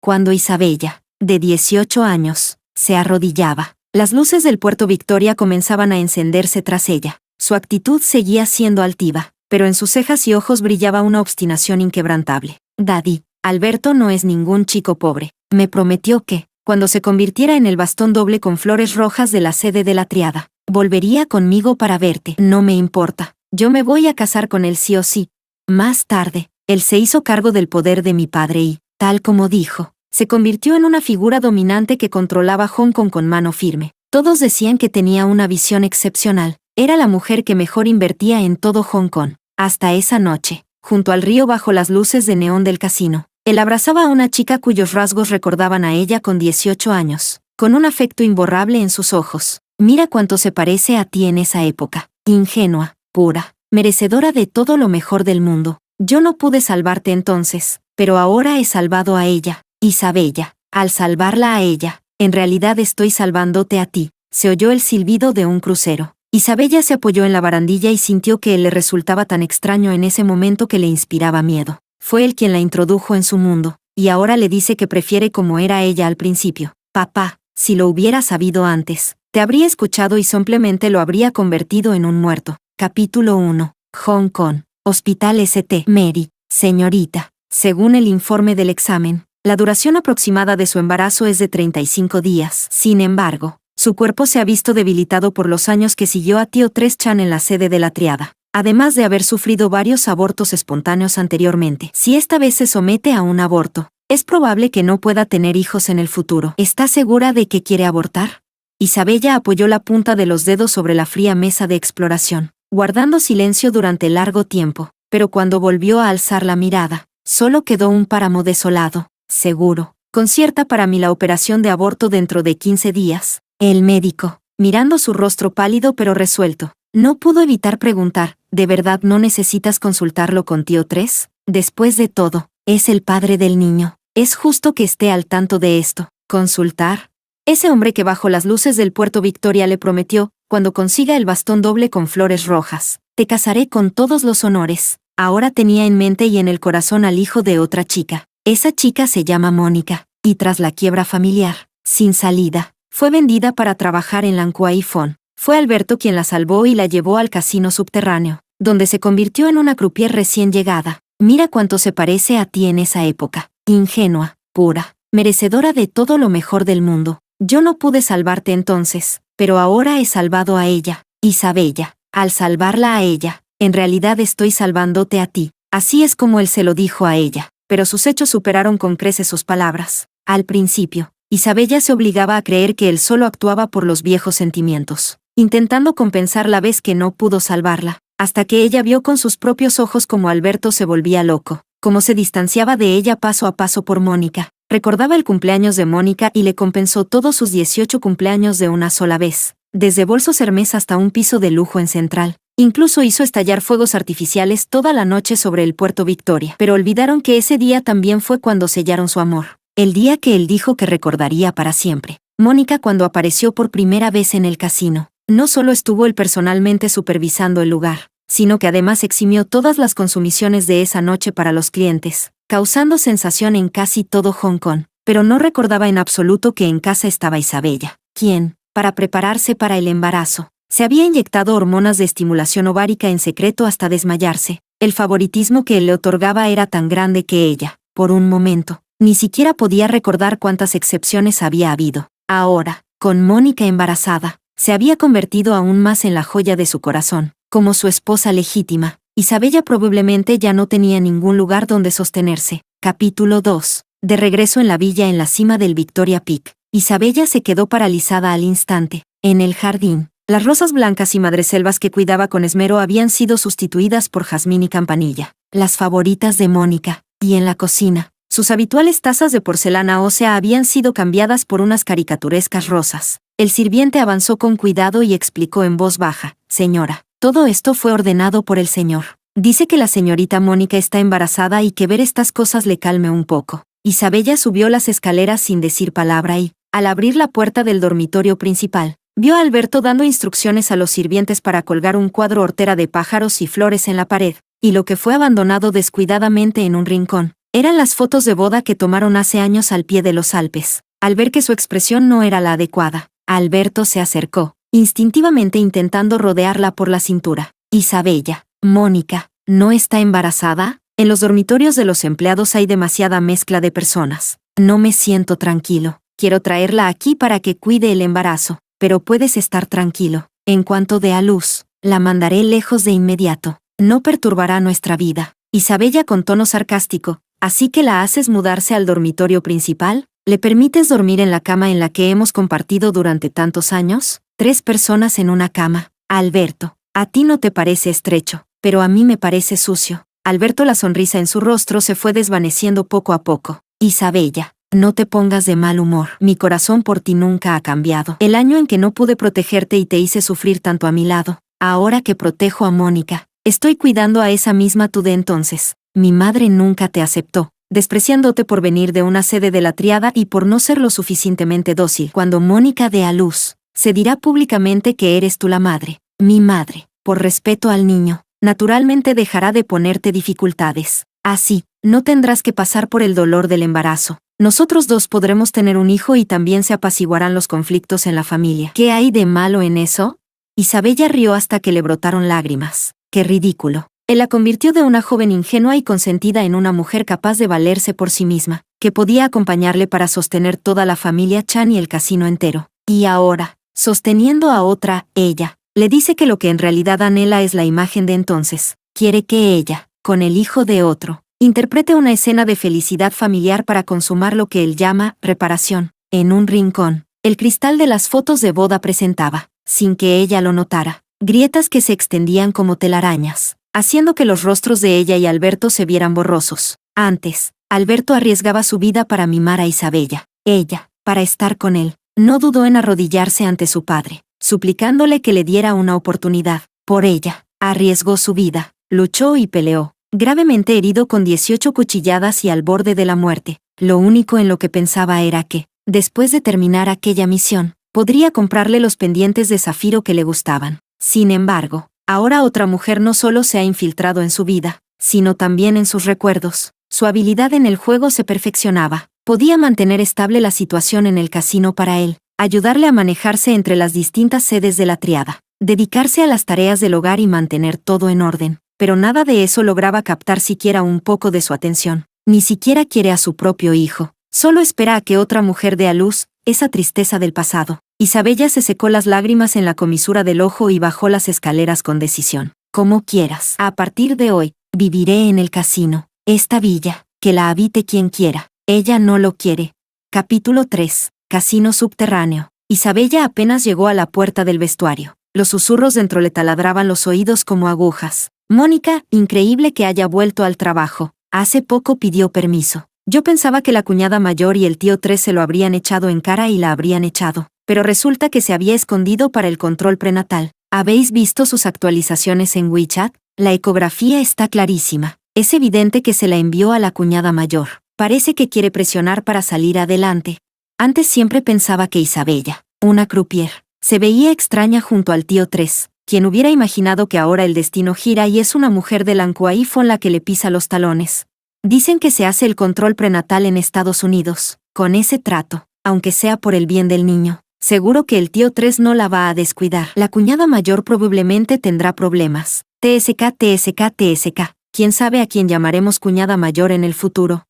cuando Isabella, de 18 años, se arrodillaba. Las luces del Puerto Victoria comenzaban a encenderse tras ella. Su actitud seguía siendo altiva, pero en sus cejas y ojos brillaba una obstinación inquebrantable. Daddy, Alberto no es ningún chico pobre. Me prometió que, cuando se convirtiera en el bastón doble con flores rojas de la sede de la Triada, volvería conmigo para verte. No me importa. Yo me voy a casar con él sí o sí. Más tarde, él se hizo cargo del poder de mi padre y, tal como dijo, se convirtió en una figura dominante que controlaba Hong Kong con mano firme. Todos decían que tenía una visión excepcional. Era la mujer que mejor invertía en todo Hong Kong. Hasta esa noche, junto al río bajo las luces de neón del casino, él abrazaba a una chica cuyos rasgos recordaban a ella con 18 años, con un afecto imborrable en sus ojos. Mira cuánto se parece a ti en esa época. Ingenua, pura, merecedora de todo lo mejor del mundo. Yo no pude salvarte entonces, pero ahora he salvado a ella. Isabella, al salvarla a ella, en realidad estoy salvándote a ti. Se oyó el silbido de un crucero. Isabella se apoyó en la barandilla y sintió que él le resultaba tan extraño en ese momento que le inspiraba miedo. Fue él quien la introdujo en su mundo, y ahora le dice que prefiere como era ella al principio. Papá, si lo hubiera sabido antes, te habría escuchado y simplemente lo habría convertido en un muerto. Capítulo 1. Hong Kong. Hospital St. Mary. Señorita, según el informe del examen, la duración aproximada de su embarazo es de 35 días. Sin embargo, su cuerpo se ha visto debilitado por los años que siguió a Tío Tres Chan en la sede de la Triada, además de haber sufrido varios abortos espontáneos anteriormente. Si esta vez se somete a un aborto, es probable que no pueda tener hijos en el futuro. ¿Está segura de que quiere abortar? Isabella apoyó la punta de los dedos sobre la fría mesa de exploración, guardando silencio durante largo tiempo, pero cuando volvió a alzar la mirada, solo quedó un páramo desolado. Seguro, concierta para mí la operación de aborto dentro de 15 días. El médico, mirando su rostro pálido pero resuelto, no pudo evitar preguntar, ¿de verdad no necesitas consultarlo con Tío Tres? Después de todo, es el padre del niño. Es justo que esté al tanto de esto. ¿Consultar? Ese hombre que bajo las luces del Puerto Victoria le prometió, cuando consiga el bastón doble con flores rojas, te casaré con todos los honores. Ahora tenía en mente y en el corazón al hijo de otra chica. Esa chica se llama Mónica, y tras la quiebra familiar, sin salida, fue vendida para trabajar en Lan Kwai Fong. Fue Alberto quien la salvó y la llevó al casino subterráneo, donde se convirtió en una croupier recién llegada. Mira cuánto se parece a ti en esa época. Ingenua, pura, merecedora de todo lo mejor del mundo. Yo no pude salvarte entonces, pero ahora he salvado a ella. Isabella, al salvarla a ella, en realidad estoy salvándote a ti. Así es como él se lo dijo a ella, pero sus hechos superaron con creces sus palabras. Al principio, Isabella se obligaba a creer que él solo actuaba por los viejos sentimientos, intentando compensar la vez que no pudo salvarla, hasta que ella vio con sus propios ojos cómo Alberto se volvía loco, cómo se distanciaba de ella paso a paso por Mónica. Recordaba el cumpleaños de Mónica y le compensó todos sus 18 cumpleaños de una sola vez, desde bolsos Hermès hasta un piso de lujo en Central. Incluso hizo estallar fuegos artificiales toda la noche sobre el Puerto Victoria. Pero olvidaron que ese día también fue cuando sellaron su amor. El día que él dijo que recordaría para siempre. Mónica, cuando apareció por primera vez en el casino, no solo estuvo él personalmente supervisando el lugar, sino que además eximió todas las consumiciones de esa noche para los clientes, causando sensación en casi todo Hong Kong. Pero no recordaba en absoluto que en casa estaba Isabella, quien, para prepararse para el embarazo, se había inyectado hormonas de estimulación ovárica en secreto hasta desmayarse. El favoritismo que él le otorgaba era tan grande que ella, por un momento, ni siquiera podía recordar cuántas excepciones había habido. Ahora, con Mónica embarazada, se había convertido aún más en la joya de su corazón. Como su esposa legítima, Isabella probablemente ya no tenía ningún lugar donde sostenerse. Capítulo 2. De regreso en la villa en la cima del Victoria Peak, Isabella se quedó paralizada al instante. En el jardín, las rosas blancas y madreselvas que cuidaba con esmero habían sido sustituidas por jazmín y campanilla, las favoritas de Mónica, y en la cocina, sus habituales tazas de porcelana ósea habían sido cambiadas por unas caricaturescas rosas. El sirviente avanzó con cuidado y explicó en voz baja: «Señora, todo esto fue ordenado por el señor. Dice que la señorita Mónica está embarazada y que ver estas cosas le calme un poco». Isabella subió las escaleras sin decir palabra y, al abrir la puerta del dormitorio principal, vio a Alberto dando instrucciones a los sirvientes para colgar un cuadro hortera de pájaros y flores en la pared, y lo que fue abandonado descuidadamente en un rincón. Eran las fotos de boda que tomaron hace años al pie de los Alpes. Al ver que su expresión no era la adecuada, Alberto se acercó, instintivamente intentando rodearla por la cintura. Isabella, Mónica, ¿no está embarazada? En los dormitorios de los empleados hay demasiada mezcla de personas. No me siento tranquilo. Quiero traerla aquí para que cuide el embarazo, pero puedes estar tranquilo. En cuanto dé a luz, la mandaré lejos de inmediato. No perturbará nuestra vida. Isabella con tono sarcástico. ¿Así que la haces mudarse al dormitorio principal? ¿Le permites dormir en la cama en la que hemos compartido durante tantos años? 3 personas en una cama. Alberto, a ti no te parece estrecho, pero a mí me parece sucio. Alberto, la sonrisa en su rostro se fue desvaneciendo poco a poco. Isabella, no te pongas de mal humor. Mi corazón por ti nunca ha cambiado. El año en que no pude protegerte y te hice sufrir tanto a mi lado, ahora que protejo a Mónica, estoy cuidando a esa misma tú de entonces. Mi madre nunca te aceptó, despreciándote por venir de una sede de la triada y por no ser lo suficientemente dócil. Cuando Mónica dé a luz, se dirá públicamente que eres tú la madre. Mi madre, por respeto al niño, naturalmente dejará de ponerte dificultades. Así, no tendrás que pasar por el dolor del embarazo. Nosotros 2 podremos tener un hijo y también se apaciguarán los conflictos en la familia. ¿Qué hay de malo en eso? Isabella rió hasta que le brotaron lágrimas. ¡Qué ridículo! Él la convirtió de una joven ingenua y consentida en una mujer capaz de valerse por sí misma, que podía acompañarle para sostener toda la familia Chan y el casino entero. Y ahora, sosteniendo a otra, ella, le dice que lo que en realidad anhela es la imagen de entonces. Quiere que ella, con el hijo de otro, interprete una escena de felicidad familiar para consumar lo que él llama reparación. En un rincón, el cristal de las fotos de boda presentaba, sin que ella lo notara, grietas que se extendían como telarañas, haciendo que los rostros de ella y Alberto se vieran borrosos. Antes, Alberto arriesgaba su vida para mimar a Isabella. Ella, para estar con él, no dudó en arrodillarse ante su padre, suplicándole que le diera una oportunidad. Por ella, arriesgó su vida, luchó y peleó, gravemente herido con 18 cuchilladas y al borde de la muerte. Lo único en lo que pensaba era que, después de terminar aquella misión, podría comprarle los pendientes de zafiro que le gustaban. Sin embargo, ahora otra mujer no solo se ha infiltrado en su vida, sino también en sus recuerdos. Su habilidad en el juego se perfeccionaba. Podía mantener estable la situación en el casino para él, ayudarle a manejarse entre las distintas sedes de la triada, dedicarse a las tareas del hogar y mantener todo en orden. Pero nada de eso lograba captar siquiera un poco de su atención. Ni siquiera quiere a su propio hijo. Solo espera a que otra mujer dé a luz, esa tristeza del pasado. Isabella se secó las lágrimas en la comisura del ojo y bajó las escaleras con decisión. Como quieras. A partir de hoy, viviré en el casino. Esta villa, que la habite quien quiera. Ella no lo quiere. Capítulo 3. Casino subterráneo. Isabella apenas llegó a la puerta del vestuario. Los susurros dentro le taladraban los oídos como agujas. Mónica, increíble que haya vuelto al trabajo. Hace poco pidió permiso. Yo pensaba que la cuñada mayor y el tío 3 se lo habrían echado en cara y la habrían echado. Pero resulta que se había escondido para el control prenatal. ¿Habéis visto sus actualizaciones en WeChat? La ecografía está clarísima. Es evidente que se la envió a la cuñada mayor. Parece que quiere presionar para salir adelante. Antes siempre pensaba que Isabella, una croupier, se veía extraña junto al tío 3, quien hubiera imaginado que ahora el destino gira y es una mujer de Lankuaifon la que le pisa los talones. Dicen que se hace el control prenatal en Estados Unidos, con ese trato, aunque sea por el bien del niño. Seguro que el tío 3 no la va a descuidar. La cuñada mayor probablemente tendrá problemas. TSK. ¿Quién sabe a quién llamaremos cuñada mayor en el futuro?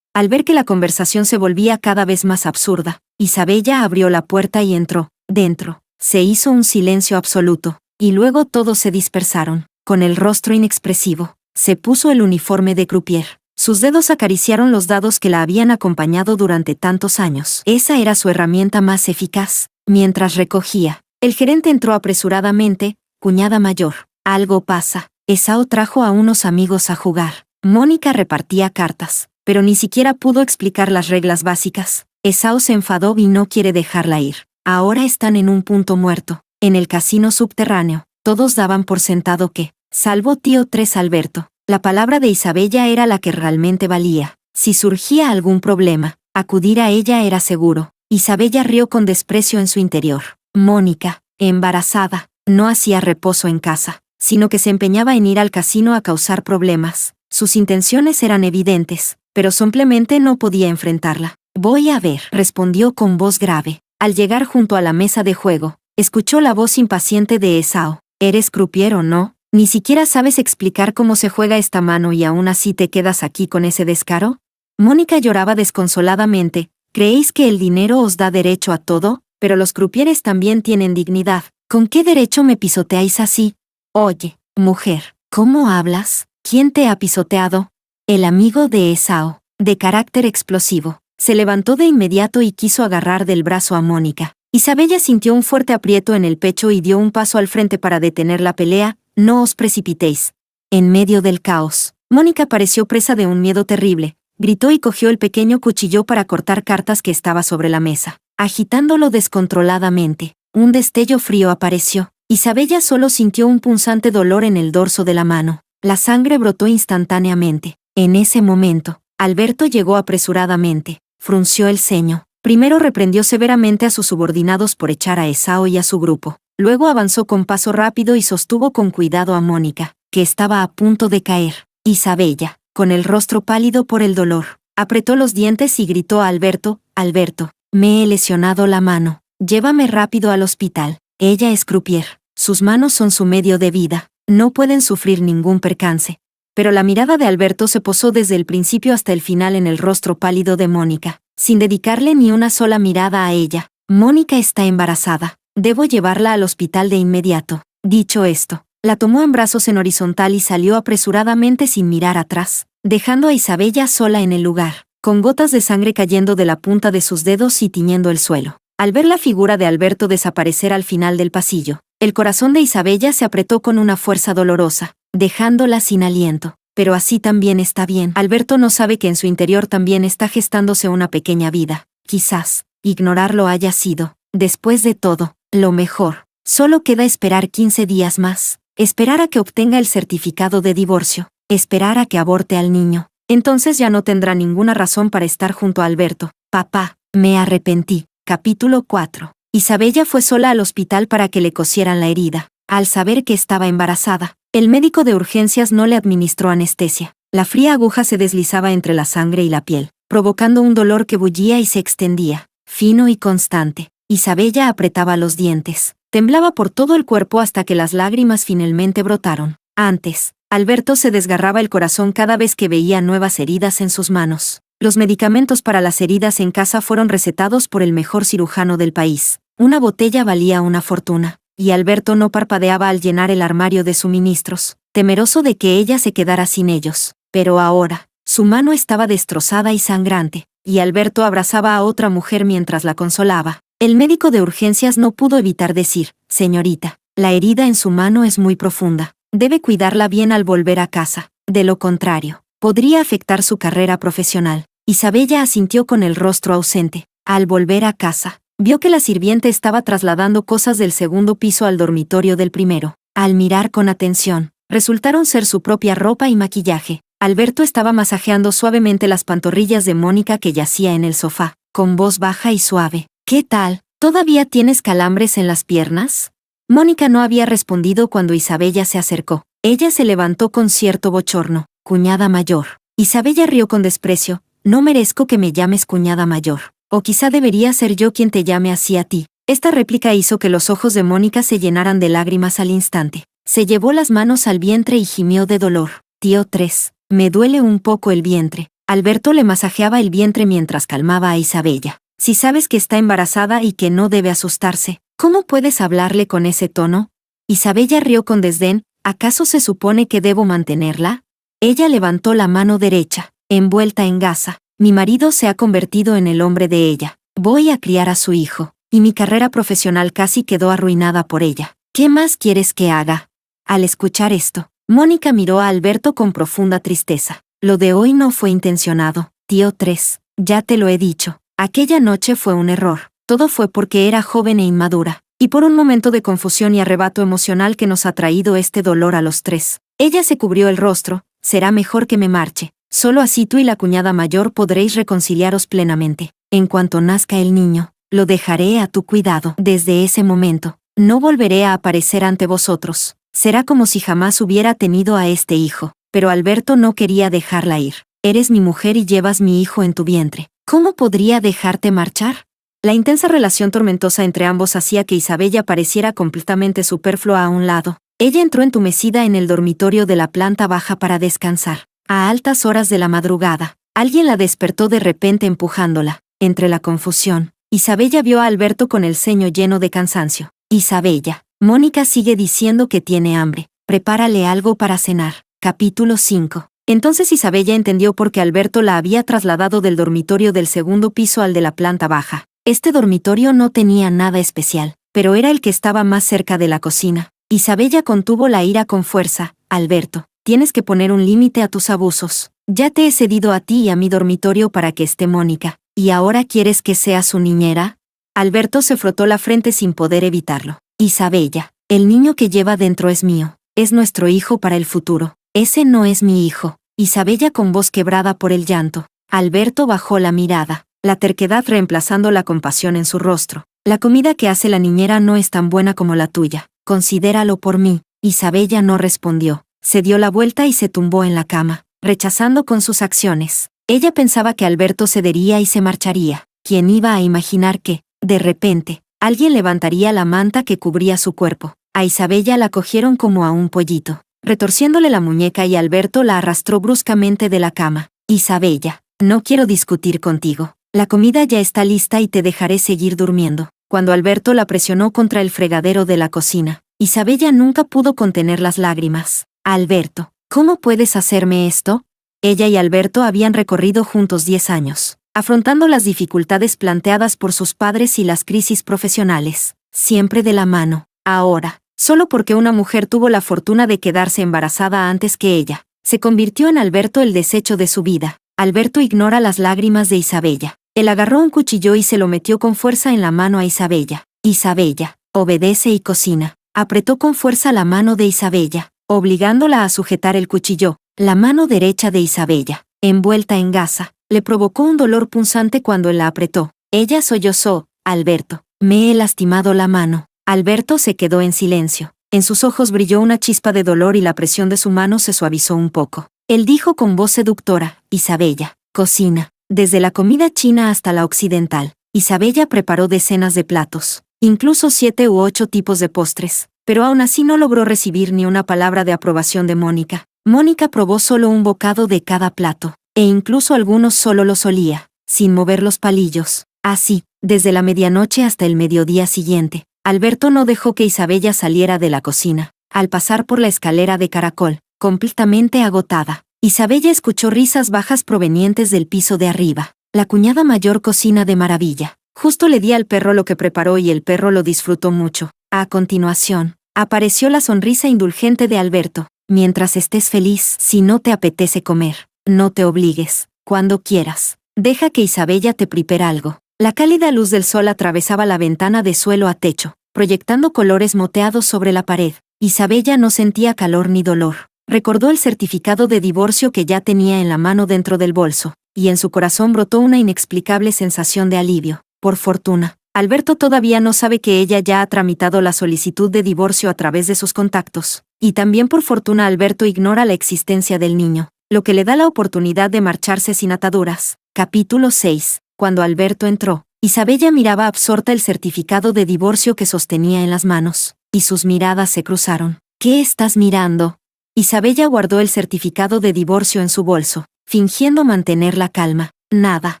Al ver que la conversación se volvía cada vez más absurda, Isabella abrió la puerta y entró. Dentro, se hizo un silencio absoluto, y luego todos se dispersaron. Con el rostro inexpresivo, se puso el uniforme de croupier. Sus dedos acariciaron los dados que la habían acompañado durante tantos años. Esa era su herramienta más eficaz. Mientras recogía, el gerente entró apresuradamente. Cuñada mayor, algo pasa. Esao trajo a unos amigos a jugar. Mónica repartía cartas, pero ni siquiera pudo explicar las reglas básicas. Esao se enfadó y no quiere dejarla ir. Ahora están en un punto muerto. En el casino subterráneo, todos daban por sentado que, salvo tío 3 Alberto, la palabra de Isabella era la que realmente valía. Si surgía algún problema, acudir a ella era seguro. Isabella rió con desprecio en su interior. Mónica, embarazada, no hacía reposo en casa, sino que se empeñaba en ir al casino a causar problemas. Sus intenciones eran evidentes, pero simplemente no podía enfrentarla. Voy a ver, respondió con voz grave. Al llegar junto a la mesa de juego, escuchó la voz impaciente de Esau. ¿Eres croupier o no? ¿Ni siquiera sabes explicar cómo se juega esta mano y aún así te quedas aquí con ese descaro? Mónica lloraba desconsoladamente. ¿Creéis que el dinero os da derecho a todo? Pero los croupieres también tienen dignidad. ¿Con qué derecho me pisoteáis así? Oye, mujer, ¿cómo hablas? ¿Quién te ha pisoteado? El amigo de Esau, de carácter explosivo, se levantó de inmediato y quiso agarrar del brazo a Mónica. Isabella sintió un fuerte aprieto en el pecho y dio un paso al frente para detener la pelea. No os precipitéis. En medio del caos, Mónica pareció presa de un miedo terrible. Gritó y cogió el pequeño cuchillo para cortar cartas que estaba sobre la mesa. Agitándolo descontroladamente, un destello frío apareció. Isabella solo sintió un punzante dolor en el dorso de la mano. La sangre brotó instantáneamente. En ese momento, Alberto llegó apresuradamente. Frunció el ceño. Primero reprendió severamente a sus subordinados por echar a Esau y a su grupo. Luego avanzó con paso rápido y sostuvo con cuidado a Mónica, que estaba a punto de caer. Isabella, con el rostro pálido por el dolor, apretó los dientes y gritó a Alberto: «Alberto, me he lesionado la mano. Llévame rápido al hospital». Ella es croupier. Sus manos son su medio de vida. No pueden sufrir ningún percance. Pero la mirada de Alberto se posó desde el principio hasta el final en el rostro pálido de Mónica, sin dedicarle ni una sola mirada a ella. «Mónica está embarazada. Debo llevarla al hospital de inmediato». Dicho esto, la tomó en brazos en horizontal y salió apresuradamente sin mirar atrás, dejando a Isabella sola en el lugar, con gotas de sangre cayendo de la punta de sus dedos y tiñendo el suelo. Al ver la figura de Alberto desaparecer al final del pasillo, el corazón de Isabella se apretó con una fuerza dolorosa, dejándola sin aliento. Pero así también está bien. Alberto no sabe que en su interior también está gestándose una pequeña vida. Quizás ignorarlo haya sido, después de todo, lo mejor. Solo queda esperar 15 días más. Esperar a que obtenga el certificado de divorcio. Esperar a que aborte al niño. Entonces ya no tendrá ninguna razón para estar junto a Alberto. Papá, me arrepentí. Capítulo 4. Isabella fue sola al hospital para que le cosieran la herida. Al saber que estaba embarazada, el médico de urgencias no le administró anestesia. La fría aguja se deslizaba entre la sangre y la piel, provocando un dolor que bullía y se extendía, fino y constante. Isabella apretaba los dientes. Temblaba por todo el cuerpo hasta que las lágrimas finalmente brotaron. Antes, Alberto se desgarraba el corazón cada vez que veía nuevas heridas en sus manos. Los medicamentos para las heridas en casa fueron recetados por el mejor cirujano del país. Una botella valía una fortuna, y Alberto no parpadeaba al llenar el armario de suministros, temeroso de que ella se quedara sin ellos. Pero ahora, su mano estaba destrozada y sangrante, y Alberto abrazaba a otra mujer mientras la consolaba. El médico de urgencias no pudo evitar decir: «Señorita, la herida en su mano es muy profunda. Debe cuidarla bien al volver a casa. De lo contrario, podría afectar su carrera profesional». Isabella asintió con el rostro ausente. Al volver a casa, vio que la sirviente estaba trasladando cosas del segundo piso al dormitorio del primero. Al mirar con atención, resultaron ser su propia ropa y maquillaje. Alberto estaba masajeando suavemente las pantorrillas de Mónica, que yacía en el sofá, con voz baja y suave. «¿Qué tal? ¿Todavía tienes calambres en las piernas?». Mónica no había respondido cuando Isabella se acercó. Ella se levantó con cierto bochorno. «Cuñada mayor». Isabella rió con desprecio. «No merezco que me llames cuñada mayor. O quizá debería ser yo quien te llame así a ti». Esta réplica hizo que los ojos de Mónica se llenaran de lágrimas al instante. Se llevó las manos al vientre y gimió de dolor. «Tío 3, me duele un poco el vientre». Alberto le masajeaba el vientre mientras calmaba a Isabella. «Si sabes que está embarazada y que no debe asustarse, ¿cómo puedes hablarle con ese tono?». Isabella rió con desdén. «¿Acaso se supone que debo mantenerla?». Ella levantó la mano derecha, envuelta en gasa. «Mi marido se ha convertido en el hombre de ella. Voy a criar a su hijo, y mi carrera profesional casi quedó arruinada por ella. ¿Qué más quieres que haga?». Al escuchar esto, Mónica miró a Alberto con profunda tristeza. «Lo de hoy no fue intencionado, tío 3, ya te lo he dicho. Aquella noche fue un error. Todo fue porque era joven e inmadura, y por un momento de confusión y arrebato emocional que nos ha traído este dolor a los tres». Ella se cubrió el rostro. «Será mejor que me marche. Solo así tú y la cuñada mayor podréis reconciliaros plenamente. En cuanto nazca el niño, lo dejaré a tu cuidado. Desde ese momento, no volveré a aparecer ante vosotros. Será como si jamás hubiera tenido a este hijo». pero Alberto no quería dejarla ir. Eres mi mujer y llevas mi hijo en tu vientre. ¿Cómo podría dejarte marchar? La intensa relación tormentosa entre ambos hacía que Isabella pareciera completamente superflua a un lado. Ella entró entumecida en el dormitorio de la planta baja para descansar. A altas horas de la madrugada, alguien la despertó de repente empujándola. Entre la confusión, Isabella vio a Alberto con el ceño lleno de cansancio. Isabella, Mónica sigue diciendo que tiene hambre. Prepárale algo para cenar. Capítulo 5. Entonces Isabella entendió por qué Alberto la había trasladado del dormitorio del segundo piso al de la planta baja. Este dormitorio no tenía nada especial, pero era el que estaba más cerca de la cocina. Isabella contuvo la ira con fuerza. Alberto, tienes que poner un límite a tus abusos. Ya te he cedido a ti y a mi dormitorio para que esté Mónica, ¿y ahora quieres que sea su niñera? Alberto se frotó la frente sin poder evitarlo. Isabella, el niño que lleva dentro es mío, es nuestro hijo para el futuro. Ese no es mi hijo. Isabella con voz quebrada por el llanto. Alberto bajó la mirada, la terquedad reemplazando la compasión en su rostro. La comida que hace la niñera no es tan buena como la tuya. Considéralo por mí. Isabella no respondió. Se dio la vuelta y se tumbó en la cama, rechazando con sus acciones. Ella pensaba que Alberto cedería y se marcharía. ¿Quién iba a imaginar que, de repente, alguien levantaría la manta que cubría su cuerpo? A Isabella la cogieron como a un pollito, retorciéndole la muñeca, y Alberto la arrastró bruscamente de la cama. Isabella, no quiero discutir contigo. La comida ya está lista y te dejaré seguir durmiendo. Cuando Alberto la presionó contra el fregadero de la cocina, Isabella nunca pudo contener las lágrimas. Alberto, ¿cómo puedes hacerme esto? Ella y Alberto habían recorrido juntos 10 años, afrontando las dificultades planteadas por sus padres y las crisis profesionales, siempre de la mano. Ahora, solo porque una mujer tuvo la fortuna de quedarse embarazada antes que ella, se convirtió en Alberto el desecho de su vida. Alberto ignora las lágrimas de Isabella. Él agarró un cuchillo y se lo metió con fuerza en la mano a Isabella. Isabella, obedece y cocina. Apretó con fuerza la mano de Isabella, obligándola a sujetar el cuchillo. La mano derecha de Isabella, envuelta en gasa, le provocó un dolor punzante cuando él la apretó. Ella sollozó. Alberto, me he lastimado la mano. Alberto se quedó en silencio. En sus ojos brilló una chispa de dolor y la presión de su mano se suavizó un poco. Él dijo con voz seductora, Isabella, cocina. Desde la comida china hasta la occidental, Isabella preparó decenas de platos, incluso 7 u 8 tipos de postres, pero aún así no logró recibir ni una palabra de aprobación de Mónica. Mónica probó solo un bocado de cada plato, e incluso algunos solo los olía, sin mover los palillos. Así, desde la medianoche hasta el mediodía siguiente, Alberto no dejó que Isabella saliera de la cocina. Al pasar por la escalera de caracol, completamente agotada, Isabella escuchó risas bajas provenientes del piso de arriba. La cuñada mayor cocina de maravilla. Justo le di al perro lo que preparó y el perro lo disfrutó mucho. A continuación, apareció la sonrisa indulgente de Alberto. Mientras estés feliz, si no te apetece comer, no te obligues, cuando quieras. Deja que Isabella te prepare algo. La cálida luz del sol atravesaba la ventana de suelo a techo, proyectando colores moteados sobre la pared. Isabella no sentía calor ni dolor. Recordó el certificado de divorcio que ya tenía en la mano dentro del bolso, y en su corazón brotó una inexplicable sensación de alivio. Por fortuna, Alberto todavía no sabe que ella ya ha tramitado la solicitud de divorcio a través de sus contactos, y también por fortuna Alberto ignora la existencia del niño, lo que le da la oportunidad de marcharse sin ataduras. Capítulo 6. Cuando Alberto entró, Isabella miraba absorta el certificado de divorcio que sostenía en las manos, y sus miradas se cruzaron. ¿Qué estás mirando? Isabella guardó el certificado de divorcio en su bolso, fingiendo mantener la calma. Nada,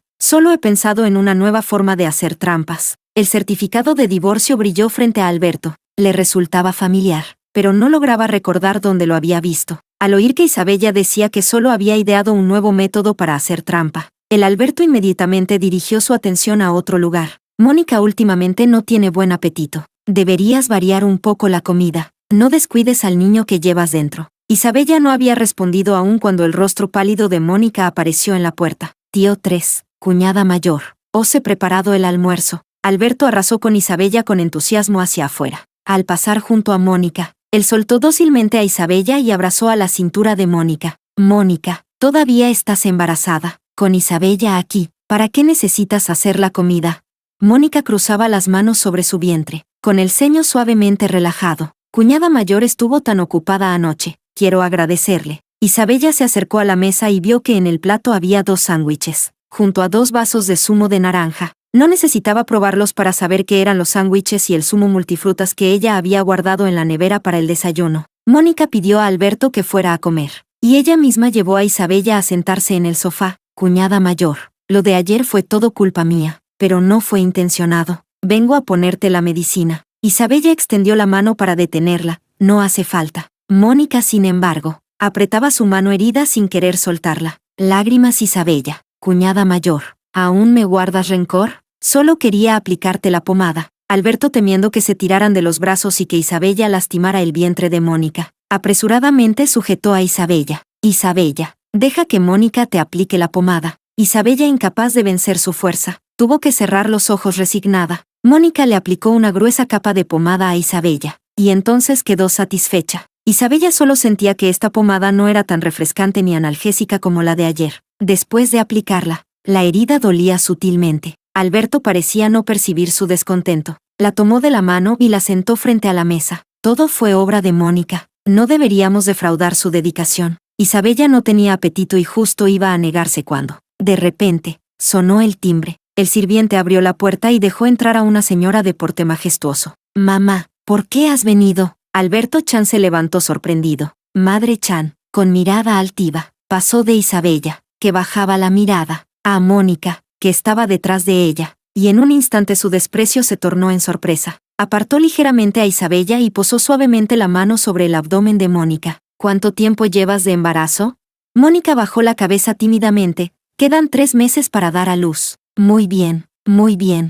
solo he pensado en una nueva forma de hacer trampas. El certificado de divorcio brilló frente a Alberto. Le resultaba familiar, pero no lograba recordar dónde lo había visto. Al oír que Isabella decía que solo había ideado un nuevo método para hacer trampa, el Alberto inmediatamente dirigió su atención a otro lugar. Mónica últimamente no tiene buen apetito. Deberías variar un poco la comida. No descuides al niño que llevas dentro. Isabella no había respondido aún cuando el rostro pálido de Mónica apareció en la puerta. Tío 3, cuñada mayor, os he preparado el almuerzo. Alberto arrasó con Isabella con entusiasmo hacia afuera. Al pasar junto a Mónica, él soltó dócilmente a Isabella y abrazó a la cintura de Mónica. Mónica, todavía estás embarazada. Con Isabella aquí, ¿para qué necesitas hacer la comida? Mónica cruzaba las manos sobre su vientre, con el ceño suavemente relajado. Cuñada mayor estuvo tan ocupada anoche. Quiero agradecerle. Isabella se acercó a la mesa y vio que en el plato había 2 sándwiches, junto a 2 vasos de zumo de naranja. No necesitaba probarlos para saber qué eran los sándwiches y el zumo multifrutas que ella había guardado en la nevera para el desayuno. Mónica pidió a Alberto que fuera a comer, y ella misma llevó a Isabella a sentarse en el sofá. Cuñada mayor, lo de ayer fue todo culpa mía, pero no fue intencionado. Vengo a ponerte la medicina. Isabella extendió la mano para detenerla. No hace falta. Mónica, sin embargo, apretaba su mano herida sin querer soltarla. Lágrimas. Isabella, cuñada mayor, ¿aún me guardas rencor? Solo quería aplicarte la pomada. Alberto, temiendo que se tiraran de los brazos y que Isabella lastimara el vientre de Mónica, apresuradamente sujetó a Isabella. Isabella, deja que Mónica te aplique la pomada. Isabella, incapaz de vencer su fuerza, tuvo que cerrar los ojos resignada. Mónica le aplicó una gruesa capa de pomada a Isabella, y entonces quedó satisfecha. Isabella solo sentía que esta pomada no era tan refrescante ni analgésica como la de ayer. Después de aplicarla, la herida dolía sutilmente. Alberto parecía no percibir su descontento. La tomó de la mano y la sentó frente a la mesa. Todo fue obra de Mónica. No deberíamos defraudar su dedicación. Isabella no tenía apetito y justo iba a negarse cuando, de repente, sonó el timbre. El sirviente abrió la puerta y dejó entrar a una señora de porte majestuoso. Mamá, ¿por qué has venido? Alberto Chan se levantó sorprendido. Madre Chan, con mirada altiva, pasó de Isabella, que bajaba la mirada, a Mónica, que estaba detrás de ella, y en un instante su desprecio se tornó en sorpresa. Apartó ligeramente a Isabella y posó suavemente la mano sobre el abdomen de Mónica. ¿Cuánto tiempo llevas de embarazo? Mónica bajó la cabeza tímidamente. Quedan 3 meses para dar a luz. Muy bien,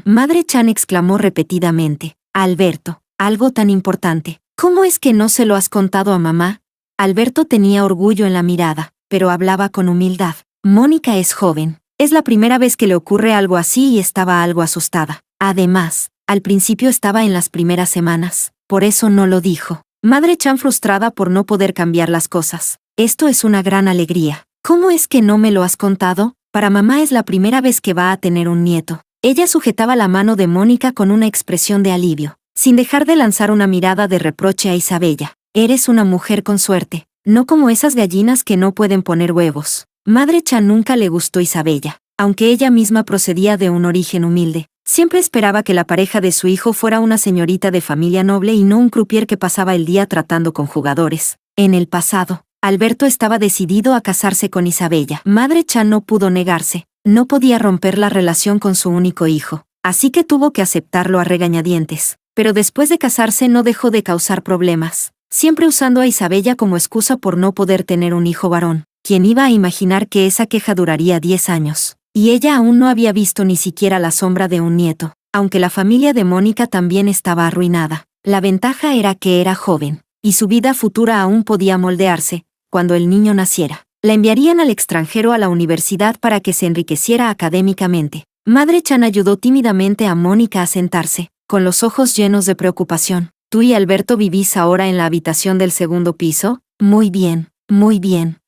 Madre Chan exclamó repetidamente. Alberto, algo tan importante. ¿Cómo es que no se lo has contado a mamá? Alberto tenía orgullo en la mirada, pero hablaba con humildad. Mónica es joven. Es la primera vez que le ocurre algo así y estaba algo asustada. Además, al principio estaba en las primeras semanas. Por eso no lo dijo. Madre Chan, frustrada por no poder cambiar las cosas. Esto es una gran alegría. ¿Cómo es que no me lo has contado? Para mamá es la primera vez que va a tener un nieto. Ella sujetaba la mano de Mónica con una expresión de alivio, sin dejar de lanzar una mirada de reproche a Isabella. Eres una mujer con suerte, no como esas gallinas que no pueden poner huevos. Madre Chan nunca le gustó Isabella, aunque ella misma procedía de un origen humilde. Siempre esperaba que la pareja de su hijo fuera una señorita de familia noble y no un croupier que pasaba el día tratando con jugadores. En el pasado, Alberto estaba decidido a casarse con Isabella. Madre Chan no pudo negarse. No podía romper la relación con su único hijo, así que tuvo que aceptarlo a regañadientes. Pero después de casarse no dejó de causar problemas, siempre usando a Isabella como excusa por no poder tener un hijo varón. ¿Quién iba a imaginar que esa queja duraría 10 años? Y ella aún no había visto ni siquiera la sombra de un nieto, aunque la familia de Mónica también estaba arruinada. La ventaja era que era joven, y su vida futura aún podía moldearse. Cuando el niño naciera, la enviarían al extranjero a la universidad para que se enriqueciera académicamente. Madre Chan ayudó tímidamente a Mónica a sentarse, con los ojos llenos de preocupación. ¿Tú y Alberto vivís ahora en la habitación del segundo piso? Muy bien.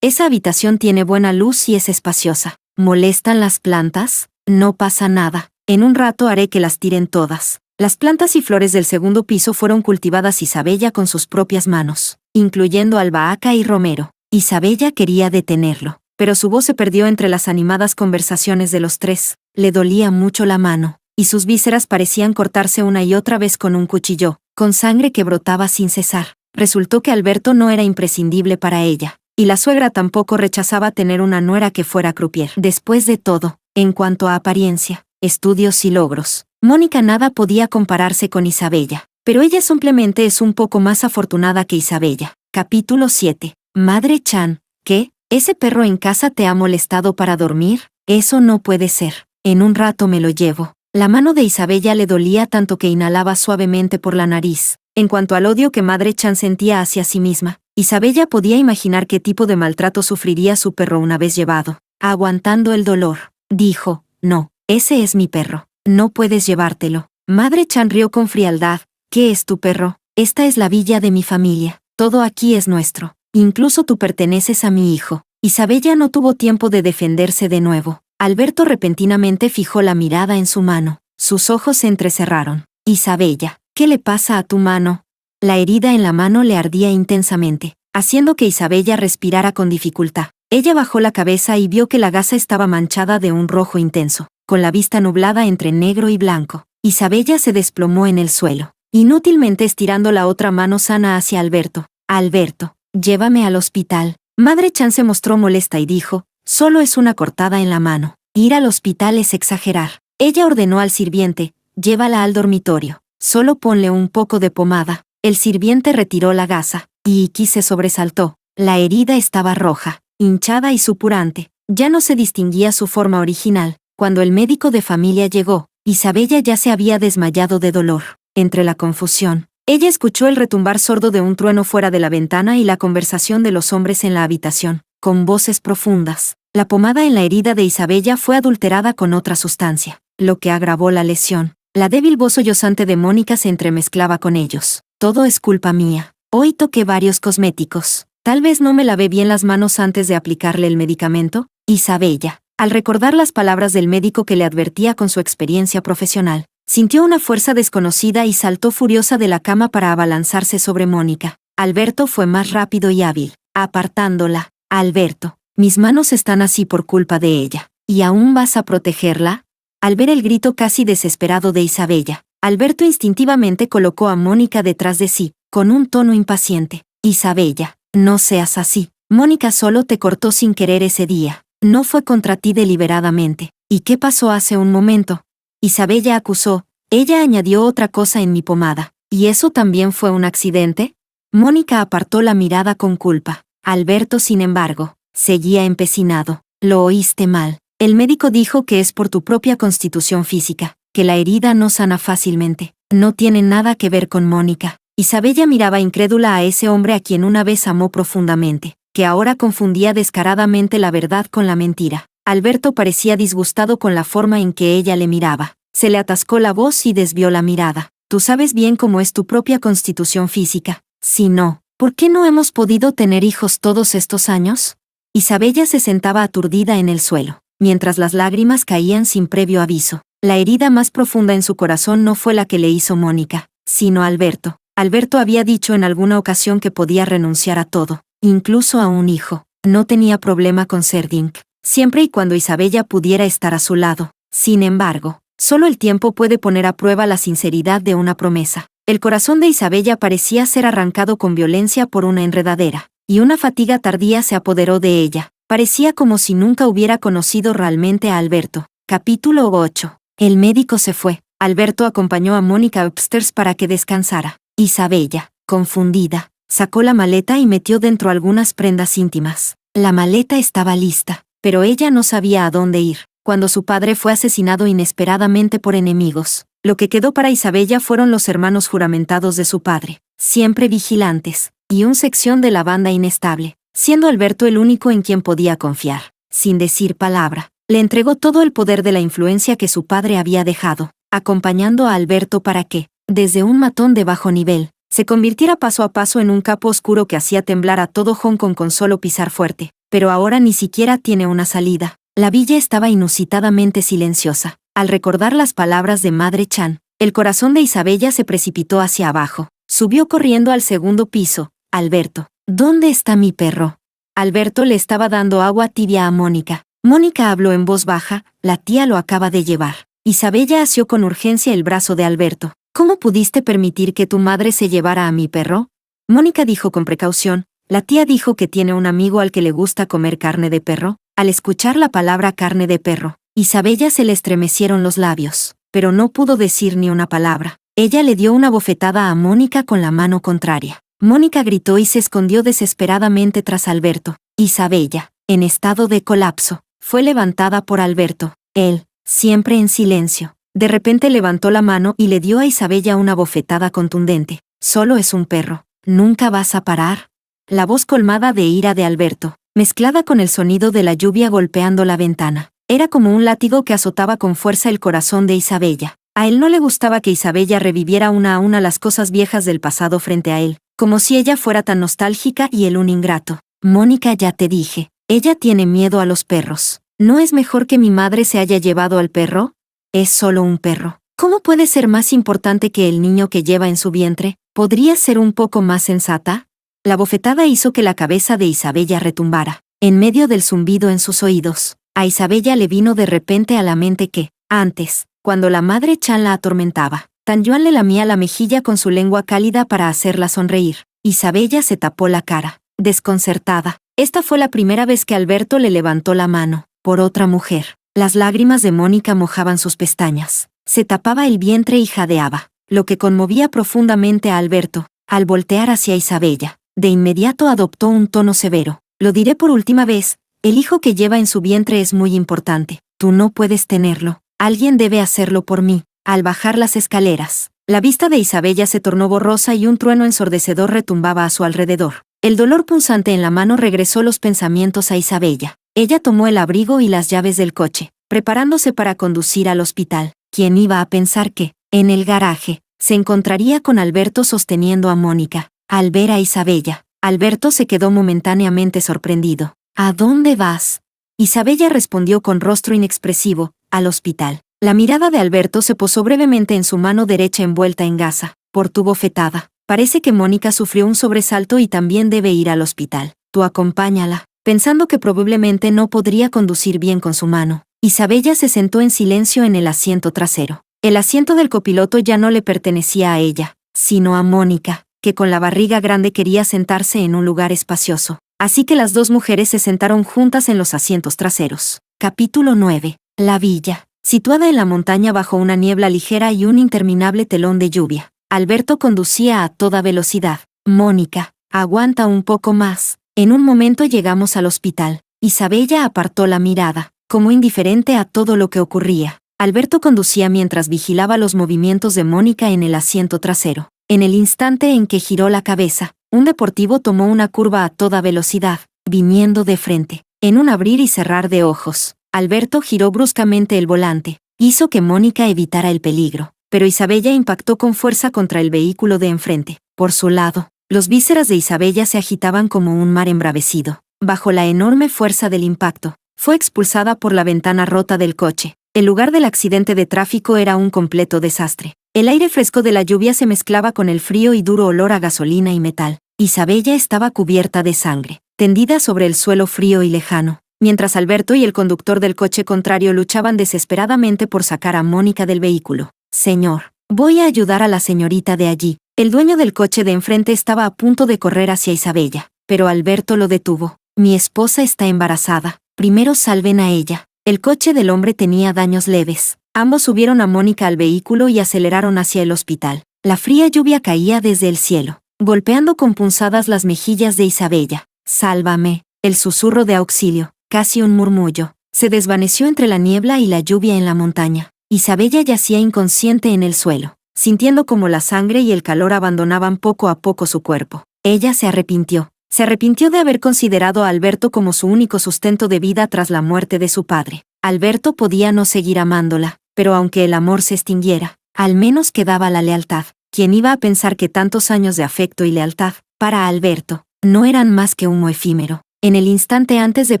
Esa habitación tiene buena luz y es espaciosa. ¿Molestan las plantas? No pasa nada. En un rato haré que las tiren todas. Las plantas y flores del segundo piso fueron cultivadas Isabella con sus propias manos, incluyendo albahaca y romero. Isabella quería detenerlo, pero su voz se perdió entre las animadas conversaciones de los tres. Le dolía mucho la mano, y sus vísceras parecían cortarse una y otra vez con un cuchillo, con sangre que brotaba sin cesar. Resultó que Alberto no era imprescindible para ella, y la suegra tampoco rechazaba tener una nuera que fuera croupier. Después de todo, en cuanto a apariencia, estudios y logros, Mónica nada podía compararse con Isabella, pero ella simplemente es un poco más afortunada que Isabella. Capítulo 7. Madre Chan, ¿qué? ¿Ese perro en casa te ha molestado para dormir? Eso no puede ser. En un rato me lo llevo. La mano de Isabella le dolía tanto que inhalaba suavemente por la nariz. En cuanto al odio que Madre Chan sentía hacia sí misma, Isabella podía imaginar qué tipo de maltrato sufriría su perro una vez llevado. Aguantando el dolor, dijo, no, ese es mi perro. No puedes llevártelo. Madre Chan rió con frialdad. ¿Qué es tu perro? Esta es la villa de mi familia. Todo aquí es nuestro. Incluso tú perteneces a mi hijo. Isabella no tuvo tiempo de defenderse de nuevo. Alberto repentinamente fijó la mirada en su mano. Sus ojos se entrecerraron. Isabella, ¿qué le pasa a tu mano? La herida en la mano le ardía intensamente. haciendo que Isabella respirara con dificultad. Ella bajó la cabeza y vio que la gasa estaba manchada de un rojo intenso, con la vista nublada entre negro y blanco. Isabella se desplomó en el suelo, inútilmente estirando la otra mano sana hacia Alberto. Alberto, llévame al hospital. Madre Chan se mostró molesta y dijo, solo es una cortada en la mano. Ir al hospital es exagerar. Ella ordenó al sirviente, llévala al dormitorio. Solo ponle un poco de pomada. El sirviente retiró la gasa, y Iki se sobresaltó. La herida estaba roja, hinchada y supurante. Ya no se distinguía su forma original. Cuando el médico de familia llegó, Isabella ya se había desmayado de dolor. Entre la confusión, ella escuchó el retumbar sordo de un trueno fuera de la ventana y la conversación de los hombres en la habitación, con voces profundas. La pomada en la herida de Isabella fue adulterada con otra sustancia, lo que agravó la lesión. La débil voz sollozante de Mónica se entremezclaba con ellos. Todo es culpa mía. Hoy toqué varios cosméticos. Tal vez no me lavé bien las manos antes de aplicarle el medicamento. Isabella, al recordar las palabras del médico que le advertía con su experiencia profesional, sintió una fuerza desconocida y saltó furiosa de la cama para abalanzarse sobre Mónica. Alberto fue más rápido y hábil, apartándola. Alberto, mis manos están así por culpa de ella. ¿Y aún vas a protegerla? Al ver el grito casi desesperado de Isabella, Alberto instintivamente colocó a Mónica detrás de sí, con un tono impaciente. Isabella, no seas así. Mónica solo te cortó sin querer ese día. No fue contra ti deliberadamente. ¿Y qué pasó hace un momento? Isabella acusó. Ella añadió otra cosa en mi pomada. ¿Y eso también fue un accidente? Mónica apartó la mirada con culpa. Alberto, sin embargo, seguía empecinado. Lo oíste mal. El médico dijo que es por tu propia constitución física, que la herida no sana fácilmente. No tiene nada que ver con Mónica. Isabella miraba incrédula a ese hombre a quien una vez amó profundamente, que ahora confundía descaradamente la verdad con la mentira. Alberto parecía disgustado con la forma en que ella le miraba. Se le atascó la voz y desvió la mirada. Tú sabes bien cómo es tu propia constitución física. Si no, ¿por qué no hemos podido tener hijos todos estos años? Isabella se sentaba aturdida en el suelo, mientras las lágrimas caían sin previo aviso. La herida más profunda en su corazón no fue la que le hizo Mónica, sino Alberto. Alberto había dicho en alguna ocasión que podía renunciar a todo, incluso a un hijo. No tenía problema con ser Dink, siempre y cuando Isabella pudiera estar a su lado. Sin embargo, solo el tiempo puede poner a prueba la sinceridad de una promesa. El corazón de Isabella parecía ser arrancado con violencia por una enredadera, y una fatiga tardía se apoderó de ella. Parecía como si nunca hubiera conocido realmente a Alberto. Capítulo 8. El médico se fue. Alberto acompañó a Mónica upstairs para que descansara. Isabella, confundida, sacó la maleta y metió dentro algunas prendas íntimas. La maleta estaba lista, pero ella no sabía a dónde ir. Cuando su padre fue asesinado inesperadamente por enemigos, lo que quedó para Isabella fueron los hermanos juramentados de su padre, siempre vigilantes, y una sección de la banda inestable, siendo Alberto el único en quien podía confiar. Sin decir palabra, le entregó todo el poder de la influencia que su padre había dejado, acompañando a Alberto para que, desde un matón de bajo nivel, se convirtiera paso a paso en un capo oscuro que hacía temblar a todo Hong Kong con solo pisar fuerte. Pero ahora ni siquiera tiene una salida. La villa estaba inusitadamente silenciosa. Al recordar las palabras de Madre Chan, el corazón de Isabella se precipitó hacia abajo. Subió corriendo al segundo piso. Alberto, ¿dónde está mi perro? Alberto le estaba dando agua tibia a Mónica. Mónica habló en voz baja, la tía lo acaba de llevar. Isabella asió con urgencia el brazo de Alberto. ¿Cómo pudiste permitir que tu madre se llevara a mi perro? Mónica dijo con precaución. La tía dijo que tiene un amigo al que le gusta comer carne de perro. Al escuchar la palabra carne de perro, Isabella se le estremecieron los labios, pero no pudo decir ni una palabra. Ella le dio una bofetada a Mónica con la mano contraria. Mónica gritó y se escondió desesperadamente tras Alberto. Isabella, en estado de colapso, fue levantada por Alberto. Él, siempre en silencio, de repente levantó la mano y le dio a Isabella una bofetada contundente. Solo es un perro. ¿Nunca vas a parar? La voz colmada de ira de Alberto, mezclada con el sonido de la lluvia golpeando la ventana, era como un látigo que azotaba con fuerza el corazón de Isabella. A él no le gustaba que Isabella reviviera una a una las cosas viejas del pasado frente a él, como si ella fuera tan nostálgica y él un ingrato. Mónica, ya te dije, ella tiene miedo a los perros. ¿No es mejor que mi madre se haya llevado al perro? Es solo un perro. ¿Cómo puede ser más importante que el niño que lleva en su vientre? ¿Podría ser un poco más sensata? La bofetada hizo que la cabeza de Isabella retumbara, en medio del zumbido en sus oídos. A Isabella le vino de repente a la mente que, antes, cuando la madre Chan la atormentaba, Tan Yuan le lamía la mejilla con su lengua cálida para hacerla sonreír. Isabella se tapó la cara, desconcertada. Esta fue la primera vez que Alberto le levantó la mano, por otra mujer. Las lágrimas de Mónica mojaban sus pestañas. Se tapaba el vientre y jadeaba, lo que conmovía profundamente a Alberto. Al voltear hacia Isabella, de inmediato adoptó un tono severo. Lo diré por última vez, el hijo que lleva en su vientre es muy importante. Tú no puedes tenerlo. Alguien debe hacerlo por mí. Al bajar las escaleras, la vista de Isabella se tornó borrosa y un trueno ensordecedor retumbaba a su alrededor. El dolor punzante en la mano regresó los pensamientos a Isabella. Ella tomó el abrigo y las llaves del coche, preparándose para conducir al hospital. ¿Quién iba a pensar que, en el garaje, se encontraría con Alberto sosteniendo a Mónica? Al ver a Isabella, Alberto se quedó momentáneamente sorprendido. ¿A dónde vas? Isabella respondió con rostro inexpresivo, al hospital. La mirada de Alberto se posó brevemente en su mano derecha envuelta en gasa, por tu bofetada. Parece que Mónica sufrió un sobresalto y también debe ir al hospital. Tú acompáñala. Pensando que probablemente no podría conducir bien con su mano, Isabella se sentó en silencio en el asiento trasero. El asiento del copiloto ya no le pertenecía a ella, sino a Mónica, que con la barriga grande quería sentarse en un lugar espacioso. Así que las dos mujeres se sentaron juntas en los asientos traseros. Capítulo 9. La villa. Situada en la montaña bajo una niebla ligera y un interminable telón de lluvia, Alberto conducía a toda velocidad. Mónica, aguanta un poco más. En un momento llegamos al hospital. Isabella apartó la mirada, como indiferente a todo lo que ocurría. Alberto conducía mientras vigilaba los movimientos de Mónica en el asiento trasero. En el instante en que giró la cabeza, un deportivo tomó una curva a toda velocidad, viniendo de frente. En un abrir y cerrar de ojos, Alberto giró bruscamente el volante. Hizo que Mónica evitara el peligro, pero Isabella impactó con fuerza contra el vehículo de enfrente. Por su lado, los vísceras de Isabella se agitaban como un mar embravecido. Bajo la enorme fuerza del impacto, fue expulsada por la ventana rota del coche. El lugar del accidente de tráfico era un completo desastre. El aire fresco de la lluvia se mezclaba con el frío y duro olor a gasolina y metal. Isabella estaba cubierta de sangre, tendida sobre el suelo frío y lejano, mientras Alberto y el conductor del coche contrario luchaban desesperadamente por sacar a Mónica del vehículo. Señor, voy a ayudar a la señorita de allí. El dueño del coche de enfrente estaba a punto de correr hacia Isabella, pero Alberto lo detuvo. Mi esposa está embarazada. Primero salven a ella. El coche del hombre tenía daños leves. Ambos subieron a Mónica al vehículo y aceleraron hacia el hospital. La fría lluvia caía desde el cielo, golpeando con punzadas las mejillas de Isabella. Sálvame. El susurro de auxilio, casi un murmullo, se desvaneció entre la niebla y la lluvia en la montaña. Isabella yacía inconsciente en el suelo, sintiendo como la sangre y el calor abandonaban poco a poco su cuerpo. Ella se arrepintió. Se arrepintió de haber considerado a Alberto como su único sustento de vida tras la muerte de su padre. Alberto podía no seguir amándola, pero aunque el amor se extinguiera, al menos quedaba la lealtad. ¿Quién iba a pensar que tantos años de afecto y lealtad, para Alberto, no eran más que humo efímero? En el instante antes de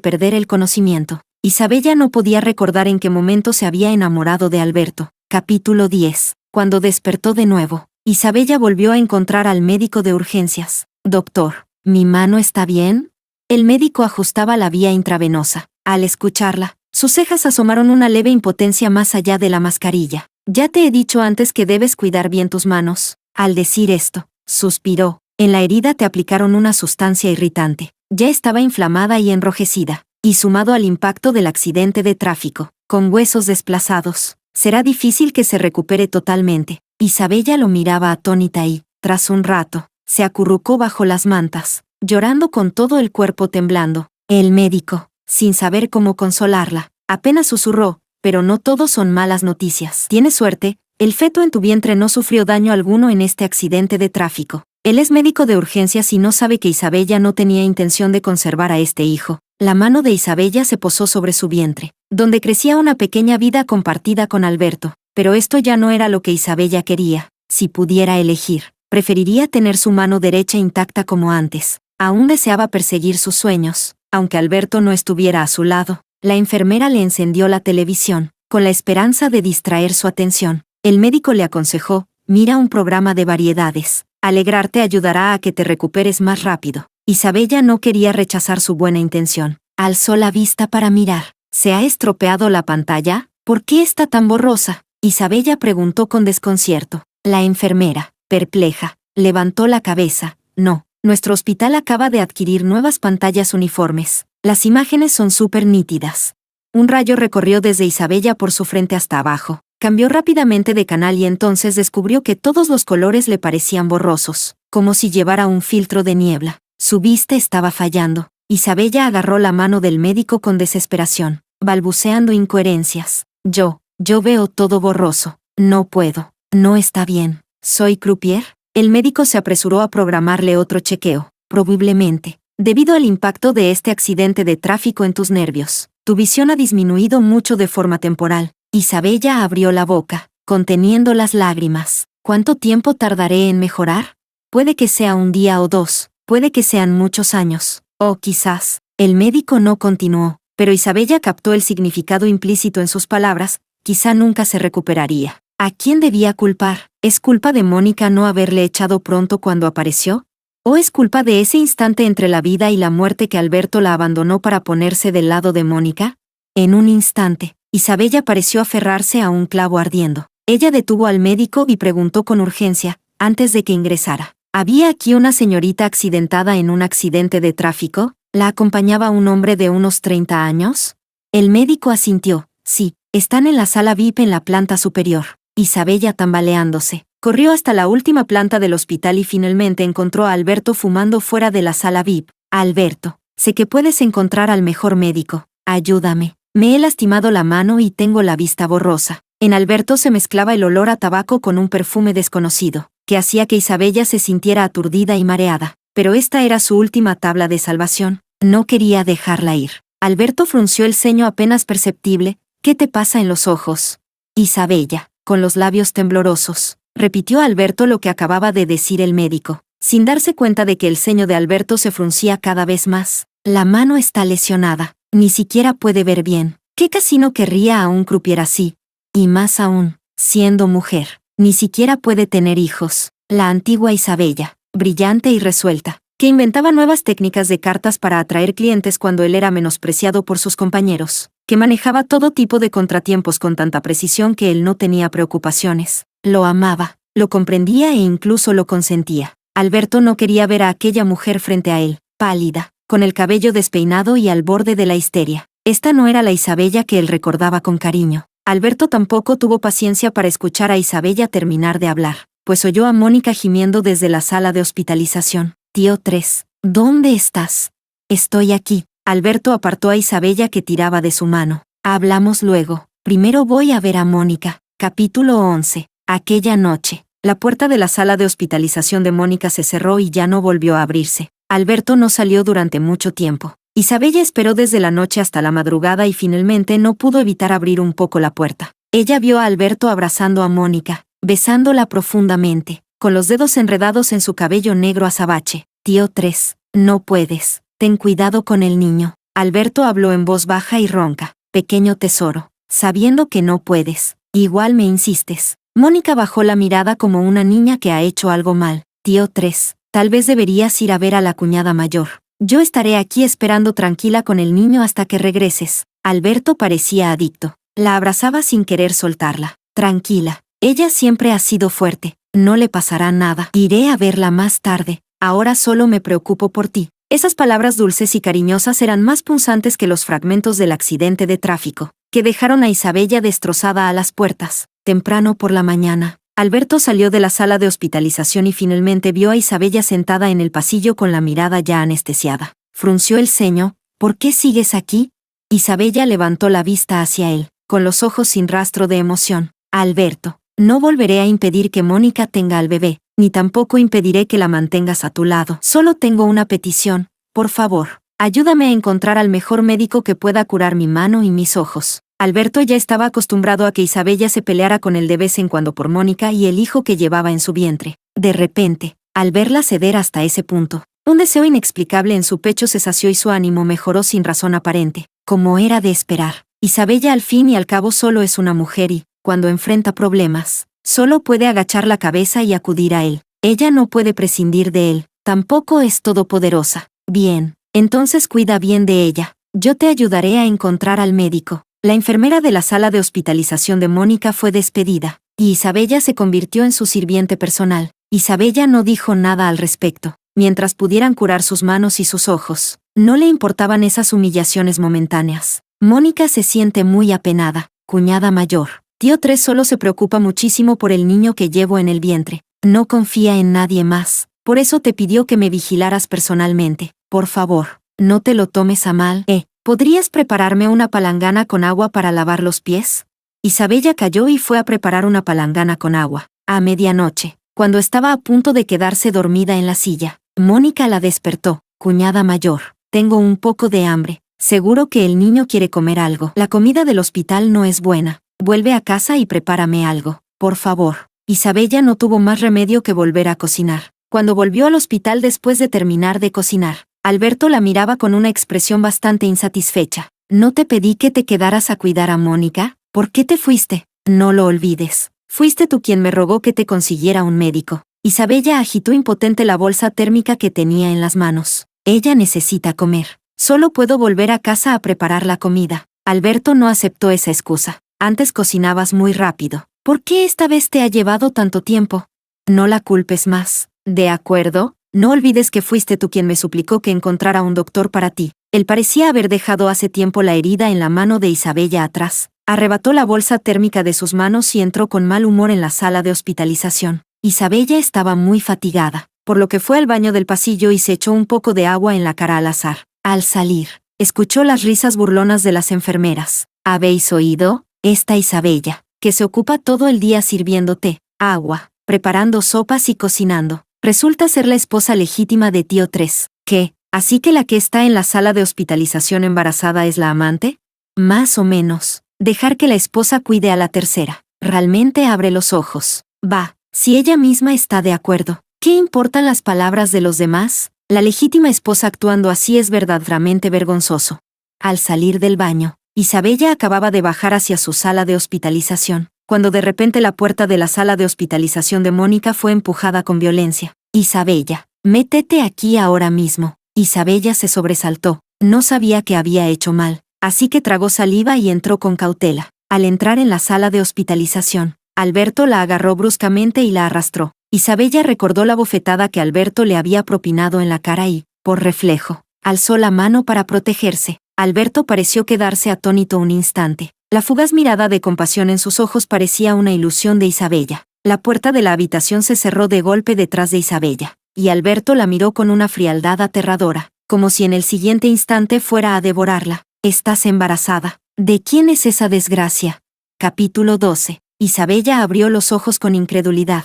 perder el conocimiento, Isabella no podía recordar en qué momento se había enamorado de Alberto. Capítulo 10. Cuando despertó de nuevo, Isabella volvió a encontrar al médico de urgencias. Doctor, ¿mi mano está bien? El médico ajustaba la vía intravenosa. Al escucharla, sus cejas asomaron una leve impotencia más allá de la mascarilla. Ya te he dicho antes que debes cuidar bien tus manos. Al decir esto, suspiró. En la herida te aplicaron una sustancia irritante. Ya estaba inflamada y enrojecida, y sumado al impacto del accidente de tráfico, con huesos desplazados, será difícil que se recupere totalmente. Isabella lo miraba atónita y, tras un rato, se acurrucó bajo las mantas, llorando con todo el cuerpo temblando. El médico, sin saber cómo consolarla, apenas susurró, pero no todo son malas noticias. Tienes suerte, el feto en tu vientre no sufrió daño alguno en este accidente de tráfico. Él es médico de urgencias y no sabe que Isabella no tenía intención de conservar a este hijo. La mano de Isabella se posó sobre su vientre, donde crecía una pequeña vida compartida con Alberto. Pero esto ya no era lo que Isabella quería. Si pudiera elegir, preferiría tener su mano derecha intacta como antes. Aún deseaba perseguir sus sueños, aunque Alberto no estuviera a su lado. La enfermera le encendió la televisión, con la esperanza de distraer su atención. El médico le aconsejó, mira un programa de variedades. Alegrarte ayudará a que te recuperes más rápido. Isabella no quería rechazar su buena intención. Alzó la vista para mirar. ¿Se ha estropeado la pantalla? ¿Por qué está tan borrosa? Isabella preguntó con desconcierto. La enfermera, perpleja, levantó la cabeza. No, nuestro hospital acaba de adquirir nuevas pantallas uniformes. Las imágenes son súper nítidas. Un rayo recorrió desde Isabella por su frente hasta abajo. Cambió rápidamente de canal y entonces descubrió que todos los colores le parecían borrosos, como si llevara un filtro de niebla. Su vista estaba fallando. Isabella agarró la mano del médico con desesperación, balbuceando incoherencias. Yo veo todo borroso. No puedo. No está bien. ¿Soy croupier? El médico se apresuró a programarle otro chequeo. Probablemente, debido al impacto de este accidente de tráfico en tus nervios, tu visión ha disminuido mucho de forma temporal. Isabella abrió la boca, conteniendo las lágrimas. ¿Cuánto tiempo tardaré en mejorar? Puede que sea un día o dos, puede que sean muchos años, o quizás. El médico no continuó, pero Isabella captó el significado implícito en sus palabras. Quizá nunca se recuperaría. ¿A quién debía culpar? ¿Es culpa de Mónica no haberle echado pronto cuando apareció? ¿O es culpa de ese instante entre la vida y la muerte que Alberto la abandonó para ponerse del lado de Mónica? En un instante, Isabella pareció aferrarse a un clavo ardiendo. Ella detuvo al médico y preguntó con urgencia, antes de que ingresara. ¿Había aquí una señorita accidentada en un accidente de tráfico? ¿La acompañaba un hombre de unos 30 años? El médico asintió. Sí, están en la sala VIP en la planta superior. Isabella, tambaleándose, corrió hasta la última planta del hospital y finalmente encontró a Alberto fumando fuera de la sala VIP. Alberto, sé que puedes encontrar al mejor médico. Ayúdame. Me he lastimado la mano y tengo la vista borrosa. En Alberto se mezclaba el olor a tabaco con un perfume desconocido, que hacía que Isabella se sintiera aturdida y mareada. Pero esta era su última tabla de salvación. No quería dejarla ir. Alberto frunció el ceño apenas perceptible. ¿Qué te pasa en los ojos? Isabella, con los labios temblorosos, repitió a Alberto lo que acababa de decir el médico, sin darse cuenta de que el ceño de Alberto se fruncía cada vez más. La mano está lesionada. Ni siquiera puede ver bien. ¿Qué casino querría a un croupier así? Y más aún, siendo mujer, ni siquiera puede tener hijos. La antigua Isabella, brillante y resuelta, que inventaba nuevas técnicas de cartas para atraer clientes cuando él era menospreciado por sus compañeros, que manejaba todo tipo de contratiempos con tanta precisión que él no tenía preocupaciones. Lo amaba, lo comprendía e incluso lo consentía. Alberto no quería ver a aquella mujer frente a él, pálida, con el cabello despeinado y al borde de la histeria. Esta no era la Isabella que él recordaba con cariño. Alberto tampoco tuvo paciencia para escuchar a Isabella terminar de hablar, pues oyó a Mónica gimiendo desde la sala de hospitalización. Tío 3, ¿dónde estás? Estoy aquí. Alberto apartó a Isabella que tiraba de su mano. Hablamos luego. Primero voy a ver a Mónica. Capítulo 11. Aquella noche, la puerta de la sala de hospitalización de Mónica se cerró y ya no volvió a abrirse. Alberto no salió durante mucho tiempo. Isabella esperó desde la noche hasta la madrugada y finalmente no pudo evitar abrir un poco la puerta. Ella vio a Alberto abrazando a Mónica, besándola profundamente, con los dedos enredados en su cabello negro azabache. Tío 3, no puedes. Ten cuidado con el niño. Alberto habló en voz baja y ronca. Pequeño tesoro, sabiendo que no puedes, igual me insistes. Mónica bajó la mirada como una niña que ha hecho algo mal. Tío 3, tal vez deberías ir a ver a la cuñada mayor. Yo estaré aquí esperando tranquila con el niño hasta que regreses. Alberto parecía adicto. La abrazaba sin querer soltarla. Tranquila. Ella siempre ha sido fuerte. No le pasará nada. Iré a verla más tarde. Ahora solo me preocupo por ti. Esas palabras dulces y cariñosas eran más punzantes que los fragmentos del accidente de tráfico, que dejaron a Isabella destrozada a las puertas. Temprano por la mañana, Alberto salió de la sala de hospitalización y finalmente vio a Isabella sentada en el pasillo con la mirada ya anestesiada. Frunció el ceño. ¿Por qué sigues aquí? Isabella levantó la vista hacia él, con los ojos sin rastro de emoción. Alberto, no volveré a impedir que Mónica tenga al bebé, ni tampoco impediré que la mantengas a tu lado. Solo tengo una petición, por favor. Ayúdame a encontrar al mejor médico que pueda curar mi mano y mis ojos. Alberto ya estaba acostumbrado a que Isabella se peleara con él de vez en cuando por Mónica y el hijo que llevaba en su vientre. De repente, al verla ceder hasta ese punto, un deseo inexplicable en su pecho se sació y su ánimo mejoró sin razón aparente. Como era de esperar, Isabella al fin y al cabo solo es una mujer y, cuando enfrenta problemas, solo puede agachar la cabeza y acudir a él. Ella no puede prescindir de él. Tampoco es todopoderosa. Bien, entonces cuida bien de ella. Yo te ayudaré a encontrar al médico. La enfermera de la sala de hospitalización de Mónica fue despedida, y Isabella se convirtió en su sirviente personal. Isabella no dijo nada al respecto. Mientras pudieran curar sus manos y sus ojos, no le importaban esas humillaciones momentáneas. Mónica se siente muy apenada. Cuñada mayor. Tío 3 solo se preocupa muchísimo por el niño que llevo en el vientre. No confía en nadie más. Por eso te pidió que me vigilaras personalmente. Por favor, no te lo tomes a mal. ¿Podrías prepararme una palangana con agua para lavar los pies? Isabella calló y fue a preparar una palangana con agua. A medianoche, cuando estaba a punto de quedarse dormida en la silla, Mónica la despertó. Cuñada mayor, tengo un poco de hambre. Seguro que el niño quiere comer algo. La comida del hospital no es buena. Vuelve a casa y prepárame algo, por favor. Isabella no tuvo más remedio que volver a cocinar. Cuando volvió al hospital después de terminar de cocinar, Alberto la miraba con una expresión bastante insatisfecha. ¿No te pedí que te quedaras a cuidar a Mónica? ¿Por qué te fuiste? No lo olvides. Fuiste tú quien me rogó que te consiguiera un médico. Isabella agitó impotente la bolsa térmica que tenía en las manos. Ella necesita comer. Solo puedo volver a casa a preparar la comida. Alberto no aceptó esa excusa. Antes cocinabas muy rápido. ¿Por qué esta vez te ha llevado tanto tiempo? No la culpes más. ¿De acuerdo? No olvides que fuiste tú quien me suplicó que encontrara un doctor para ti. Él parecía haber dejado hace tiempo la herida en la mano de Isabella atrás. Arrebató la bolsa térmica de sus manos y entró con mal humor en la sala de hospitalización. Isabella estaba muy fatigada, por lo que fue al baño del pasillo y se echó un poco de agua en la cara al azar. Al salir, escuchó las risas burlonas de las enfermeras. ¿Habéis oído? Esta Isabella, que se ocupa todo el día sirviendo té, agua, preparando sopas y cocinando, resulta ser la esposa legítima de tío 3. ¿Qué? ¿Así que la que está en la sala de hospitalización embarazada es la amante? Más o menos. Dejar que la esposa cuide a la tercera. Realmente abre los ojos. Va, si ella misma está de acuerdo. ¿Qué importan las palabras de los demás? La legítima esposa actuando así es verdaderamente vergonzoso. Al salir del baño, Isabella acababa de bajar hacia su sala de hospitalización, cuando de repente la puerta de la sala de hospitalización de Mónica fue empujada con violencia. Isabella, métete aquí ahora mismo. Isabella se sobresaltó. No sabía que había hecho mal, así que tragó saliva y entró con cautela. Al entrar en la sala de hospitalización, Alberto la agarró bruscamente y la arrastró. Isabella recordó la bofetada que Alberto le había propinado en la cara y, por reflejo, alzó la mano para protegerse. Alberto pareció quedarse atónito un instante. La fugaz mirada de compasión en sus ojos parecía una ilusión de Isabella. La puerta de la habitación se cerró de golpe detrás de Isabella, y Alberto la miró con una frialdad aterradora, como si en el siguiente instante fuera a devorarla. «Estás embarazada. ¿De quién es esa desgracia?» Capítulo 12. Isabella abrió los ojos con incredulidad.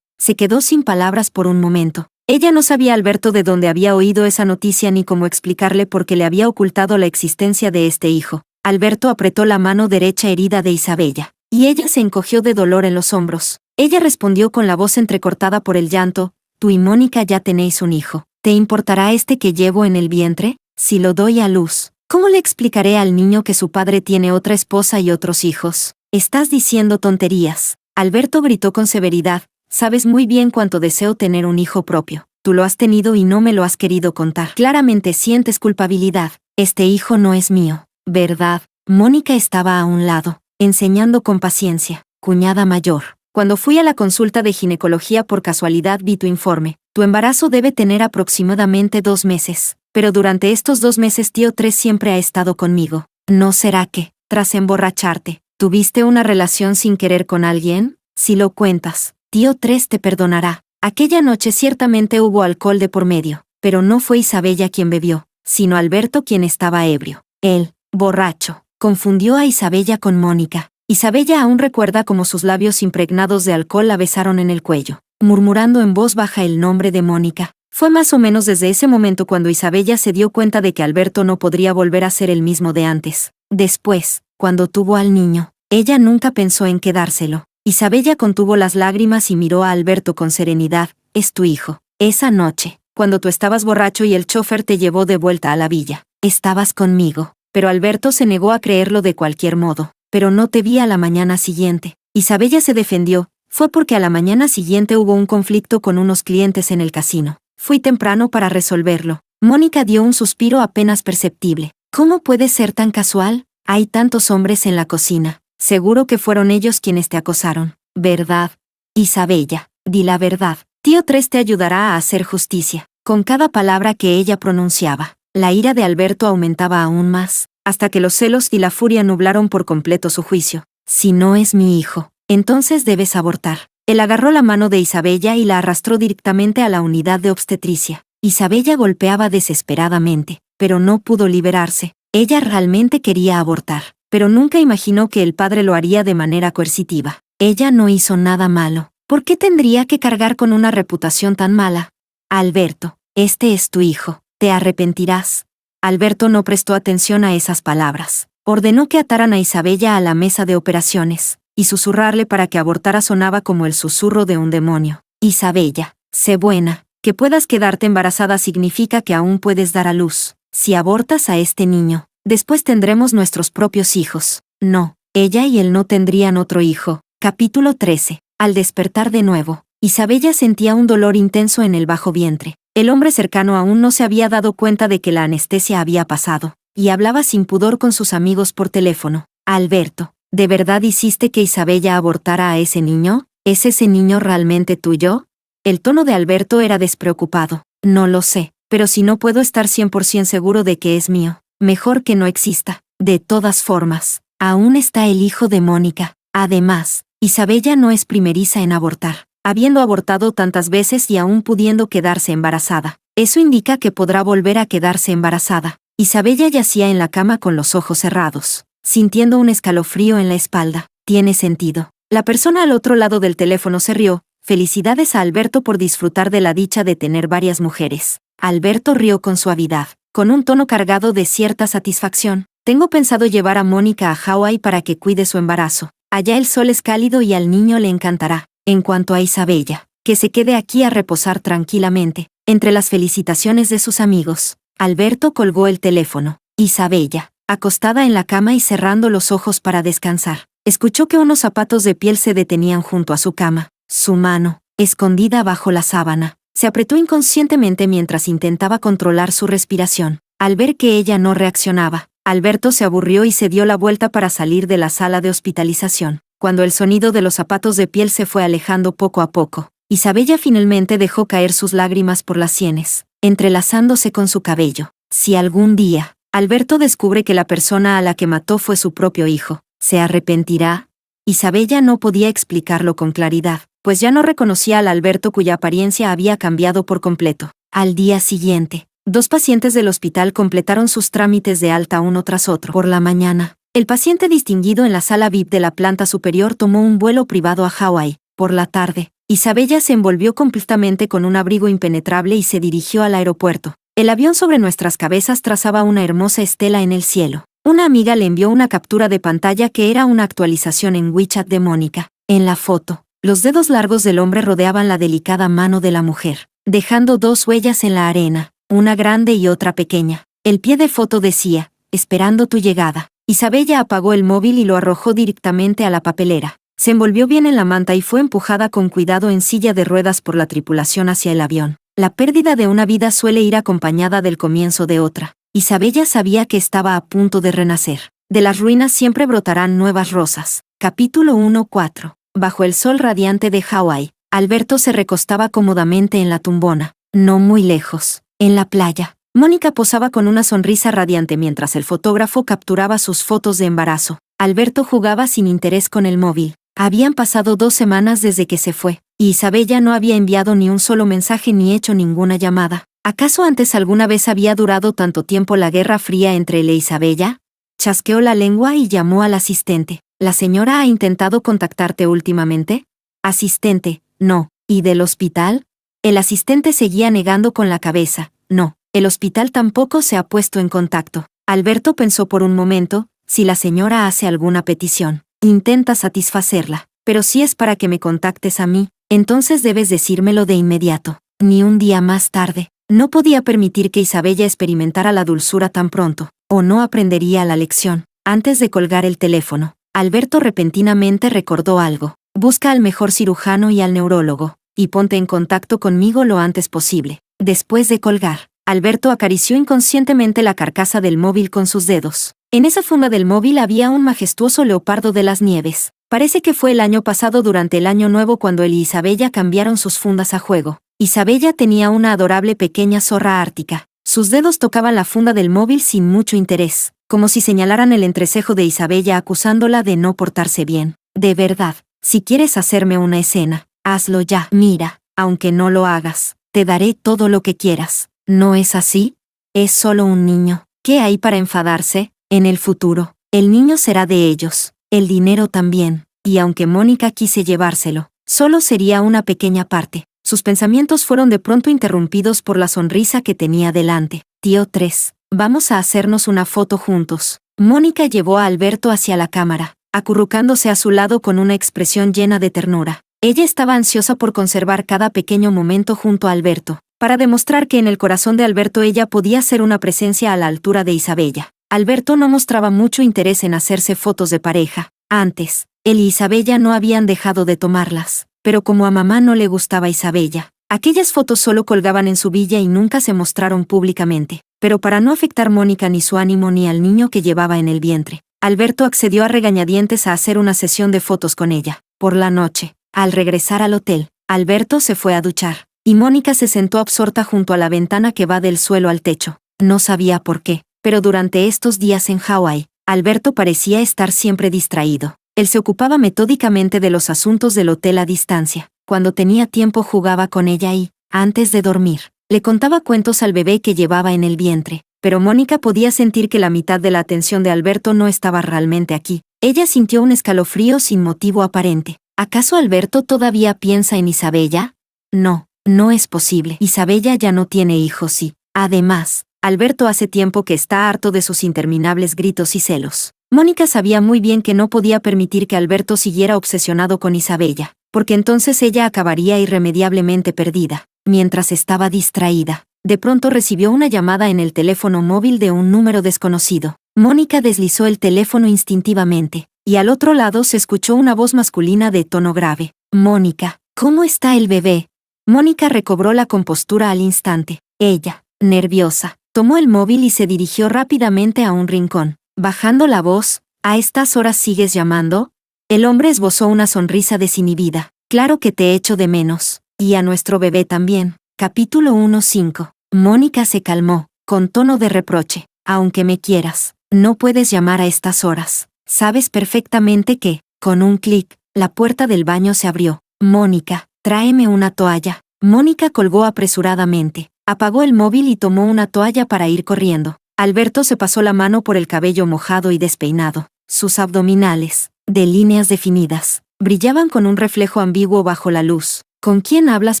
Se quedó sin palabras por un momento. Ella no sabía a Alberto de dónde había oído esa noticia ni cómo explicarle por qué le había ocultado la existencia de este hijo. Alberto apretó la mano derecha herida de Isabella, y ella se encogió de dolor en los hombros. Ella respondió con la voz entrecortada por el llanto: «Tú y Mónica ya tenéis un hijo. ¿Te importará este que llevo en el vientre? Si lo doy a luz, ¿cómo le explicaré al niño que su padre tiene otra esposa y otros hijos? Estás diciendo tonterías». Alberto gritó con severidad: «Sabes muy bien cuánto deseo tener un hijo propio. Tú lo has tenido y no me lo has querido contar. Claramente sientes culpabilidad. Este hijo no es mío, ¿verdad?» Mónica estaba a un lado, enseñando con paciencia. «Cuñada mayor, cuando fui a la consulta de ginecología por casualidad vi tu informe. Tu embarazo debe tener aproximadamente 2 meses. Pero durante estos 2 meses tío 3 siempre ha estado conmigo. ¿No será que, tras emborracharte, tuviste una relación sin querer con alguien? Si lo cuentas, tío 3 te perdonará. Aquella noche ciertamente hubo alcohol de por medio, pero no fue Isabella quien bebió, sino Alberto quien estaba ebrio. Él, borracho, confundió a Isabella con Mónica. Isabella aún recuerda cómo sus labios impregnados de alcohol la besaron en el cuello, murmurando en voz baja el nombre de Mónica. Fue más o menos desde ese momento cuando Isabella se dio cuenta de que Alberto no podría volver a ser el mismo de antes. Después, cuando tuvo al niño, ella nunca pensó en quedárselo. Isabella contuvo las lágrimas y miró a Alberto con serenidad. «Es tu hijo. Esa noche, cuando tú estabas borracho y el chofer te llevó de vuelta a la villa, estabas conmigo». Pero Alberto se negó a creerlo de cualquier modo. «Pero no te vi a la mañana siguiente». Isabella se defendió: Fue porque a la mañana siguiente hubo un conflicto con unos clientes en el casino. Fui temprano para resolverlo. Mónica dio un suspiro apenas perceptible. ¿Cómo puede ser tan casual? Hay tantos hombres en la cocina. Seguro que fueron ellos quienes te acosaron. ¿Verdad? Isabella, di la verdad. Tío Tres te ayudará a hacer justicia. Con cada palabra que ella pronunciaba, la ira de Alberto aumentaba aún más, hasta que los celos y la furia nublaron por completo su juicio. Si no es mi hijo, entonces debes abortar. Él agarró la mano de Isabella y la arrastró directamente a la unidad de obstetricia. Isabella golpeaba desesperadamente, pero no pudo liberarse. Ella realmente quería abortar, pero nunca imaginó que el padre lo haría de manera coercitiva. Ella no hizo nada malo. ¿Por qué tendría que cargar con una reputación tan mala? Alberto, este es tu hijo. Te arrepentirás. Alberto no prestó atención a esas palabras. Ordenó que ataran a Isabella a la mesa de operaciones, y susurrarle para que abortara sonaba como el susurro de un demonio. Isabella, sé buena. Que puedas quedarte embarazada significa que aún puedes dar a luz. Si abortas a este niño, después tendremos nuestros propios hijos. No, ella y él no tendrían otro hijo. Capítulo 13. Al despertar de nuevo, Isabella sentía un dolor intenso en el bajo vientre. El hombre cercano aún no se había dado cuenta de que la anestesia había pasado, y hablaba sin pudor con sus amigos por teléfono. Alberto, ¿de verdad hiciste que Isabella abortara a ese niño? ¿Es ese niño realmente tuyo? El tono de Alberto era despreocupado. No lo sé, pero si no puedo estar 100% seguro de que es mío, mejor que no exista. De todas formas, aún está el hijo de Mónica. Además, Isabella no es primeriza en abortar, habiendo abortado tantas veces y aún pudiendo quedarse embarazada. Eso indica que podrá volver a quedarse embarazada. Isabella yacía en la cama con los ojos cerrados, sintiendo un escalofrío en la espalda. Tiene sentido. La persona al otro lado del teléfono se rió. Felicidades a Alberto por disfrutar de la dicha de tener varias mujeres. Alberto rió con suavidad, con un tono cargado de cierta satisfacción. Tengo pensado llevar a Mónica a Hawái para que cuide su embarazo. Allá el sol es cálido y al niño le encantará. En cuanto a Isabella, que se quede aquí a reposar tranquilamente. Entre las felicitaciones de sus amigos, Alberto colgó el teléfono. Isabella, acostada en la cama y cerrando los ojos para descansar, escuchó que unos zapatos de piel se detenían junto a su cama. Su mano, escondida bajo la sábana, se apretó inconscientemente mientras intentaba controlar su respiración. Al ver que ella no reaccionaba, Alberto se aburrió y se dio la vuelta para salir de la sala de hospitalización. Cuando el sonido de los zapatos de piel se fue alejando poco a poco, Isabella finalmente dejó caer sus lágrimas por las sienes, entrelazándose con su cabello. Si algún día, Alberto descubre que la persona a la que mató fue su propio hijo, ¿se arrepentirá? Isabella no podía explicarlo con claridad, pues ya no reconocía al Alberto cuya apariencia había cambiado por completo. Al día siguiente, 2 pacientes del hospital completaron sus trámites de alta uno tras otro. Por la mañana, el paciente distinguido en la sala VIP de la planta superior tomó un vuelo privado a Hawái. Por la tarde, Isabella se envolvió completamente con un abrigo impenetrable y se dirigió al aeropuerto. El avión sobre nuestras cabezas trazaba una hermosa estela en el cielo. Una amiga le envió una captura de pantalla que era una actualización en WeChat de Mónica. En la foto, los dedos largos del hombre rodeaban la delicada mano de la mujer, dejando 2 huellas en la arena, una grande y otra pequeña. El pie de foto decía, esperando tu llegada. Isabella apagó el móvil y lo arrojó directamente a la papelera. Se envolvió bien en la manta y fue empujada con cuidado en silla de ruedas por la tripulación hacia el avión. La pérdida de una vida suele ir acompañada del comienzo de otra. Isabella sabía que estaba a punto de renacer. De las ruinas siempre brotarán nuevas rosas. Capítulo 1:4. Bajo el sol radiante de Hawái, Alberto se recostaba cómodamente en la tumbona. No muy lejos, en la playa, Mónica posaba con una sonrisa radiante mientras el fotógrafo capturaba sus fotos de embarazo. Alberto jugaba sin interés con el móvil. Habían pasado 2 semanas desde que se fue, y Isabella no había enviado ni un solo mensaje ni hecho ninguna llamada. ¿Acaso antes alguna vez había durado tanto tiempo la guerra fría entre él e Isabella? Chasqueó la lengua y llamó al asistente. ¿La señora ha intentado contactarte últimamente? Asistente, no. ¿Y del hospital? El asistente seguía negando con la cabeza. No, el hospital tampoco se ha puesto en contacto. Alberto pensó por un momento, si la señora hace alguna petición, intenta satisfacerla. Pero si es para que me contactes a mí, entonces debes decírmelo de inmediato. Ni un día más tarde. No podía permitir que Isabella experimentara la dulzura tan pronto, o no aprendería la lección. Antes de colgar el teléfono, Alberto repentinamente recordó algo. Busca al mejor cirujano y al neurólogo, y ponte en contacto conmigo lo antes posible. Después de colgar, Alberto acarició inconscientemente la carcasa del móvil con sus dedos. En esa funda del móvil había un majestuoso leopardo de las nieves. Parece que fue el año pasado durante el Año Nuevo cuando él y Isabella cambiaron sus fundas a juego. Isabella tenía una adorable pequeña zorra ártica. Sus dedos tocaban la funda del móvil sin mucho interés, como si señalaran el entrecejo de Isabella acusándola de no portarse bien. De verdad, si quieres hacerme una escena, hazlo ya. Mira, aunque no lo hagas, te daré todo lo que quieras. ¿No es así? Es solo un niño. ¿Qué hay para enfadarse? En el futuro, el niño será de ellos, el dinero también, y aunque Mónica quise llevárselo, solo sería una pequeña parte. Sus pensamientos fueron de pronto interrumpidos por la sonrisa que tenía delante. Tío 3, vamos a hacernos una foto juntos. Mónica llevó a Alberto hacia la cámara, acurrucándose a su lado con una expresión llena de ternura. Ella estaba ansiosa por conservar cada pequeño momento junto a Alberto, para demostrar que en el corazón de Alberto ella podía ser una presencia a la altura de Isabella. Alberto no mostraba mucho interés en hacerse fotos de pareja. Antes, él y Isabella no habían dejado de tomarlas, pero como a mamá no le gustaba Isabella, aquellas fotos solo colgaban en su villa y nunca se mostraron públicamente. Pero para no afectar Mónica ni su ánimo ni al niño que llevaba en el vientre, Alberto accedió a regañadientes a hacer una sesión de fotos con ella. Por la noche, al regresar al hotel, Alberto se fue a duchar, y Mónica se sentó absorta junto a la ventana que va del suelo al techo. No sabía por qué, pero durante estos días en Hawái, Alberto parecía estar siempre distraído. Él se ocupaba metódicamente de los asuntos del hotel a distancia. Cuando tenía tiempo jugaba con ella y, antes de dormir, le contaba cuentos al bebé que llevaba en el vientre. Pero Mónica podía sentir que la mitad de la atención de Alberto no estaba realmente aquí. Ella sintió un escalofrío sin motivo aparente. ¿Acaso Alberto todavía piensa en Isabella? No, no es posible. Isabella ya no tiene hijos y, además, Alberto hace tiempo que está harto de sus interminables gritos y celos. Mónica sabía muy bien que no podía permitir que Alberto siguiera obsesionado con Isabella, porque entonces ella acabaría irremediablemente perdida. Mientras estaba distraída, de pronto recibió una llamada en el teléfono móvil de un número desconocido. Mónica deslizó el teléfono instintivamente, y al otro lado se escuchó una voz masculina de tono grave. Mónica, ¿cómo está el bebé? Mónica recobró la compostura al instante. Ella, nerviosa, tomó el móvil y se dirigió rápidamente a un rincón. Bajando la voz, ¿a estas horas sigues llamando? El hombre esbozó una sonrisa desinhibida. Claro que te echo de menos. Y a nuestro bebé también. Capítulo 1:5. Mónica se calmó, con tono de reproche. Aunque me quieras, no puedes llamar a estas horas. Sabes perfectamente que, con un clic, la puerta del baño se abrió. Mónica, tráeme una toalla. Mónica colgó apresuradamente. Apagó el móvil y tomó una toalla para ir corriendo. Alberto se pasó la mano por el cabello mojado y despeinado. Sus abdominales, de líneas definidas, brillaban con un reflejo ambiguo bajo la luz. ¿Con quién hablas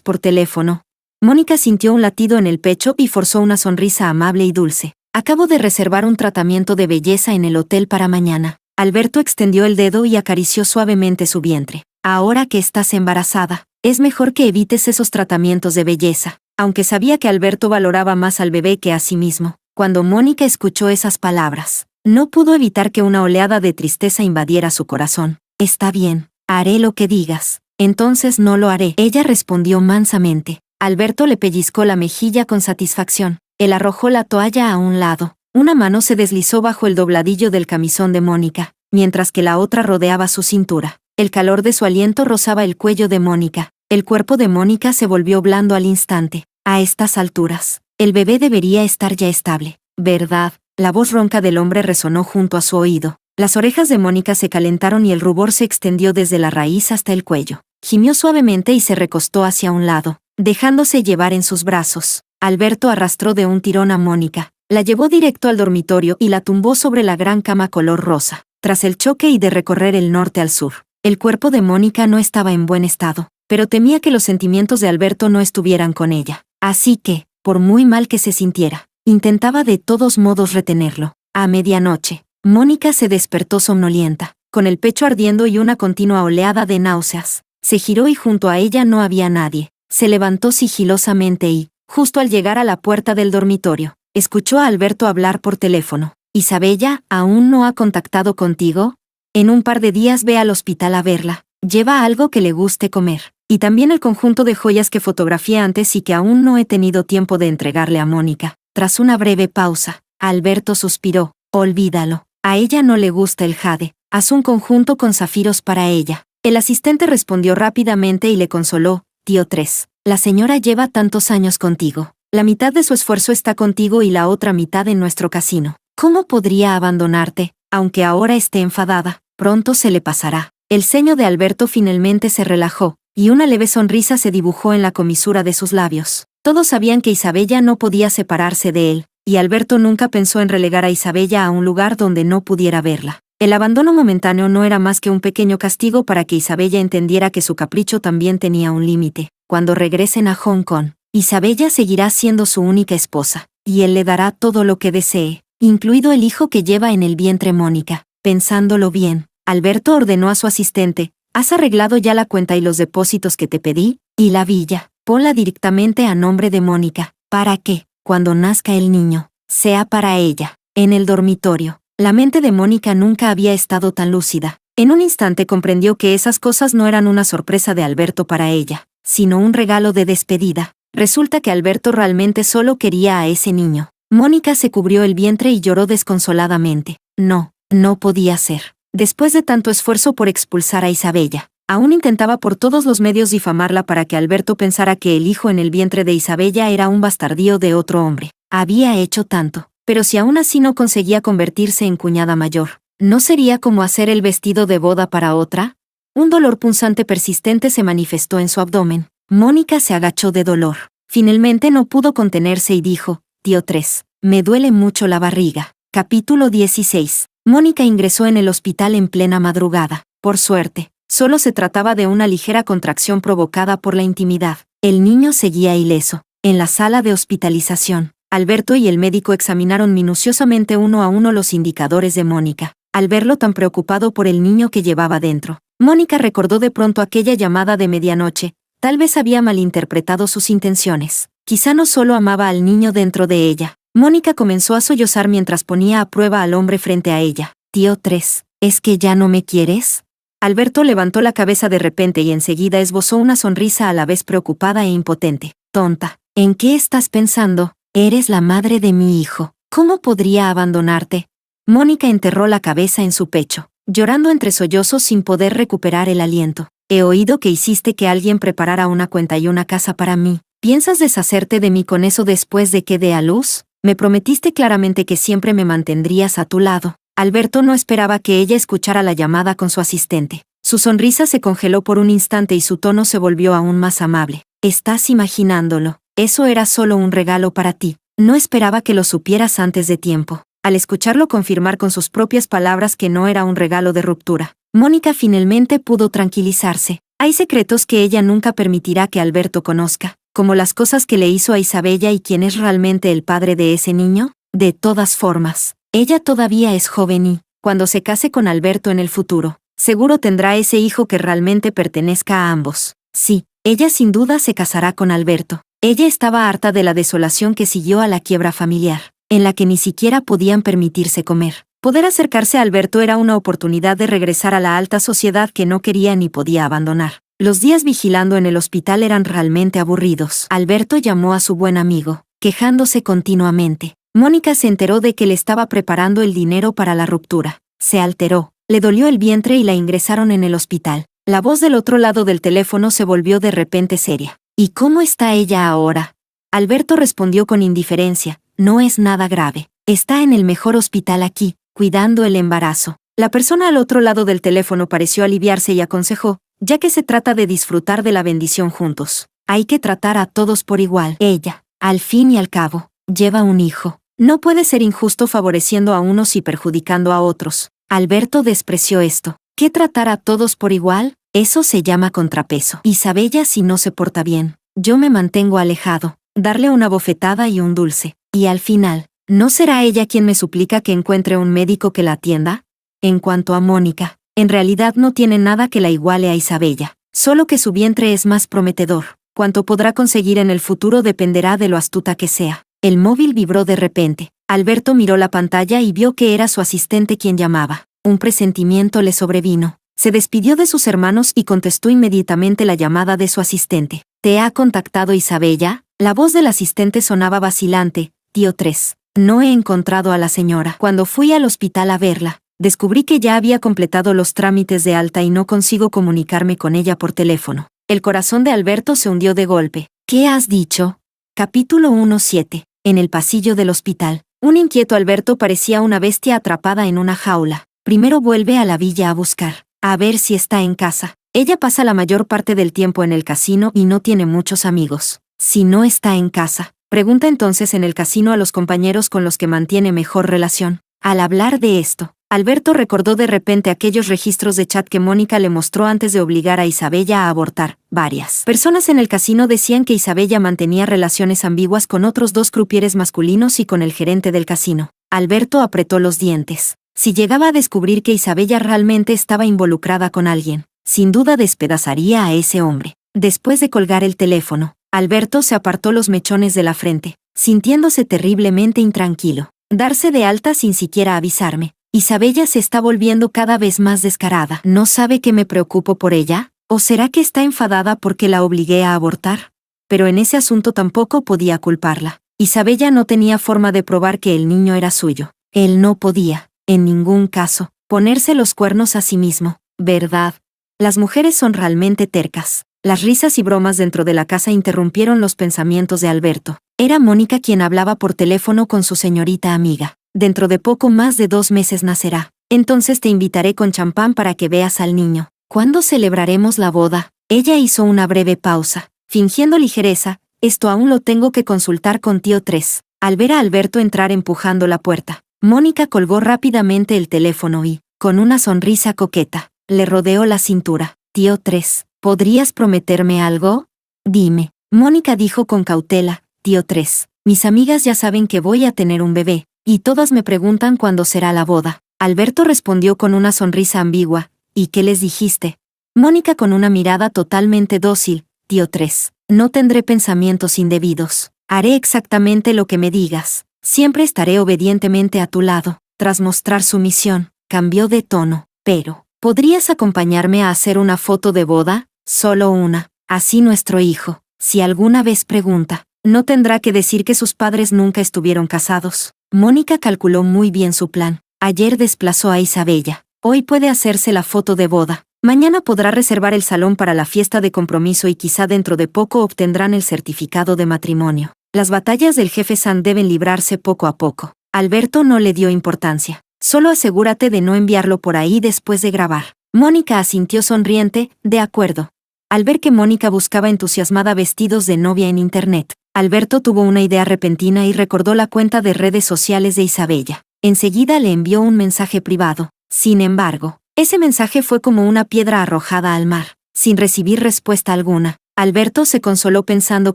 por teléfono? Mónica sintió un latido en el pecho y forzó una sonrisa amable y dulce. Acabo de reservar un tratamiento de belleza en el hotel para mañana. Alberto extendió el dedo y acarició suavemente su vientre. Ahora que estás embarazada, es mejor que evites esos tratamientos de belleza. Aunque sabía que Alberto valoraba más al bebé que a sí mismo, cuando Mónica escuchó esas palabras, no pudo evitar que una oleada de tristeza invadiera su corazón. Está bien, haré lo que digas. Entonces no lo haré. Ella respondió mansamente. Alberto le pellizcó la mejilla con satisfacción. Él arrojó la toalla a un lado. Una mano se deslizó bajo el dobladillo del camisón de Mónica, mientras que la otra rodeaba su cintura. El calor de su aliento rozaba el cuello de Mónica. El cuerpo de Mónica se volvió blando al instante. A estas alturas, el bebé debería estar ya estable, ¿verdad? La voz ronca del hombre resonó junto a su oído. Las orejas de Mónica se calentaron y el rubor se extendió desde la raíz hasta el cuello. Gimió suavemente y se recostó hacia un lado, dejándose llevar en sus brazos. Alberto arrastró de un tirón a Mónica, la llevó directo al dormitorio y la tumbó sobre la gran cama color rosa. Tras el choque y de recorrer el norte al sur, el cuerpo de Mónica no estaba en buen estado, pero temía que los sentimientos de Alberto no estuvieran con ella. Así que, por muy mal que se sintiera, intentaba de todos modos retenerlo. A medianoche, Mónica se despertó somnolienta, con el pecho ardiendo y una continua oleada de náuseas. Se giró y junto a ella no había nadie. Se levantó sigilosamente y, justo al llegar a la puerta del dormitorio, escuchó a Alberto hablar por teléfono. ¿Isabella aún no ha contactado contigo? En un par de días ve al hospital a verla. Lleva algo que le guste comer. Y también el conjunto de joyas que fotografié antes y que aún no he tenido tiempo de entregarle a Mónica. Tras una breve pausa, Alberto suspiró. Olvídalo. A ella no le gusta el jade. Haz un conjunto con zafiros para ella. El asistente respondió rápidamente y le consoló. Tío 3. La señora lleva tantos años contigo. La mitad de su esfuerzo está contigo y la otra mitad en nuestro casino. ¿Cómo podría abandonarte? Aunque ahora esté enfadada, pronto se le pasará. El ceño de Alberto finalmente se relajó, y una leve sonrisa se dibujó en la comisura de sus labios. Todos sabían que Isabella no podía separarse de él, y Alberto nunca pensó en relegar a Isabella a un lugar donde no pudiera verla. El abandono momentáneo no era más que un pequeño castigo para que Isabella entendiera que su capricho también tenía un límite. Cuando regresen a Hong Kong, Isabella seguirá siendo su única esposa, y él le dará todo lo que desee, incluido el hijo que lleva en el vientre Mónica. Pensándolo bien, Alberto ordenó a su asistente, ¿has arreglado ya la cuenta y los depósitos que te pedí? Y la villa, ponla directamente a nombre de Mónica, para que, cuando nazca el niño, sea para ella. En el dormitorio, la mente de Mónica nunca había estado tan lúcida. En un instante comprendió que esas cosas no eran una sorpresa de Alberto para ella, sino un regalo de despedida. Resulta que Alberto realmente solo quería a ese niño. Mónica se cubrió el vientre y lloró desconsoladamente. No podía ser. Después de tanto esfuerzo por expulsar a Isabella, aún intentaba por todos los medios difamarla para que Alberto pensara que el hijo en el vientre de Isabella era un bastardío de otro hombre. Había hecho tanto, pero si aún así no conseguía convertirse en cuñada mayor, ¿no sería como hacer el vestido de boda para otra? Un dolor punzante persistente se manifestó en su abdomen. Mónica se agachó de dolor. Finalmente no pudo contenerse y dijo, Tío 3, me duele mucho la barriga. Capítulo 16. Mónica ingresó en el hospital en plena madrugada. Por suerte, solo se trataba de una ligera contracción provocada por la intimidad. El niño seguía ileso. En la sala de hospitalización, Alberto y el médico examinaron minuciosamente uno a uno los indicadores de Mónica. Al verlo tan preocupado por el niño que llevaba dentro, Mónica recordó de pronto aquella llamada de medianoche. Tal vez había malinterpretado sus intenciones. Quizá no solo amaba al niño dentro de ella. Mónica comenzó a sollozar mientras ponía a prueba al hombre frente a ella. Tío 3, ¿es que ya no me quieres? Alberto levantó la cabeza de repente y enseguida esbozó una sonrisa a la vez preocupada e impotente. Tonta, ¿en qué estás pensando? Eres la madre de mi hijo. ¿Cómo podría abandonarte? Mónica enterró la cabeza en su pecho, llorando entre sollozos sin poder recuperar el aliento. He oído que hiciste que alguien preparara una cuenta y una casa para mí. ¿Piensas deshacerte de mí con eso después de que dé a luz? Me prometiste claramente que siempre me mantendrías a tu lado. Alberto no esperaba que ella escuchara la llamada con su asistente. Su sonrisa se congeló por un instante y su tono se volvió aún más amable. Estás imaginándolo. Eso era solo un regalo para ti. No esperaba que lo supieras antes de tiempo. Al escucharlo confirmar con sus propias palabras que no era un regalo de ruptura, Mónica finalmente pudo tranquilizarse. Hay secretos que ella nunca permitirá que Alberto conozca, como las cosas que le hizo a Isabella y quién es realmente el padre de ese niño. De todas formas, ella todavía es joven y, cuando se case con Alberto en el futuro, seguro tendrá ese hijo que realmente pertenezca a ambos. Sí, ella sin duda se casará con Alberto. Ella estaba harta de la desolación que siguió a la quiebra familiar, en la que ni siquiera podían permitirse comer. Poder acercarse a Alberto era una oportunidad de regresar a la alta sociedad que no quería ni podía abandonar. Los días vigilando en el hospital eran realmente aburridos. Alberto llamó a su buen amigo, quejándose continuamente. Mónica se enteró de que le estaba preparando el dinero para la ruptura. Se alteró, le dolió el vientre y la ingresaron en el hospital. La voz del otro lado del teléfono se volvió de repente seria. ¿Y cómo está ella ahora? Alberto respondió con indiferencia. No es nada grave. Está en el mejor hospital aquí, cuidando el embarazo. La persona al otro lado del teléfono pareció aliviarse y aconsejó, ya que se trata de disfrutar de la bendición juntos. Hay que tratar a todos por igual. Ella, al fin y al cabo, lleva un hijo. No puede ser injusto favoreciendo a unos y perjudicando a otros. Alberto despreció esto. ¿Qué tratar a todos por igual? Eso se llama contrapeso. Isabella si no se porta bien, yo me mantengo alejado. Darle una bofetada y un dulce. Y al final, ¿no será ella quien me suplica que encuentre un médico que la atienda? En cuanto a Mónica, en realidad no tiene nada que la iguale a Isabella, solo que su vientre es más prometedor. Cuánto podrá conseguir en el futuro dependerá de lo astuta que sea. El móvil vibró de repente. Alberto miró la pantalla y vio que era su asistente quien llamaba. Un presentimiento le sobrevino. Se despidió de sus hermanos y contestó inmediatamente la llamada de su asistente. ¿Te ha contactado Isabella? La voz del asistente sonaba vacilante. Tío 3. No he encontrado a la señora. Cuando fui al hospital a verla, descubrí que ya había completado los trámites de alta y no consigo comunicarme con ella por teléfono. El corazón de Alberto se hundió de golpe. ¿Qué has dicho? Capítulo 1:7. En el pasillo del hospital, un inquieto Alberto parecía una bestia atrapada en una jaula. Primero vuelve a la villa a buscar, a ver si está en casa. Ella pasa la mayor parte del tiempo en el casino y no tiene muchos amigos. Si no está en casa, pregunta entonces en el casino a los compañeros con los que mantiene mejor relación. Al hablar de esto, Alberto recordó de repente aquellos registros de chat que Mónica le mostró antes de obligar a Isabella a abortar. Varias personas en el casino decían que Isabella mantenía relaciones ambiguas con otros 2 crupieres masculinos y con el gerente del casino. Alberto apretó los dientes. Si llegaba a descubrir que Isabella realmente estaba involucrada con alguien, sin duda despedazaría a ese hombre. Después de colgar el teléfono, Alberto se apartó los mechones de la frente, sintiéndose terriblemente intranquilo. Darse de alta sin siquiera avisarme. Isabella se está volviendo cada vez más descarada. ¿No sabe que me preocupo por ella? ¿O será que está enfadada porque la obligué a abortar? Pero en ese asunto tampoco podía culparla. Isabella no tenía forma de probar que el niño era suyo. Él no podía, en ningún caso, ponerse los cuernos a sí mismo, ¿verdad? Las mujeres son realmente tercas. Las risas y bromas dentro de la casa interrumpieron los pensamientos de Alberto. Era Mónica quien hablaba por teléfono con su señorita amiga. Dentro de poco más de 2 meses nacerá. Entonces te invitaré con champán para que veas al niño. ¿Cuándo celebraremos la boda? Ella hizo una breve pausa. Fingiendo ligereza, esto aún lo tengo que consultar con tío 3. Al ver a Alberto entrar empujando la puerta, Mónica colgó rápidamente el teléfono y, con una sonrisa coqueta, le rodeó la cintura. Tío 3, ¿podrías prometerme algo? Dime. Mónica dijo con cautela. Tío 3, mis amigas ya saben que voy a tener un bebé, y todas me preguntan cuándo será la boda. Alberto respondió con una sonrisa ambigua. ¿Y qué les dijiste? Mónica con una mirada totalmente dócil. Tío 3, no tendré pensamientos indebidos. Haré exactamente lo que me digas. Siempre estaré obedientemente a tu lado. Tras mostrar sumisión, cambió de tono. Pero, ¿podrías acompañarme a hacer una foto de boda? Solo una. Así nuestro hijo, si alguna vez pregunta, no tendrá que decir que sus padres nunca estuvieron casados. Mónica calculó muy bien su plan. Ayer desplazó a Isabella. Hoy puede hacerse la foto de boda. Mañana podrá reservar el salón para la fiesta de compromiso y quizá dentro de poco obtendrán el certificado de matrimonio. Las batallas del jefe San deben librarse poco a poco. Alberto no le dio importancia. Solo asegúrate de no enviarlo por ahí después de grabar. Mónica asintió sonriente. De acuerdo. Al ver que Mónica buscaba entusiasmada vestidos de novia en internet, Alberto tuvo una idea repentina y recordó la cuenta de redes sociales de Isabella. Enseguida le envió un mensaje privado. Sin embargo, ese mensaje fue como una piedra arrojada al mar. Sin recibir respuesta alguna, Alberto se consoló pensando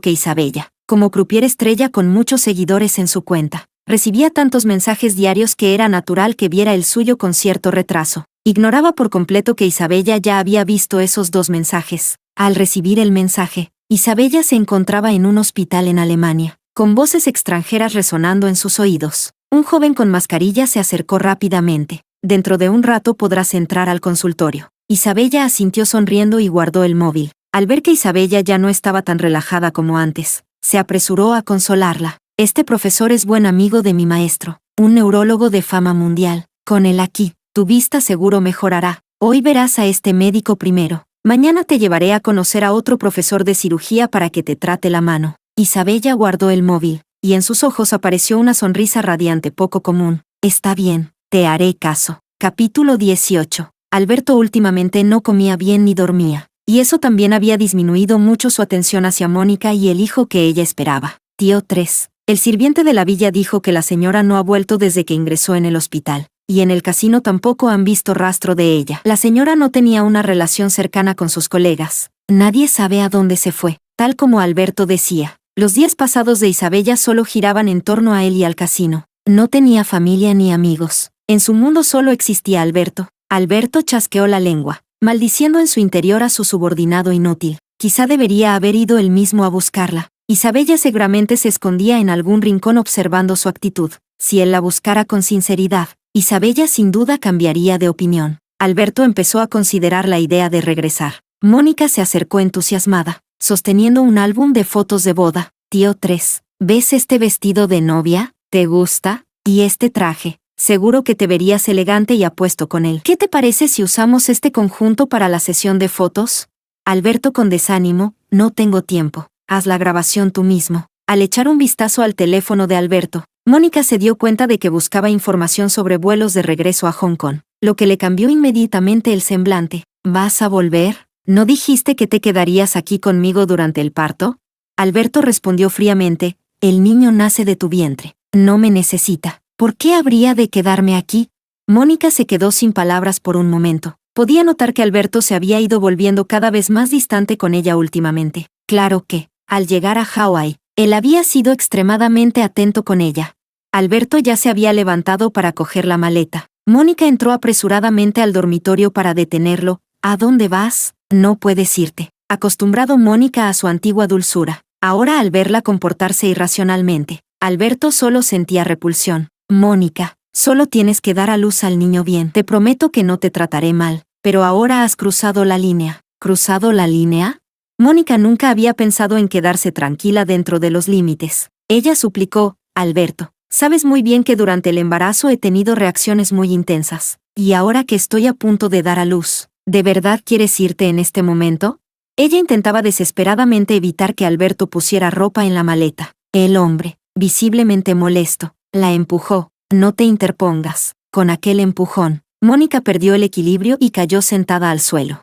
que Isabella, como croupier estrella con muchos seguidores en su cuenta, recibía tantos mensajes diarios que era natural que viera el suyo con cierto retraso. Ignoraba por completo que Isabella ya había visto esos 2 mensajes. Al recibir el mensaje, Isabella se encontraba en un hospital en Alemania, con voces extranjeras resonando en sus oídos. Un joven con mascarilla se acercó rápidamente. Dentro de un rato podrás entrar al consultorio. Isabella asintió sonriendo y guardó el móvil. Al ver que Isabella ya no estaba tan relajada como antes, se apresuró a consolarla. Este profesor es buen amigo de mi maestro, un neurólogo de fama mundial. Con él aquí, tu vista seguro mejorará. Hoy verás a este médico primero. Mañana te llevaré a conocer a otro profesor de cirugía para que te trate la mano. Isabella guardó el móvil, y en sus ojos apareció una sonrisa radiante poco común. Está bien, te haré caso. Capítulo 18. Alberto últimamente no comía bien ni dormía, y eso también había disminuido mucho su atención hacia Mónica y el hijo que ella esperaba. Tío 3. El sirviente de la villa dijo que la señora no ha vuelto desde que ingresó en el hospital, y en el casino tampoco han visto rastro de ella. La señora no tenía una relación cercana con sus colegas. Nadie sabe a dónde se fue, tal como Alberto decía. Los días pasados de Isabella solo giraban en torno a él y al casino. No tenía familia ni amigos. En su mundo solo existía Alberto. Alberto chasqueó la lengua, maldiciendo en su interior a su subordinado inútil. Quizá debería haber ido él mismo a buscarla. Isabella seguramente se escondía en algún rincón observando su actitud. Si él la buscara con sinceridad, Isabella sin duda cambiaría de opinión. Alberto empezó a considerar la idea de regresar. Mónica se acercó entusiasmada, sosteniendo un álbum de fotos de boda. Tío 3, ¿ves este vestido de novia? ¿Te gusta? ¿Y este traje? Seguro que te verías elegante y apuesto con él. ¿Qué te parece si usamos este conjunto para la sesión de fotos? Alberto con desánimo, no tengo tiempo. Haz la grabación tú mismo. Al echar un vistazo al teléfono de Alberto, Mónica se dio cuenta de que buscaba información sobre vuelos de regreso a Hong Kong, lo que le cambió inmediatamente el semblante. ¿Vas a volver? ¿No dijiste que te quedarías aquí conmigo durante el parto? Alberto respondió fríamente, el niño nace de tu vientre. No me necesita. ¿Por qué habría de quedarme aquí? Mónica se quedó sin palabras por un momento. Podía notar que Alberto se había ido volviendo cada vez más distante con ella últimamente. Claro que, al llegar a Hawái, él había sido extremadamente atento con ella. Alberto ya se había levantado para coger la maleta. Mónica entró apresuradamente al dormitorio para detenerlo. ¿A dónde vas? No puedes irte. Acostumbrado Mónica a su antigua dulzura. Ahora al verla comportarse irracionalmente, Alberto solo sentía repulsión. Mónica, solo tienes que dar a luz al niño bien. Te prometo que no te trataré mal, pero ahora has cruzado la línea. ¿Cruzado la línea? Mónica nunca había pensado en quedarse tranquila dentro de los límites. Ella suplicó, Alberto, sabes muy bien que durante el embarazo he tenido reacciones muy intensas. Y ahora que estoy a punto de dar a luz, ¿de verdad quieres irte en este momento? Ella intentaba desesperadamente evitar que Alberto pusiera ropa en la maleta. El hombre, visiblemente molesto, la empujó. No te interpongas. Con aquel empujón, Mónica perdió el equilibrio y cayó sentada al suelo.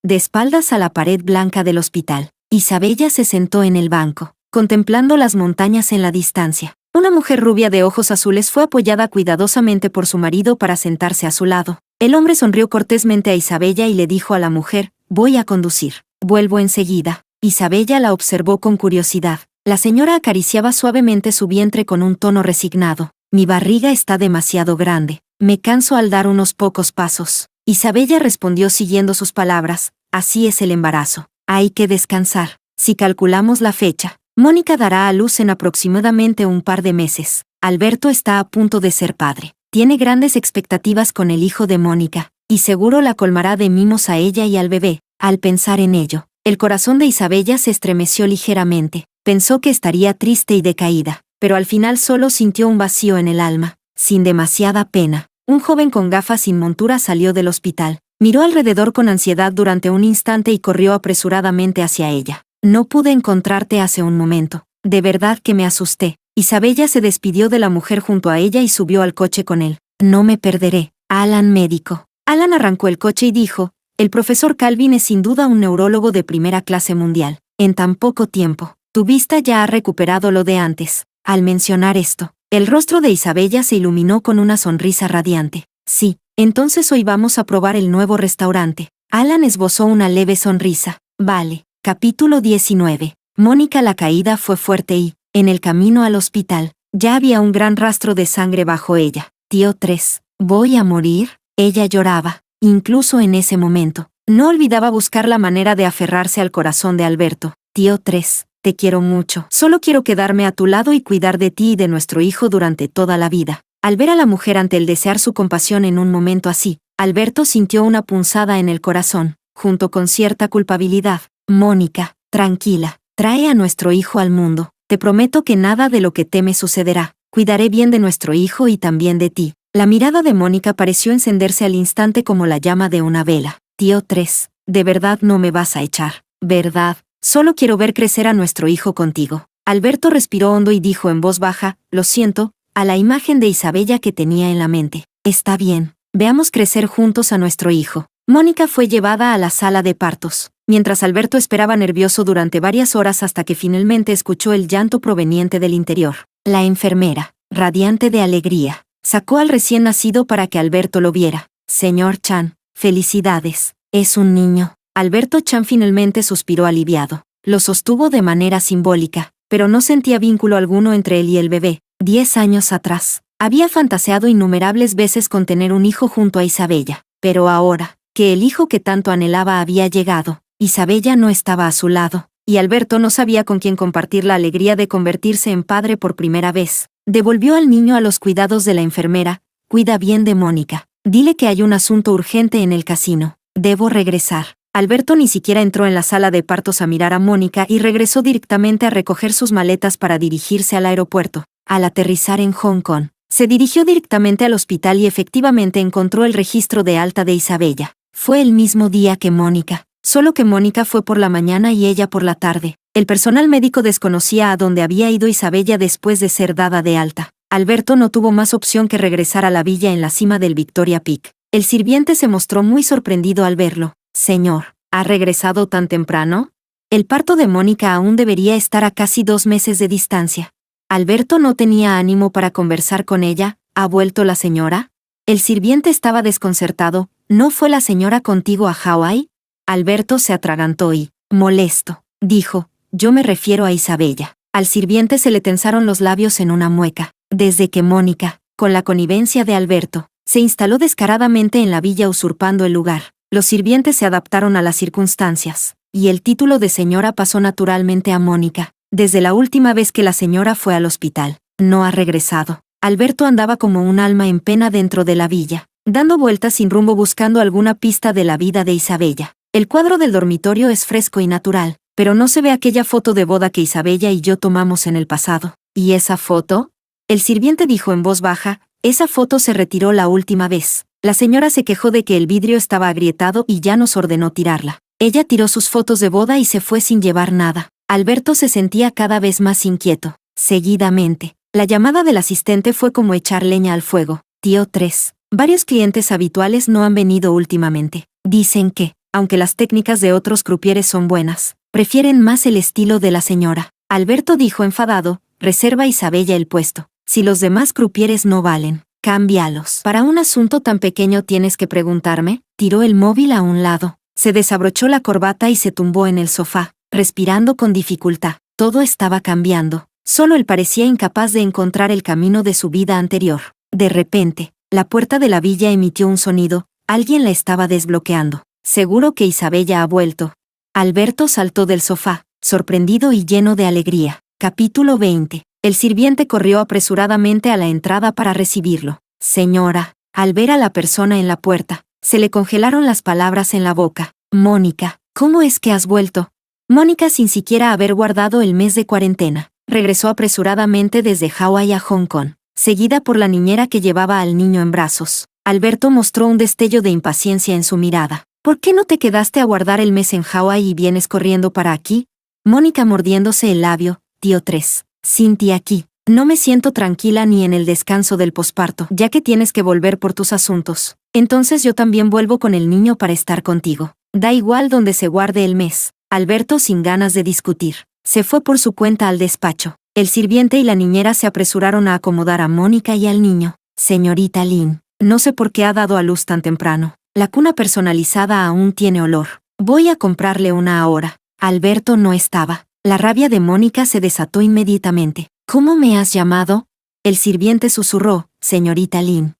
De espaldas a la pared blanca del hospital, Isabella se sentó en el banco, contemplando las montañas en la distancia. Una mujer rubia de ojos azules fue apoyada cuidadosamente por su marido para sentarse a su lado. El hombre sonrió cortésmente a Isabella y le dijo a la mujer, voy a conducir. Vuelvo enseguida. Isabella la observó con curiosidad. La señora acariciaba suavemente su vientre con un tono resignado. Mi barriga está demasiado grande. Me canso al dar unos pocos pasos. Isabella respondió siguiendo sus palabras, así es el embarazo. Hay que descansar. Si calculamos la fecha, Mónica dará a luz en aproximadamente un par de meses. Alberto está a punto de ser padre. Tiene grandes expectativas con el hijo de Mónica, y seguro la colmará de mimos a ella y al bebé. Al pensar en ello, el corazón de Isabella se estremeció ligeramente. Pensó que estaría triste y decaída, pero al final solo sintió un vacío en el alma, sin demasiada pena. Un joven con gafas sin montura salió del hospital. Miró alrededor con ansiedad durante un instante y corrió apresuradamente hacia ella. No pude encontrarte hace un momento. De verdad que me asusté. Isabella se despidió de la mujer junto a ella y subió al coche con él. No me perderé. Alan médico. Alan arrancó el coche y dijo, el profesor Calvin es sin duda un neurólogo de primera clase mundial. En tan poco tiempo, tu vista ya ha recuperado lo de antes. Al mencionar esto, el rostro de Isabella se iluminó con una sonrisa radiante. Sí, entonces hoy vamos a probar el nuevo restaurante. Alan esbozó una leve sonrisa. Vale. Capítulo 19. Mónica la caída fue fuerte y, en el camino al hospital, ya había un gran rastro de sangre bajo ella. Tío 3. ¿Voy a morir? Ella lloraba. Incluso en ese momento, no olvidaba buscar la manera de aferrarse al corazón de Alberto. Tío 3. Te quiero mucho. Solo quiero quedarme a tu lado y cuidar de ti y de nuestro hijo durante toda la vida. Al ver a la mujer ante el desear su compasión en un momento así, Alberto sintió una punzada en el corazón, junto con cierta culpabilidad. Mónica, tranquila, trae a nuestro hijo al mundo. Te prometo que nada de lo que temes sucederá. Cuidaré bien de nuestro hijo y también de ti. La mirada de Mónica pareció encenderse al instante como la llama de una vela. Tío 3, de verdad no me vas a echar, ¿verdad? Solo quiero ver crecer a nuestro hijo contigo. Alberto respiró hondo y dijo en voz baja, lo siento, a la imagen de Isabella que tenía en la mente. Está bien, veamos crecer juntos a nuestro hijo. Mónica fue llevada a la sala de partos, mientras Alberto esperaba nervioso durante varias horas hasta que finalmente escuchó el llanto proveniente del interior. La enfermera, radiante de alegría, sacó al recién nacido para que Alberto lo viera. Señor Chan, felicidades, es un niño. Alberto Chan finalmente suspiró aliviado. Lo sostuvo de manera simbólica, pero no sentía vínculo alguno entre él y el bebé. 10 años atrás, había fantaseado innumerables veces con tener un hijo junto a Isabella, pero ahora, que el hijo que tanto anhelaba había llegado, Isabella no estaba a su lado, y Alberto no sabía con quién compartir la alegría de convertirse en padre por primera vez. Devolvió al niño a los cuidados de la enfermera. Cuida bien de Mónica. Dile que hay un asunto urgente en el casino. Debo regresar. Alberto ni siquiera entró en la sala de partos a mirar a Mónica y regresó directamente a recoger sus maletas para dirigirse al aeropuerto. Al aterrizar en Hong Kong, se dirigió directamente al hospital y efectivamente encontró el registro de alta de Isabella. Fue el mismo día que Mónica, solo que Mónica fue por la mañana y ella por la tarde. El personal médico desconocía a dónde había ido Isabella después de ser dada de alta. Alberto no tuvo más opción que regresar a la villa en la cima del Victoria Peak. El sirviente se mostró muy sorprendido al verlo. Señor, ¿ha regresado tan temprano? El parto de Mónica aún debería estar a casi 2 meses de distancia. Alberto no tenía ánimo para conversar con ella. ¿Ha vuelto la señora? El sirviente estaba desconcertado. ¿No fue la señora contigo a Hawái? Alberto se atragantó y, molesto, dijo, yo me refiero a Isabella. Al sirviente se le tensaron los labios en una mueca. Desde que Mónica, con la connivencia de Alberto, se instaló descaradamente en la villa usurpando el lugar, los sirvientes se adaptaron a las circunstancias, y el título de señora pasó naturalmente a Mónica. Desde la última vez que la señora fue al hospital, no ha regresado. Alberto andaba como un alma en pena dentro de la villa, dando vueltas sin rumbo buscando alguna pista de la vida de Isabella. El cuadro del dormitorio es fresco y natural, pero no se ve aquella foto de boda que Isabella y yo tomamos en el pasado. ¿Y esa foto? El sirviente dijo en voz baja, esa foto se retiró la última vez. La señora se quejó de que el vidrio estaba agrietado y ya nos ordenó tirarla. Ella tiró sus fotos de boda y se fue sin llevar nada. Alberto se sentía cada vez más inquieto. Seguidamente, la llamada del asistente fue como echar leña al fuego. Tío 3. Varios clientes habituales no han venido últimamente. Dicen que, aunque las técnicas de otros crupieres son buenas, prefieren más el estilo de la señora. Alberto dijo enfadado, reserva a Isabella el puesto. Si los demás crupieres no valen, cámbialos. ¿Para un asunto tan pequeño tienes que preguntarme? Tiró el móvil a un lado, se desabrochó la corbata y se tumbó en el sofá, respirando con dificultad. Todo estaba cambiando. Solo él parecía incapaz de encontrar el camino de su vida anterior. De repente, la puerta de la villa emitió un sonido, alguien la estaba desbloqueando. Seguro que Isabella ha vuelto. Alberto saltó del sofá, sorprendido y lleno de alegría. Capítulo 20. El sirviente corrió apresuradamente a la entrada para recibirlo. Señora, al ver a la persona en la puerta, se le congelaron las palabras en la boca. Mónica, ¿cómo es que has vuelto? Mónica, sin siquiera haber guardado el mes de cuarentena, regresó apresuradamente desde Hawái a Hong Kong, seguida por la niñera que llevaba al niño en brazos. Alberto mostró un destello de impaciencia en su mirada. ¿Por qué no te quedaste a guardar el mes en Hawái y vienes corriendo para aquí? Mónica mordiéndose el labio. Tío 3. Cintia aquí. No me siento tranquila ni en el descanso del posparto, ya que tienes que volver por tus asuntos. Entonces yo también vuelvo con el niño para estar contigo. Da igual donde se guarde el mes. Alberto, sin ganas de discutir, se fue por su cuenta al despacho. El sirviente y la niñera se apresuraron a acomodar a Mónica y al niño. Señorita Lin, no sé por qué ha dado a luz tan temprano. La cuna personalizada aún tiene olor. Voy a comprarle una ahora. Alberto no estaba. La rabia de Mónica se desató inmediatamente. ¿Cómo me has llamado? El sirviente susurró, señorita Lin.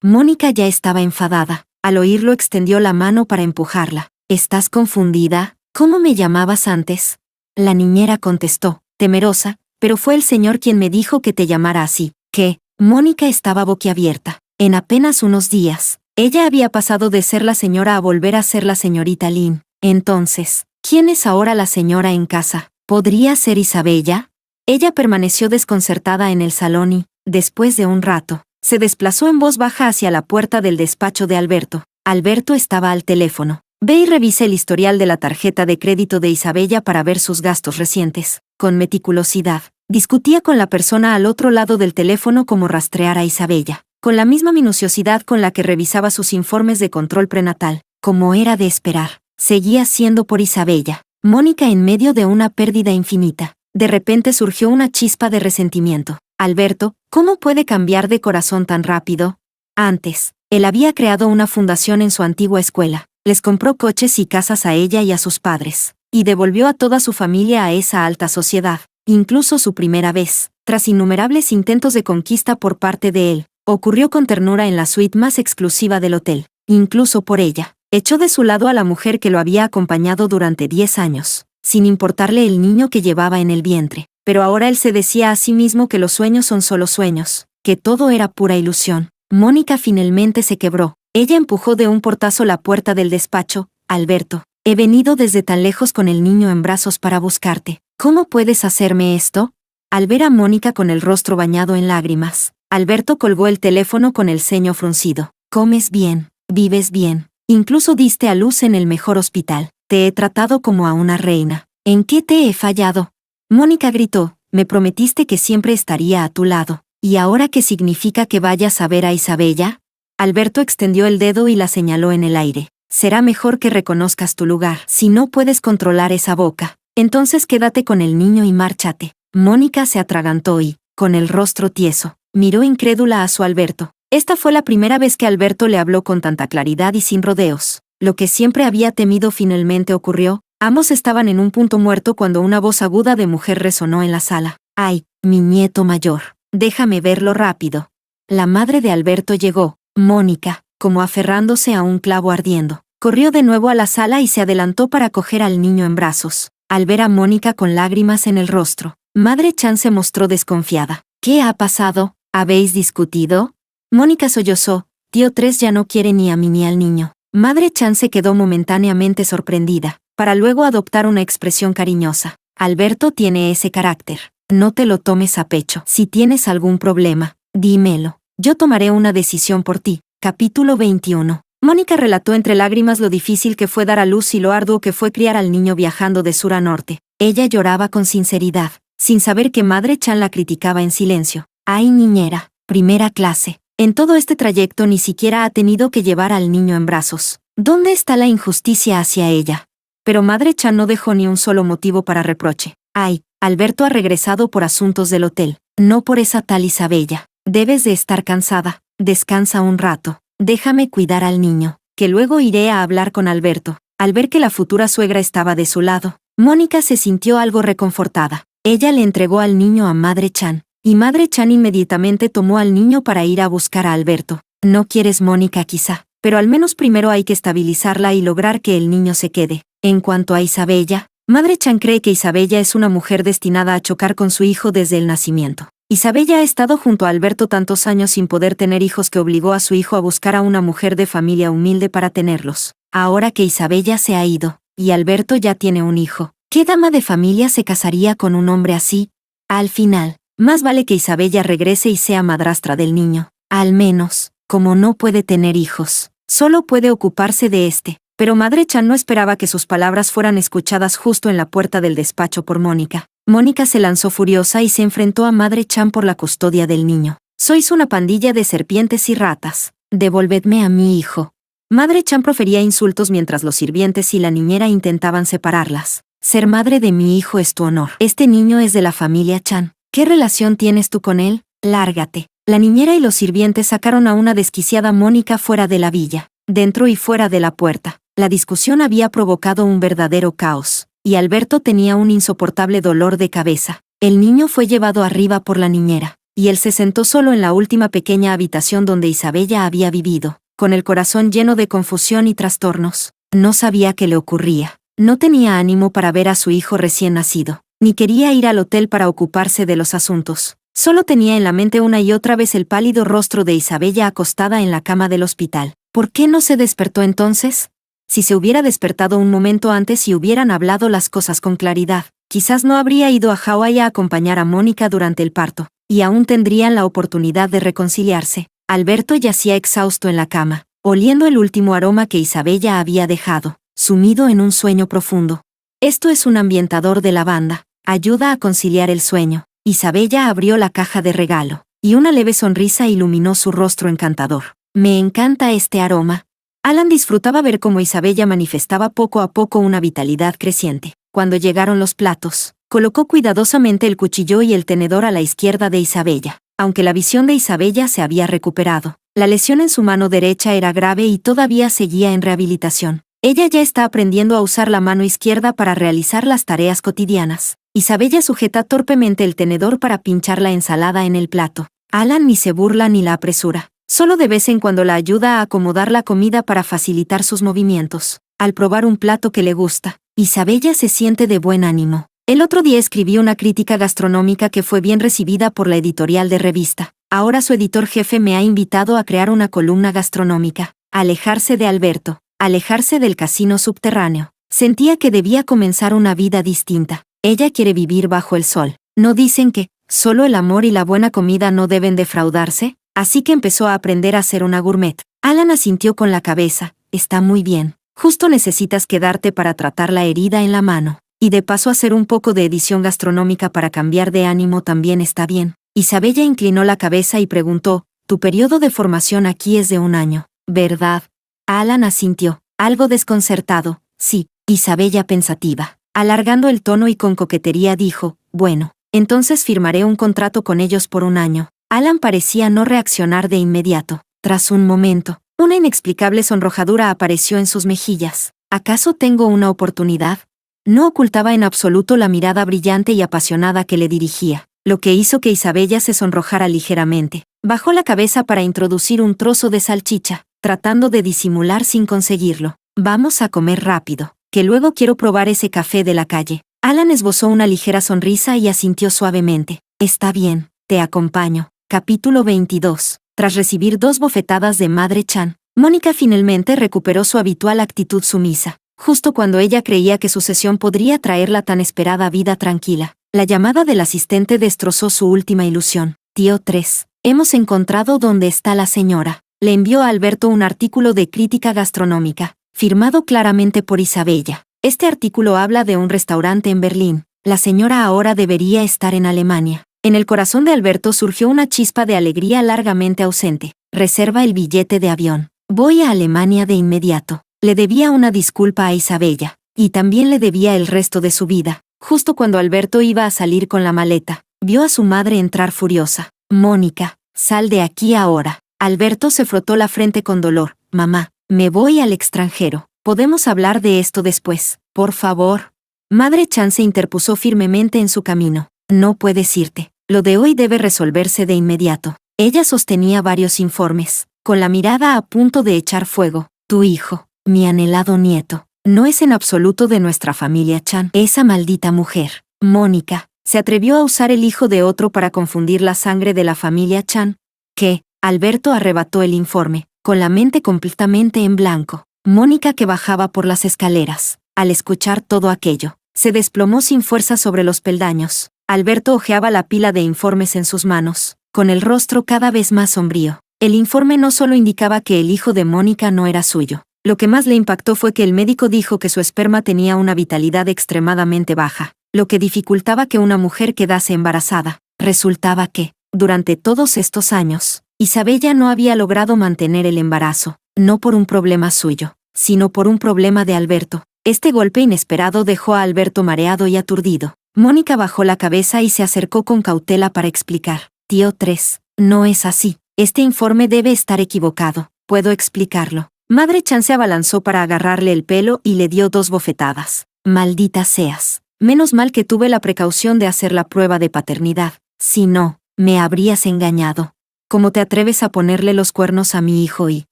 Mónica ya estaba enfadada. Al oírlo extendió la mano para empujarla. ¿Estás confundida? ¿Cómo me llamabas antes? La niñera contestó, temerosa, pero fue el señor quien me dijo que te llamara así. ¿Qué? Mónica estaba boquiabierta. En apenas unos días, ella había pasado de ser la señora a volver a ser la señorita Lin. Entonces, ¿quién es ahora la señora en casa? ¿Podría ser Isabella? Ella permaneció desconcertada en el salón y, después de un rato, se desplazó en voz baja hacia la puerta del despacho de Alberto. Alberto estaba al teléfono. Ve y revisa el historial de la tarjeta de crédito de Isabella para ver sus gastos recientes. Con meticulosidad, discutía con la persona al otro lado del teléfono cómo rastrear a Isabella, con la misma minuciosidad con la que revisaba sus informes de control prenatal. Como era de esperar, seguía siendo por Isabella. Mónica en medio de una pérdida infinita. De repente surgió una chispa de resentimiento. Alberto, ¿cómo puede cambiar de corazón tan rápido? Antes, él había creado una fundación en su antigua escuela, les compró coches y casas a ella y a sus padres, y devolvió a toda su familia a esa alta sociedad. Incluso su primera vez, tras innumerables intentos de conquista por parte de él, ocurrió con ternura en la suite más exclusiva del hotel. Incluso por ella, echó de su lado a la mujer que lo había acompañado durante 10 años, sin importarle el niño que llevaba en el vientre. Pero ahora él se decía a sí mismo que los sueños son solo sueños, que todo era pura ilusión. Mónica finalmente se quebró. Ella empujó de un portazo la puerta del despacho. Alberto, he venido desde tan lejos con el niño en brazos para buscarte. ¿Cómo puedes hacerme esto? Al ver a Mónica con el rostro bañado en lágrimas, Alberto colgó el teléfono con el ceño fruncido. Comes bien, vives bien, incluso diste a luz en el mejor hospital. Te he tratado como a una reina. ¿En qué te he fallado? Mónica gritó, me prometiste que siempre estaría a tu lado. ¿Y ahora qué significa que vayas a ver a Isabella? Alberto extendió el dedo y la señaló en el aire. Será mejor que reconozcas tu lugar. Si no puedes controlar esa boca, entonces quédate con el niño y márchate. Mónica se atragantó y, con el rostro tieso, miró incrédula a su Alberto. Esta fue la primera vez que Alberto le habló con tanta claridad y sin rodeos. Lo que siempre había temido finalmente ocurrió. Ambos estaban en un punto muerto cuando una voz aguda de mujer resonó en la sala. ¡Ay, mi nieto mayor! Déjame verlo rápido. La madre de Alberto llegó. Mónica, como aferrándose a un clavo ardiendo, corrió de nuevo a la sala y se adelantó para coger al niño en brazos. Al ver a Mónica con lágrimas en el rostro, Madre Chan se mostró desconfiada. ¿Qué ha pasado? ¿Habéis discutido? Mónica sollozó. Tío Tres ya no quiere ni a mí ni al niño. Madre Chan se quedó momentáneamente sorprendida, para luego adoptar una expresión cariñosa. Alberto tiene ese carácter. No te lo tomes a pecho. Si tienes algún problema, dímelo. Yo tomaré una decisión por ti. Capítulo 21. Mónica relató entre lágrimas lo difícil que fue dar a luz y lo arduo que fue criar al niño viajando de sur a norte. Ella lloraba con sinceridad, sin saber que Madre Chan la criticaba en silencio. Ay, niñera, primera clase. En todo este trayecto ni siquiera ha tenido que llevar al niño en brazos. ¿Dónde está la injusticia hacia ella? Pero Madre Chan no dejó ni un solo motivo para reproche. Ay, Alberto ha regresado por asuntos del hotel, no por esa tal Isabella. Debes de estar cansada. Descansa un rato. Déjame cuidar al niño, que luego iré a hablar con Alberto. Al ver que la futura suegra estaba de su lado, Mónica se sintió algo reconfortada. Ella le entregó al niño a Madre Chan, y Madre Chan inmediatamente tomó al niño para ir a buscar a Alberto. No quieres Mónica quizá, pero al menos primero hay que estabilizarla y lograr que el niño se quede. En cuanto a Isabella, Madre Chan cree que Isabella es una mujer destinada a chocar con su hijo desde el nacimiento. Isabella ha estado junto a Alberto tantos años sin poder tener hijos que obligó a su hijo a buscar a una mujer de familia humilde para tenerlos. Ahora que Isabella se ha ido, y Alberto ya tiene un hijo, ¿qué dama de familia se casaría con un hombre así? Al final, más vale que Isabella regrese y sea madrastra del niño. Al menos, como no puede tener hijos, solo puede ocuparse de este. Pero Madre Chan no esperaba que sus palabras fueran escuchadas justo en la puerta del despacho por Mónica. Mónica se lanzó furiosa y se enfrentó a Madre Chan por la custodia del niño. Sois una pandilla de serpientes y ratas. Devolvedme a mi hijo. Madre Chan profería insultos mientras los sirvientes y la niñera intentaban separarlas. Ser madre de mi hijo es tu honor. Este niño es de la familia Chan. ¿Qué relación tienes tú con él? Lárgate. La niñera y los sirvientes sacaron a una desquiciada Mónica fuera de la villa, dentro y fuera de la puerta. La discusión había provocado un verdadero caos, y Alberto tenía un insoportable dolor de cabeza. El niño fue llevado arriba por la niñera, y él se sentó solo en la última pequeña habitación donde Isabella había vivido, con el corazón lleno de confusión y trastornos. No sabía qué le ocurría. No tenía ánimo para ver a su hijo recién nacido, ni quería ir al hotel para ocuparse de los asuntos. Solo tenía en la mente una y otra vez el pálido rostro de Isabella acostada en la cama del hospital. ¿Por qué no se despertó entonces? Si se hubiera despertado un momento antes y hubieran hablado las cosas con claridad, quizás no habría ido a Hawái a acompañar a Mónica durante el parto, y aún tendrían la oportunidad de reconciliarse. Alberto yacía exhausto en la cama, oliendo el último aroma que Isabella había dejado, sumido en un sueño profundo. Esto es un ambientador de lavanda, ayuda a conciliar el sueño. Isabella abrió la caja de regalo, y una leve sonrisa iluminó su rostro encantador. Me encanta este aroma. Alan disfrutaba ver cómo Isabella manifestaba poco a poco una vitalidad creciente. Cuando llegaron los platos, colocó cuidadosamente el cuchillo y el tenedor a la izquierda de Isabella. Aunque la visión de Isabella se había recuperado, la lesión en su mano derecha era grave y todavía seguía en rehabilitación. Ella ya está aprendiendo a usar la mano izquierda para realizar las tareas cotidianas. Isabella sujeta torpemente el tenedor para pinchar la ensalada en el plato. Alan ni se burla ni la apresura. Solo de vez en cuando la ayuda a acomodar la comida para facilitar sus movimientos. Al probar un plato que le gusta, Isabella se siente de buen ánimo. El otro día escribí una crítica gastronómica que fue bien recibida por la editorial de revista. Ahora su editor jefe me ha invitado a crear una columna gastronómica. alejarse de Alberto, alejarse del casino subterráneo. Sentía que debía comenzar una vida distinta. Ella quiere vivir bajo el sol. ¿No dicen que solo el amor y la buena comida no deben defraudarse? Así que empezó a aprender a ser una gourmet. Alan asintió con la cabeza. Está muy bien. Justo necesitas quedarte para tratar la herida en la mano. Y de paso hacer un poco de edición gastronómica para cambiar de ánimo también está bien. Isabella inclinó la cabeza y preguntó, tu periodo de formación aquí es de 1 año, ¿verdad? Alan asintió, algo desconcertado. Sí. Isabella pensativa. Alargando el tono y con coquetería dijo, bueno, entonces firmaré un contrato con ellos por 1 año. Alan parecía no reaccionar de inmediato. Tras un momento, una inexplicable sonrojadura apareció en sus mejillas. ¿Acaso tengo una oportunidad? No ocultaba en absoluto la mirada brillante y apasionada que le dirigía, lo que hizo que Isabella se sonrojara ligeramente. Bajó la cabeza para introducir un trozo de salchicha, tratando de disimular sin conseguirlo. Vamos a comer rápido, que luego quiero probar ese café de la calle. Alan esbozó una ligera sonrisa y asintió suavemente. Está bien, te acompaño. Capítulo 22. Tras recibir 2 bofetadas de Madre Chan, Mónica finalmente recuperó su habitual actitud sumisa. Justo cuando ella creía que su sesión podría traer la tan esperada vida tranquila, la llamada del asistente destrozó su última ilusión. Tío 3. Hemos encontrado dónde está la señora. Le envió a Alberto un artículo de crítica gastronómica, firmado claramente por Isabella. Este artículo habla de un restaurante en Berlín. La señora ahora debería estar en Alemania. En el corazón de Alberto surgió una chispa de alegría largamente ausente. Reserva el billete de avión. Voy a Alemania de inmediato. Le debía una disculpa a Isabella, y también le debía el resto de su vida. Justo cuando Alberto iba a salir con la maleta, vio a su madre entrar furiosa. Mónica, sal de aquí ahora. Alberto se frotó la frente con dolor. Mamá, me voy al extranjero. Podemos hablar de esto después, por favor. Madre Chan se interpuso firmemente en su camino. No puedes irte. Lo de hoy debe resolverse de inmediato. Ella sostenía varios informes, con la mirada a punto de echar fuego. Tu hijo, mi anhelado nieto, no es en absoluto de nuestra familia Chan. Esa maldita mujer, Mónica, se atrevió a usar el hijo de otro para confundir la sangre de la familia Chan. ¿Qué? Alberto arrebató el informe, con la mente completamente en blanco. Mónica, que bajaba por las escaleras, al escuchar todo aquello, se desplomó sin fuerza sobre los peldaños. Alberto hojeaba la pila de informes en sus manos, con el rostro cada vez más sombrío. El informe no solo indicaba que el hijo de Mónica no era suyo. Lo que más le impactó fue que el médico dijo que su esperma tenía una vitalidad extremadamente baja, lo que dificultaba que una mujer quedase embarazada. Resultaba que, durante todos estos años, Isabella no había logrado mantener el embarazo, no por un problema suyo, sino por un problema de Alberto. Este golpe inesperado dejó a Alberto mareado y aturdido. Mónica bajó la cabeza y se acercó con cautela para explicar. Tío 3, no es así. Este informe debe estar equivocado. Puedo explicarlo. Madre Chan se abalanzó para agarrarle el pelo y le dio 2 bofetadas. Maldita seas. Menos mal que tuve la precaución de hacer la prueba de paternidad. Si no, me habrías engañado. ¿Cómo te atreves a ponerle los cuernos a mi hijo y,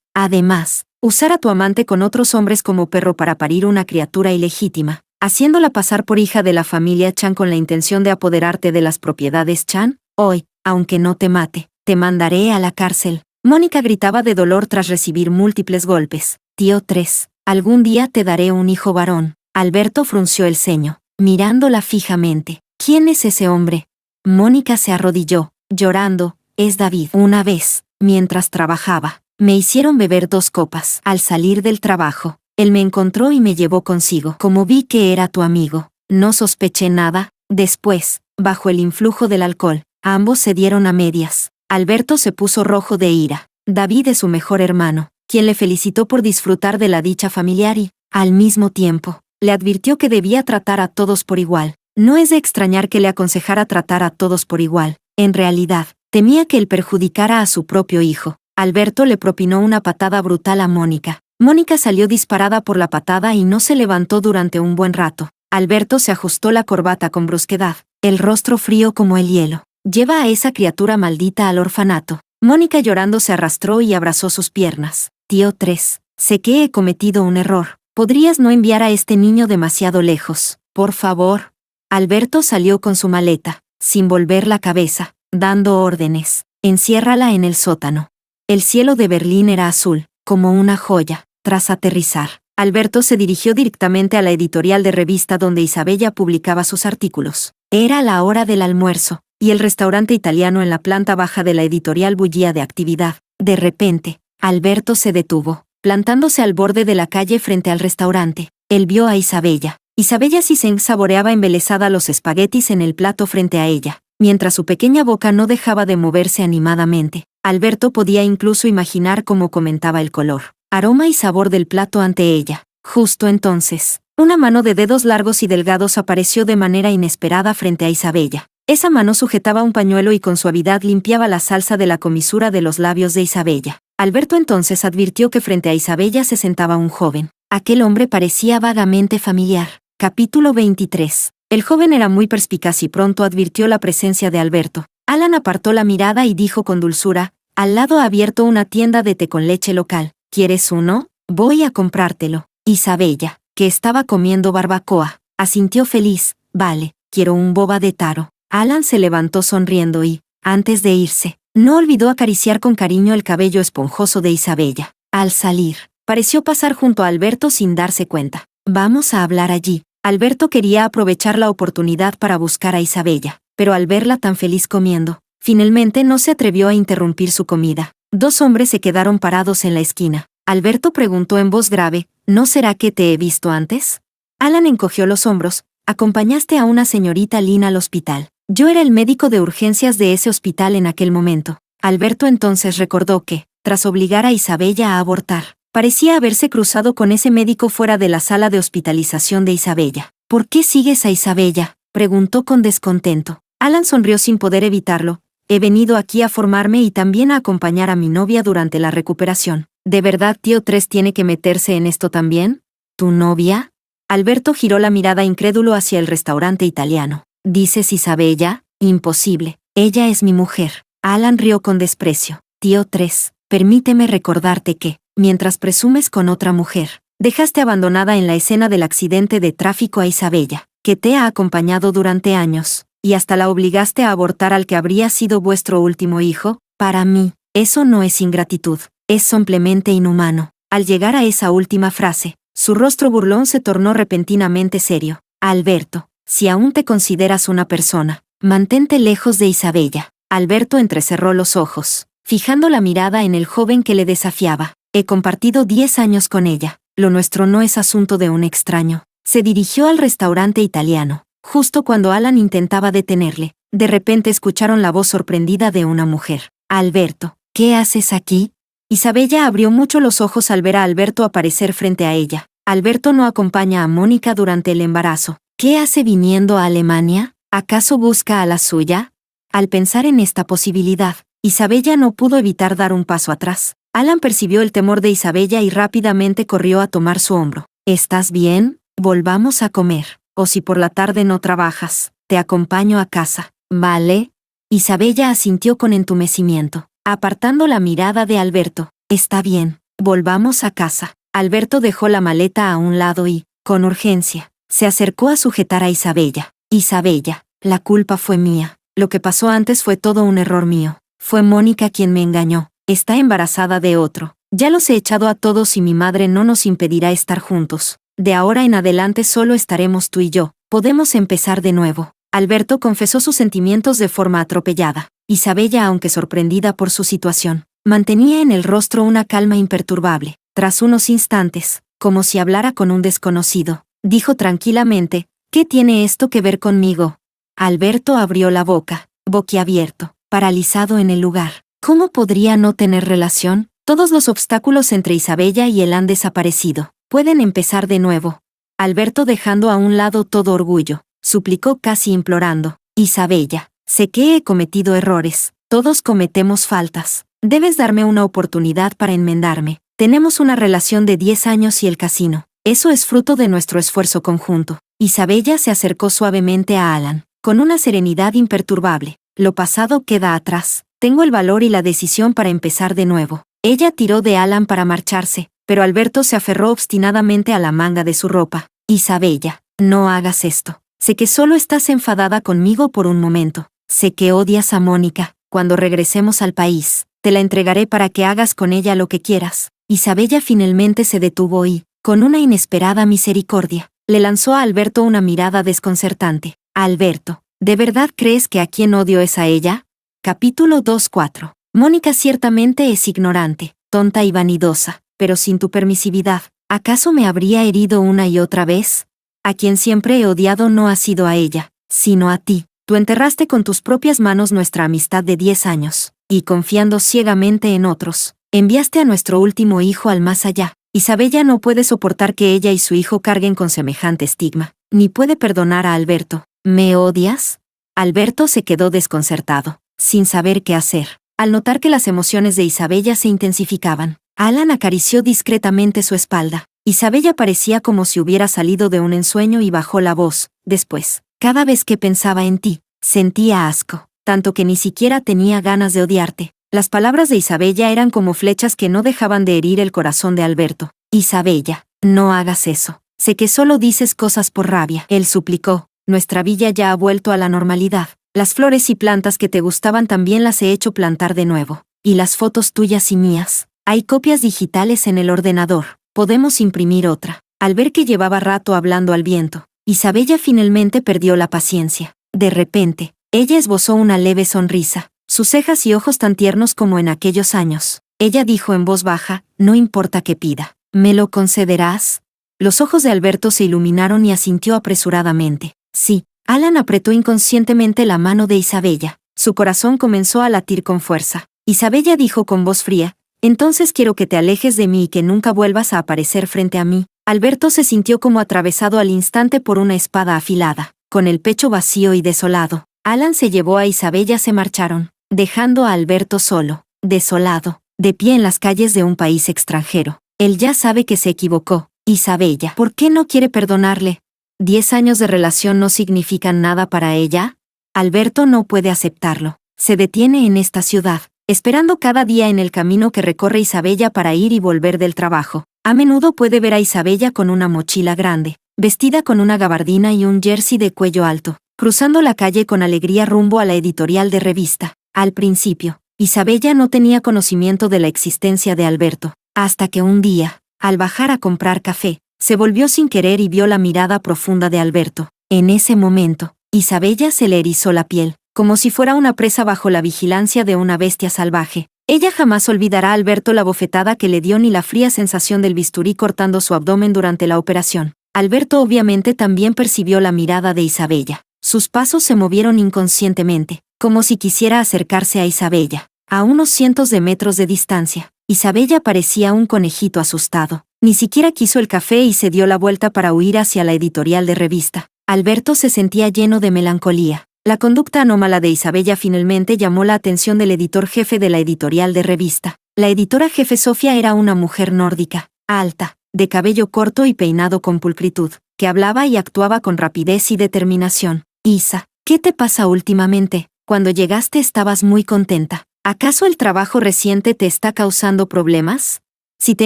además, usar a tu amante con otros hombres como perro para parir una criatura ilegítima, haciéndola pasar por hija de la familia Chan con la intención de apoderarte de las propiedades Chan? Hoy, aunque no te mate, te mandaré a la cárcel. Mónica gritaba de dolor tras recibir múltiples golpes. Tío 3, algún día te daré un hijo varón. Alberto frunció el ceño, mirándola fijamente. ¿Quién es ese hombre? Mónica se arrodilló, llorando. Es David. Una vez, mientras trabajaba, me hicieron beber 2 copas. Al salir del trabajo, él me encontró y me llevó consigo. Como vi que era tu amigo, no sospeché nada. Después, bajo el influjo del alcohol, ambos se dieron a medias. Alberto se puso rojo de ira. David es su mejor hermano, quien le felicitó por disfrutar de la dicha familiar y, al mismo tiempo, le advirtió que debía tratar a todos por igual. No es de extrañar que le aconsejara tratar a todos por igual. En realidad, temía que él perjudicara a su propio hijo. Alberto le propinó una patada brutal a Mónica. Mónica salió disparada por la patada y no se levantó durante un buen rato. Alberto se ajustó la corbata con brusquedad, el rostro frío como el hielo. Lleva a esa criatura maldita al orfanato. Mónica llorando se arrastró y abrazó sus piernas. Tío 3, sé que he cometido un error. ¿Podrías no enviar a este niño demasiado lejos? Por favor. Alberto salió con su maleta, sin volver la cabeza, dando órdenes. Enciérrala en el sótano. El cielo de Berlín era azul, como una joya. Tras aterrizar, Alberto se dirigió directamente a la editorial de revista donde Isabella publicaba sus artículos. Era la hora del almuerzo, y el restaurante italiano en la planta baja de la editorial bullía de actividad. De repente, Alberto se detuvo, plantándose al borde de la calle frente al restaurante. Él vio a Isabella. Isabella Sisen saboreaba embelesada los espaguetis en el plato frente a ella, mientras su pequeña boca no dejaba de moverse animadamente. Alberto podía incluso imaginar cómo comentaba el color, aroma y sabor del plato ante ella. Justo entonces, una mano de dedos largos y delgados apareció de manera inesperada frente a Isabella. Esa mano sujetaba un pañuelo y con suavidad limpiaba la salsa de la comisura de los labios de Isabella. Alberto entonces advirtió que frente a Isabella se sentaba un joven. Aquel hombre parecía vagamente familiar. Capítulo 23. El joven era muy perspicaz y pronto advirtió la presencia de Alberto. Alan apartó la mirada y dijo con dulzura: «Al lado ha abierto una tienda de té con leche local. ¿Quieres uno? Voy a comprártelo». Isabella, que estaba comiendo barbacoa, asintió feliz: «Vale, quiero un boba de taro». Alan se levantó sonriendo y, antes de irse, no olvidó acariciar con cariño el cabello esponjoso de Isabella. Al salir, pareció pasar junto a Alberto sin darse cuenta. «Vamos a hablar allí». Alberto quería aprovechar la oportunidad para buscar a Isabella, pero al verla tan feliz comiendo, finalmente no se atrevió a interrumpir su comida. Dos hombres se quedaron parados en la esquina. Alberto preguntó en voz grave: «¿No será que te he visto antes?» Alan encogió los hombros: «Acompañaste a una señorita Lynn al hospital. Yo era el médico de urgencias de ese hospital en aquel momento». Alberto entonces recordó que, tras obligar a Isabella a abortar, parecía haberse cruzado con ese médico fuera de la sala de hospitalización de Isabella. «¿Por qué sigues a Isabella?», preguntó con descontento. Alan sonrió sin poder evitarlo. «He venido aquí a formarme y también a acompañar a mi novia durante la recuperación». «¿De verdad tío Tres tiene que meterse en esto también? ¿Tu novia?». Alberto giró la mirada incrédulo hacia el restaurante italiano. «¿Dices Isabella? Imposible. Ella es mi mujer». Alan rió con desprecio. «Tío Tres, permíteme recordarte que, mientras presumes con otra mujer, dejaste abandonada en la escena del accidente de tráfico a Isabella, que te ha acompañado durante años, y hasta la obligaste a abortar al que habría sido vuestro último hijo. Para mí, eso no es ingratitud, es simplemente inhumano». Al llegar a esa última frase, su rostro burlón se tornó repentinamente serio. «Alberto, si aún te consideras una persona, mantente lejos de Isabella». Alberto entrecerró los ojos, fijando la mirada en el joven que le desafiaba. «He compartido 10 años con ella. Lo nuestro no es asunto de un extraño». Se dirigió al restaurante italiano. Justo cuando Alan intentaba detenerle, de repente escucharon la voz sorprendida de una mujer. «Alberto, ¿qué haces aquí?». Isabella abrió mucho los ojos al ver a Alberto aparecer frente a ella. «Alberto no acompaña a Mónica durante el embarazo. ¿Qué hace viniendo a Alemania? ¿Acaso busca a la suya?». Al pensar en esta posibilidad, Isabella no pudo evitar dar un paso atrás. Alan percibió el temor de Isabella y rápidamente corrió a tomar su hombro. «¿Estás bien? Volvamos a comer. O si por la tarde no trabajas, te acompaño a casa, ¿vale?». Isabella asintió con entumecimiento, apartando la mirada de Alberto. «Está bien, volvamos a casa». Alberto dejó la maleta a un lado y, con urgencia, se acercó a sujetar a Isabella. «Isabella, la culpa fue mía. Lo que pasó antes fue todo un error mío. Fue Mónica quien me engañó. Está embarazada de otro. Ya los he echado a todos y mi madre no nos impedirá estar juntos. De ahora en adelante solo estaremos tú y yo. Podemos empezar de nuevo». Alberto confesó sus sentimientos de forma atropellada. Isabella, aunque sorprendida por su situación, mantenía en el rostro una calma imperturbable. Tras unos instantes, como si hablara con un desconocido, dijo tranquilamente: «¿Qué tiene esto que ver conmigo?». Alberto abrió la boca, boquiabierto, paralizado en el lugar. ¿Cómo podría no tener relación? Todos los obstáculos entre Isabella y él han desaparecido. Pueden empezar de nuevo. Alberto, dejando a un lado todo orgullo, suplicó casi implorando: «Isabella, sé que he cometido errores. Todos cometemos faltas. Debes darme una oportunidad para enmendarme. Tenemos una relación de 10 años y el casino. Eso es fruto de nuestro esfuerzo conjunto». Isabella se acercó suavemente a Alan, con una serenidad imperturbable. «Lo pasado queda atrás. Tengo el valor y la decisión para empezar de nuevo». Ella tiró de Alan para marcharse, pero Alberto se aferró obstinadamente a la manga de su ropa. «Isabella, no hagas esto. Sé que solo estás enfadada conmigo por un momento. Sé que odias a Mónica. Cuando regresemos al país, te la entregaré para que hagas con ella lo que quieras. Isabella finalmente se detuvo y, con una inesperada misericordia, le lanzó a Alberto una mirada desconcertante. Alberto, ¿de verdad crees que a quien odio es a ella? Capítulo 2:4. Mónica ciertamente es ignorante, tonta y vanidosa, pero sin tu permisividad, ¿acaso me habría herido una y otra vez? A quien siempre he odiado no ha sido a ella, sino a ti. Tú enterraste con tus propias manos nuestra amistad de 10 años, y confiando ciegamente en otros, enviaste a nuestro último hijo al más allá. Isabella no puede soportar que ella y su hijo carguen con semejante estigma, ni puede perdonar a Alberto. ¿Me odias? Alberto se quedó desconcertado, sin saber qué hacer. Al notar que las emociones de Isabella se intensificaban, Alan acarició discretamente su espalda. Isabella parecía como si hubiera salido de un ensueño y bajó la voz. Después, cada vez que pensaba en ti, sentía asco, tanto que ni siquiera tenía ganas de odiarte. Las palabras de Isabella eran como flechas que no dejaban de herir el corazón de Alberto. Isabella, no hagas eso. Sé que solo dices cosas por rabia. Él suplicó. Nuestra villa ya ha vuelto a la normalidad. Las flores y plantas que te gustaban también las he hecho plantar de nuevo. Y las fotos tuyas y mías. Hay copias digitales en el ordenador. Podemos imprimir otra. Al ver que llevaba rato hablando al viento, Isabella finalmente perdió la paciencia. De repente, ella esbozó una leve sonrisa, sus cejas y ojos tan tiernos como en aquellos años. Ella dijo en voz baja, no importa qué pida, ¿me lo concederás? Los ojos de Alberto se iluminaron y asintió apresuradamente. Sí. Alan apretó inconscientemente la mano de Isabella. Su corazón comenzó a latir con fuerza. Isabella dijo con voz fría, entonces quiero que te alejes de mí y que nunca vuelvas a aparecer frente a mí. Alberto se sintió como atravesado al instante por una espada afilada. Con el pecho vacío y desolado, Alan se llevó a Isabella. Se marcharon, dejando a Alberto solo, desolado, de pie en las calles de un país extranjero. Él ya sabe que se equivocó. Isabella, ¿por qué no quiere perdonarle? ¿10 años de relación no significan nada para ella? Alberto no puede aceptarlo. Se detiene en esta ciudad, esperando cada día en el camino que recorre Isabella para ir y volver del trabajo. A menudo puede ver a Isabella con una mochila grande, vestida con una gabardina y un jersey de cuello alto, cruzando la calle con alegría rumbo a la editorial de revista. Al principio, Isabella no tenía conocimiento de la existencia de Alberto, hasta que un día, al bajar a comprar café, se volvió sin querer y vio la mirada profunda de Alberto. En ese momento, Isabella se le erizó la piel, como si fuera una presa bajo la vigilancia de una bestia salvaje. Ella jamás olvidará a Alberto la bofetada que le dio ni la fría sensación del bisturí cortando su abdomen durante la operación. Alberto obviamente también percibió la mirada de Isabella. Sus pasos se movieron inconscientemente, como si quisiera acercarse a Isabella. A unos cientos de metros de distancia, Isabella parecía un conejito asustado. Ni siquiera quiso el café y se dio la vuelta para huir hacia la editorial de revista. Alberto se sentía lleno de melancolía. La conducta anómala de Isabella finalmente llamó la atención del editor jefe de la editorial de revista. La editora jefe Sofía era una mujer nórdica, alta, de cabello corto y peinado con pulcritud, que hablaba y actuaba con rapidez y determinación. Isa, ¿qué te pasa últimamente? Cuando llegaste estabas muy contenta. ¿Acaso el trabajo reciente te está causando problemas? Si te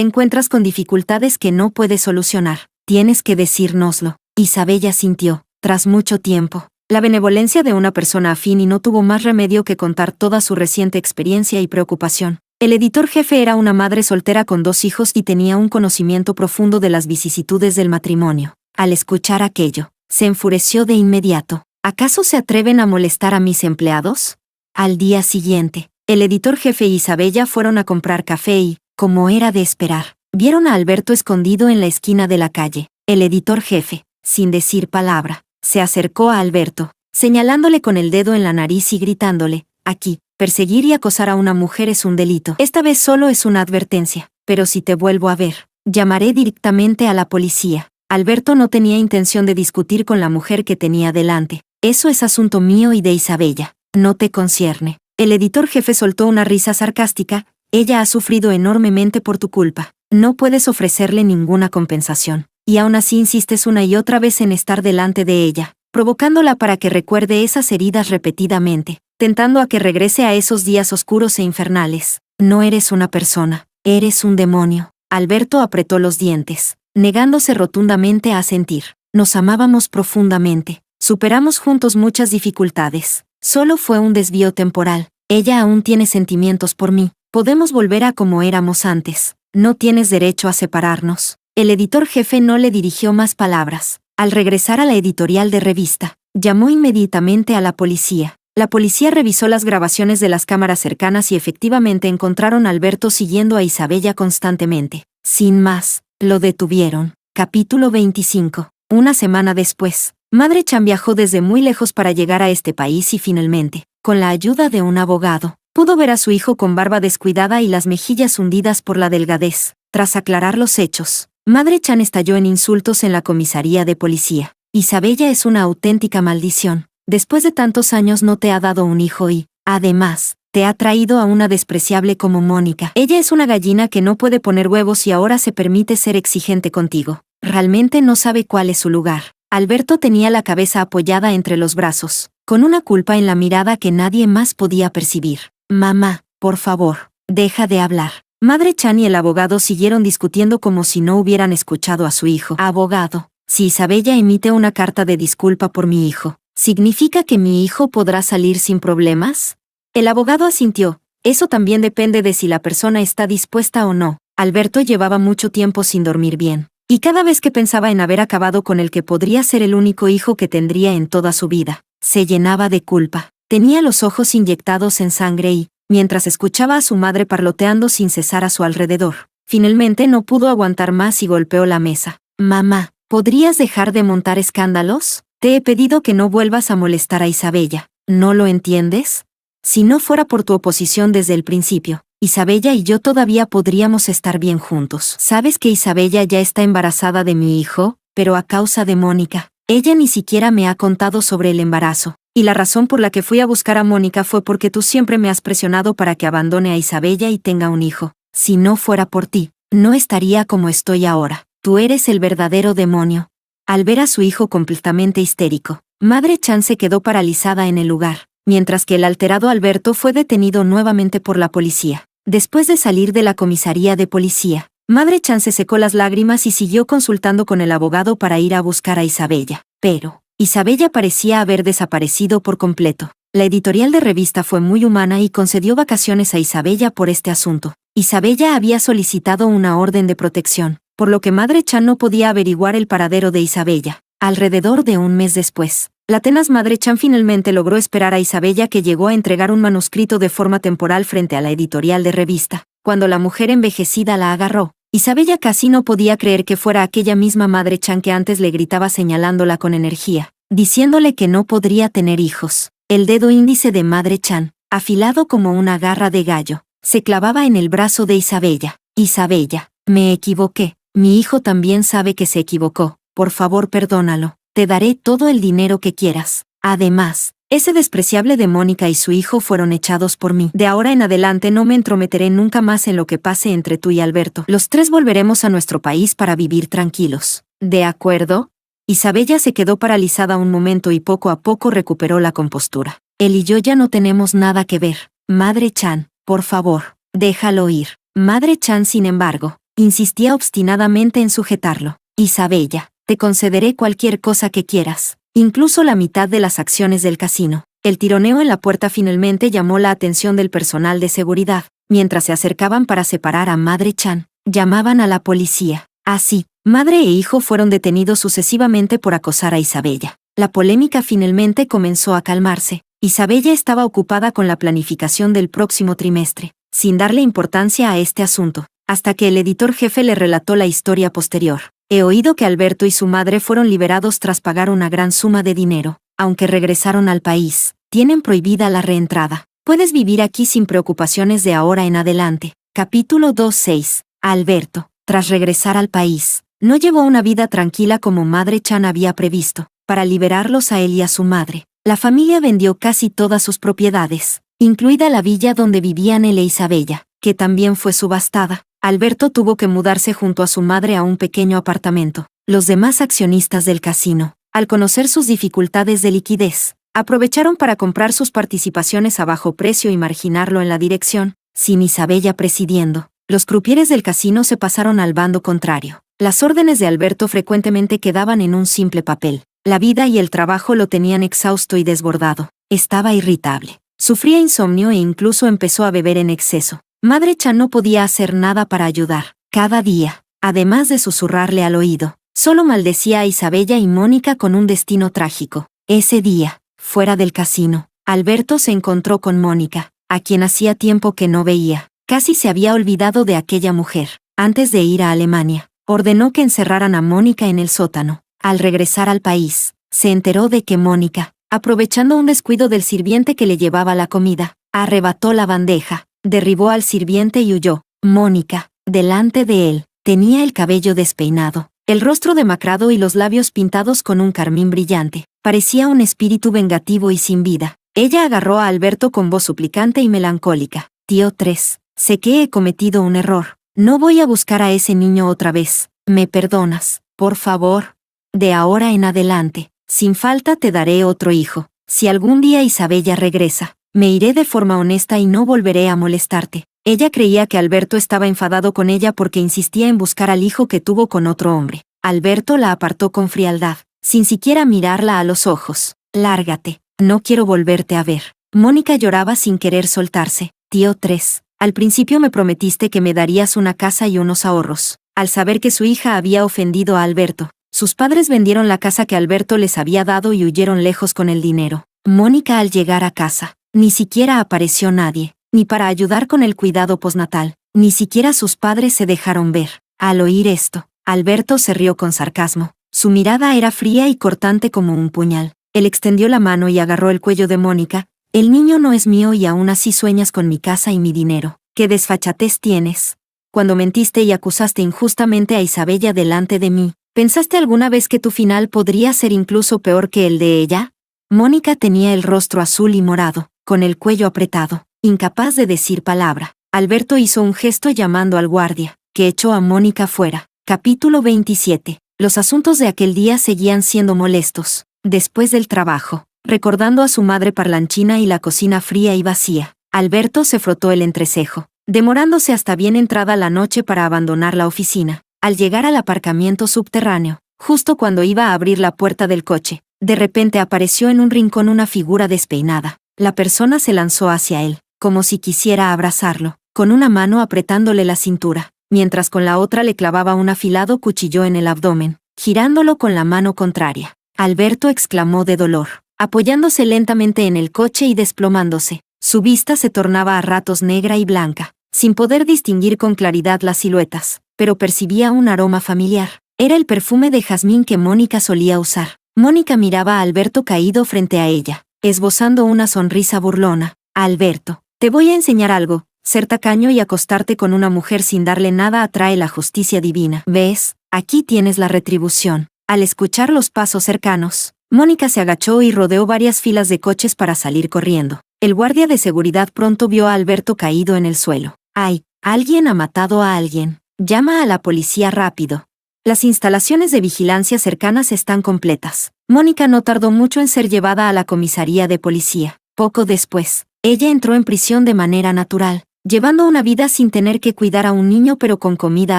encuentras con dificultades que no puedes solucionar, tienes que decírnoslo. Isabella sintió, tras mucho tiempo, la benevolencia de una persona afín y no tuvo más remedio que contar toda su reciente experiencia y preocupación. El editor jefe era una madre soltera con 2 hijos y tenía un conocimiento profundo de las vicisitudes del matrimonio. Al escuchar aquello, se enfureció de inmediato. ¿Acaso se atreven a molestar a mis empleados? Al día siguiente, el editor jefe y Isabella fueron a comprar café y, como era de esperar, vieron a Alberto escondido en la esquina de la calle. El editor jefe, sin decir palabra, se acercó a Alberto, señalándole con el dedo en la nariz y gritándole, aquí, perseguir y acosar a una mujer es un delito. Esta vez solo es una advertencia, pero si te vuelvo a ver, llamaré directamente a la policía. Alberto no tenía intención de discutir con la mujer que tenía delante. Eso es asunto mío y de Isabella. No te concierne. El editor jefe soltó una risa sarcástica. Ella ha sufrido enormemente por tu culpa. No puedes ofrecerle ninguna compensación. Y aún así insistes una y otra vez en estar delante de ella, provocándola para que recuerde esas heridas repetidamente, tentando a que regrese a esos días oscuros e infernales. No eres una persona, eres un demonio. Alberto apretó los dientes, negándose rotundamente a asentir. Nos amábamos profundamente. Superamos juntos muchas dificultades. Solo fue un desvío temporal. Ella aún tiene sentimientos por mí. Podemos volver a como éramos antes. No tienes derecho a separarnos. El editor jefe no le dirigió más palabras. Al regresar a la editorial de revista, llamó inmediatamente a la policía. La policía revisó las grabaciones de las cámaras cercanas y efectivamente encontraron a Alberto siguiendo a Isabella constantemente. Sin más, lo detuvieron. Capítulo 25. Una semana después, Madre Chan viajó desde muy lejos para llegar a este país y finalmente, con la ayuda de un abogado, pudo ver a su hijo con barba descuidada y las mejillas hundidas por la delgadez. Tras aclarar los hechos, Madre Chan estalló en insultos en la comisaría de policía. Isabella es una auténtica maldición. Después de tantos años no te ha dado un hijo y, además, te ha traído a una despreciable como Mónica. Ella es una gallina que no puede poner huevos y ahora se permite ser exigente contigo. Realmente no sabe cuál es su lugar. Alberto tenía la cabeza apoyada entre los brazos, con una culpa en la mirada que nadie más podía percibir. Mamá, por favor, deja de hablar. Madre Chan y el abogado siguieron discutiendo como si no hubieran escuchado a su hijo. Abogado, si Isabella emite una carta de disculpa por mi hijo, ¿significa que mi hijo podrá salir sin problemas? El abogado asintió. Eso también depende de si la persona está dispuesta o no. Alberto llevaba mucho tiempo sin dormir bien, y cada vez que pensaba en haber acabado con el que podría ser el único hijo que tendría en toda su vida, se llenaba de culpa. Tenía los ojos inyectados en sangre y, mientras escuchaba a su madre parloteando sin cesar a su alrededor, finalmente no pudo aguantar más y golpeó la mesa. Mamá, ¿podrías dejar de montar escándalos? Te he pedido que no vuelvas a molestar a Isabella. ¿No lo entiendes? Si no fuera por tu oposición desde el principio, Isabella y yo todavía podríamos estar bien juntos. ¿Sabes que Isabella ya está embarazada de mi hijo? Pero a causa de Mónica. Ella ni siquiera me ha contado sobre el embarazo. Y la razón por la que fui a buscar a Mónica fue porque tú siempre me has presionado para que abandone a Isabella y tenga un hijo. Si no fuera por ti, no estaría como estoy ahora. Tú eres el verdadero demonio. Al ver a su hijo completamente histérico, Madre Chan se quedó paralizada en el lugar, mientras que el alterado Alberto fue detenido nuevamente por la policía. Después de salir de la comisaría de policía, Madre Chan se secó las lágrimas y siguió consultando con el abogado para ir a buscar a Isabella. Pero Isabella parecía haber desaparecido por completo. La editorial de revista fue muy humana y concedió vacaciones a Isabella por este asunto. Isabella había solicitado una orden de protección, por lo que Madre Chan no podía averiguar el paradero de Isabella. Alrededor de un mes después, la tenaz Madre Chan finalmente logró esperar a Isabella, que llegó a entregar un manuscrito de forma temporal frente a la editorial de revista. Cuando la mujer envejecida la agarró, Isabella casi no podía creer que fuera aquella misma Madre Chan que antes le gritaba señalándola con energía, diciéndole que no podría tener hijos. El dedo índice de Madre Chan, afilado como una garra de gallo, se clavaba en el brazo de Isabella. Isabella, me equivoqué. Mi hijo también sabe que se equivocó. Por favor, perdónalo. Te daré todo el dinero que quieras. Además, ese despreciable de Mónica y su hijo fueron echados por mí. De ahora en adelante no me entrometeré nunca más en lo que pase entre tú y Alberto. Los tres volveremos a nuestro país para vivir tranquilos. ¿De acuerdo? Isabella se quedó paralizada un momento y poco a poco recuperó la compostura. Él y yo ya no tenemos nada que ver. Madre Chan, por favor, déjalo ir. Madre Chan, sin embargo, insistía obstinadamente en sujetarlo. Isabella, te concederé cualquier cosa que quieras, incluso la mitad de las acciones del casino. El tironeo en la puerta finalmente llamó la atención del personal de seguridad. Mientras se acercaban para separar a Madre Chan, llamaban a la policía. Así, madre e hijo fueron detenidos sucesivamente por acosar a Isabella. La polémica finalmente comenzó a calmarse. Isabella estaba ocupada con la planificación del próximo trimestre, sin darle importancia a este asunto, hasta que el editor jefe le relató la historia posterior. He oído que Alberto y su madre fueron liberados tras pagar una gran suma de dinero. Aunque regresaron al país, tienen prohibida la reentrada. Puedes vivir aquí sin preocupaciones de ahora en adelante. Capítulo 2.6. Alberto, tras regresar al país, no llevó una vida tranquila como Madre Chan había previsto. Para liberarlos a él y a su madre, la familia vendió casi todas sus propiedades, incluida la villa donde vivían él e Isabella, que también fue subastada. Alberto tuvo que mudarse junto a su madre a un pequeño apartamento. Los demás accionistas del casino, al conocer sus dificultades de liquidez, aprovecharon para comprar sus participaciones a bajo precio y marginarlo en la dirección. Sin Isabella presidiendo, los crupieres del casino se pasaron al bando contrario. Las órdenes de Alberto frecuentemente quedaban en un simple papel. La vida y el trabajo lo tenían exhausto y desbordado. Estaba irritable. Sufría insomnio e incluso empezó a beber en exceso. Madre Chan no podía hacer nada para ayudar. cada día. Además de susurrarle al oído, solo maldecía a Isabella y Mónica con un destino trágico. Ese día, fuera del casino, Alberto se encontró con Mónica, a quien hacía tiempo que no veía. Casi se había olvidado de aquella mujer. Antes de ir a Alemania, ordenó que encerraran a Mónica en el sótano. Al regresar al país, se enteró de que Mónica, aprovechando un descuido del sirviente que le llevaba la comida, arrebató la bandeja, derribó al sirviente y huyó. Mónica, delante de él, tenía el cabello despeinado, el rostro demacrado y los labios pintados con un carmín brillante. Parecía un espíritu vengativo y sin vida. Ella agarró a Alberto con voz suplicante y melancólica. Tío 3, sé que he cometido un error. No voy a buscar a ese niño otra vez. ¿Me perdonas, por favor? De ahora en adelante, sin falta te daré otro hijo. Si algún día Isabella regresa, me iré de forma honesta y no volveré a molestarte. Ella creía que Alberto estaba enfadado con ella porque insistía en buscar al hijo que tuvo con otro hombre. Alberto la apartó con frialdad, sin siquiera mirarla a los ojos. Lárgate, no quiero volverte a ver. Mónica lloraba sin querer soltarse. Tío 3, al principio me prometiste que me darías una casa y unos ahorros. Al saber que su hija había ofendido a Alberto, sus padres vendieron la casa que Alberto les había dado y huyeron lejos con el dinero. Mónica, al llegar a casa, ni siquiera apareció nadie, ni para ayudar con el cuidado postnatal, ni siquiera sus padres se dejaron ver. Al oír esto, Alberto se rió con sarcasmo. Su mirada era fría y cortante como un puñal. Él extendió la mano y agarró el cuello de Mónica. El niño no es mío y aún así sueñas con mi casa y mi dinero. ¿Qué desfachatez tienes? Cuando mentiste y acusaste injustamente a Isabella delante de mí, ¿pensaste alguna vez que tu final podría ser incluso peor que el de ella? Mónica tenía el rostro azul y morado, con el cuello apretado, incapaz de decir palabra. Alberto hizo un gesto llamando al guardia, que echó a Mónica fuera. Capítulo 27. Los asuntos de aquel día seguían siendo molestos. Después del trabajo, recordando a su madre parlanchina y la cocina fría y vacía, Alberto se frotó el entrecejo, demorándose hasta bien entrada la noche para abandonar la oficina. Al llegar al aparcamiento subterráneo, justo cuando iba a abrir la puerta del coche, de repente apareció en un rincón una figura despeinada. La persona se lanzó hacia él, como si quisiera abrazarlo, con una mano apretándole la cintura, mientras con la otra le clavaba un afilado cuchillo en el abdomen, girándolo con la mano contraria. Alberto exclamó de dolor, apoyándose lentamente en el coche y desplomándose. Su vista se tornaba a ratos negra y blanca, sin poder distinguir con claridad las siluetas, pero percibía un aroma familiar. Era el perfume de jazmín que Mónica solía usar. Mónica miraba a Alberto caído frente a ella, esbozando una sonrisa burlona. Alberto, te voy a enseñar algo. Ser tacaño y acostarte con una mujer sin darle nada atrae la justicia divina. ¿Ves? Aquí tienes la retribución. Al escuchar los pasos cercanos, Mónica se agachó y rodeó varias filas de coches para salir corriendo. El guardia de seguridad pronto vio a Alberto caído en el suelo. ¡Ay! Alguien ha matado a alguien. Llama a la policía rápido. Las instalaciones de vigilancia cercanas están completas. Mónica no tardó mucho en ser llevada a la comisaría de policía. Poco después, ella entró en prisión de manera natural, llevando una vida sin tener que cuidar a un niño pero con comida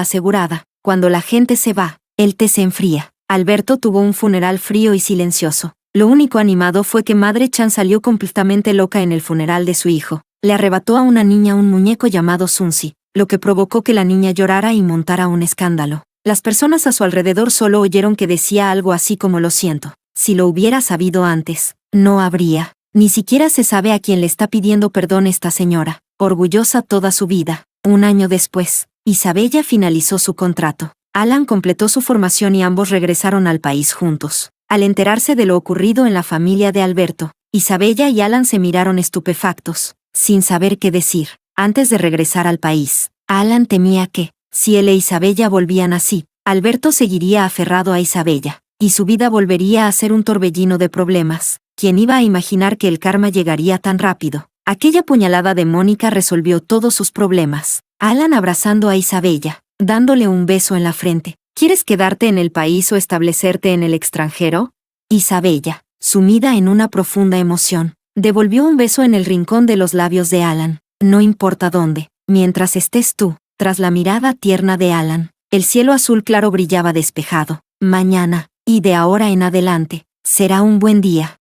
asegurada. Cuando la gente se va, el té se enfría. Alberto tuvo un funeral frío y silencioso. Lo único animado fue que Madre Chan salió completamente loca en el funeral de su hijo. Le arrebató a una niña un muñeco llamado Sunsi, lo que provocó que la niña llorara y montara un escándalo. Las personas a su alrededor solo oyeron que decía algo así como lo siento. Si lo hubiera sabido antes, no habría. Ni siquiera se sabe a quién le está pidiendo perdón esta señora, orgullosa toda su vida. Un año después, Isabella finalizó su contrato. Alan completó su formación y ambos regresaron al país juntos. Al enterarse de lo ocurrido en la familia de Alberto, Isabella y Alan se miraron estupefactos, sin saber qué decir. Antes de regresar al país, Alan temía que, si él e Isabella volvían así, Alberto seguiría aferrado a Isabella, y su vida volvería a ser un torbellino de problemas. ¿Quién iba a imaginar que el karma llegaría tan rápido? Aquella puñalada de Mónica resolvió todos sus problemas. Alan abrazando a Isabella, dándole un beso en la frente. ¿Quieres quedarte en el país o establecerte en el extranjero? Isabella, sumida en una profunda emoción, devolvió un beso en el rincón de los labios de Alan. No importa dónde, mientras estés tú. Tras la mirada tierna de Alan, el cielo azul claro brillaba despejado. Mañana, y de ahora en adelante, será un buen día.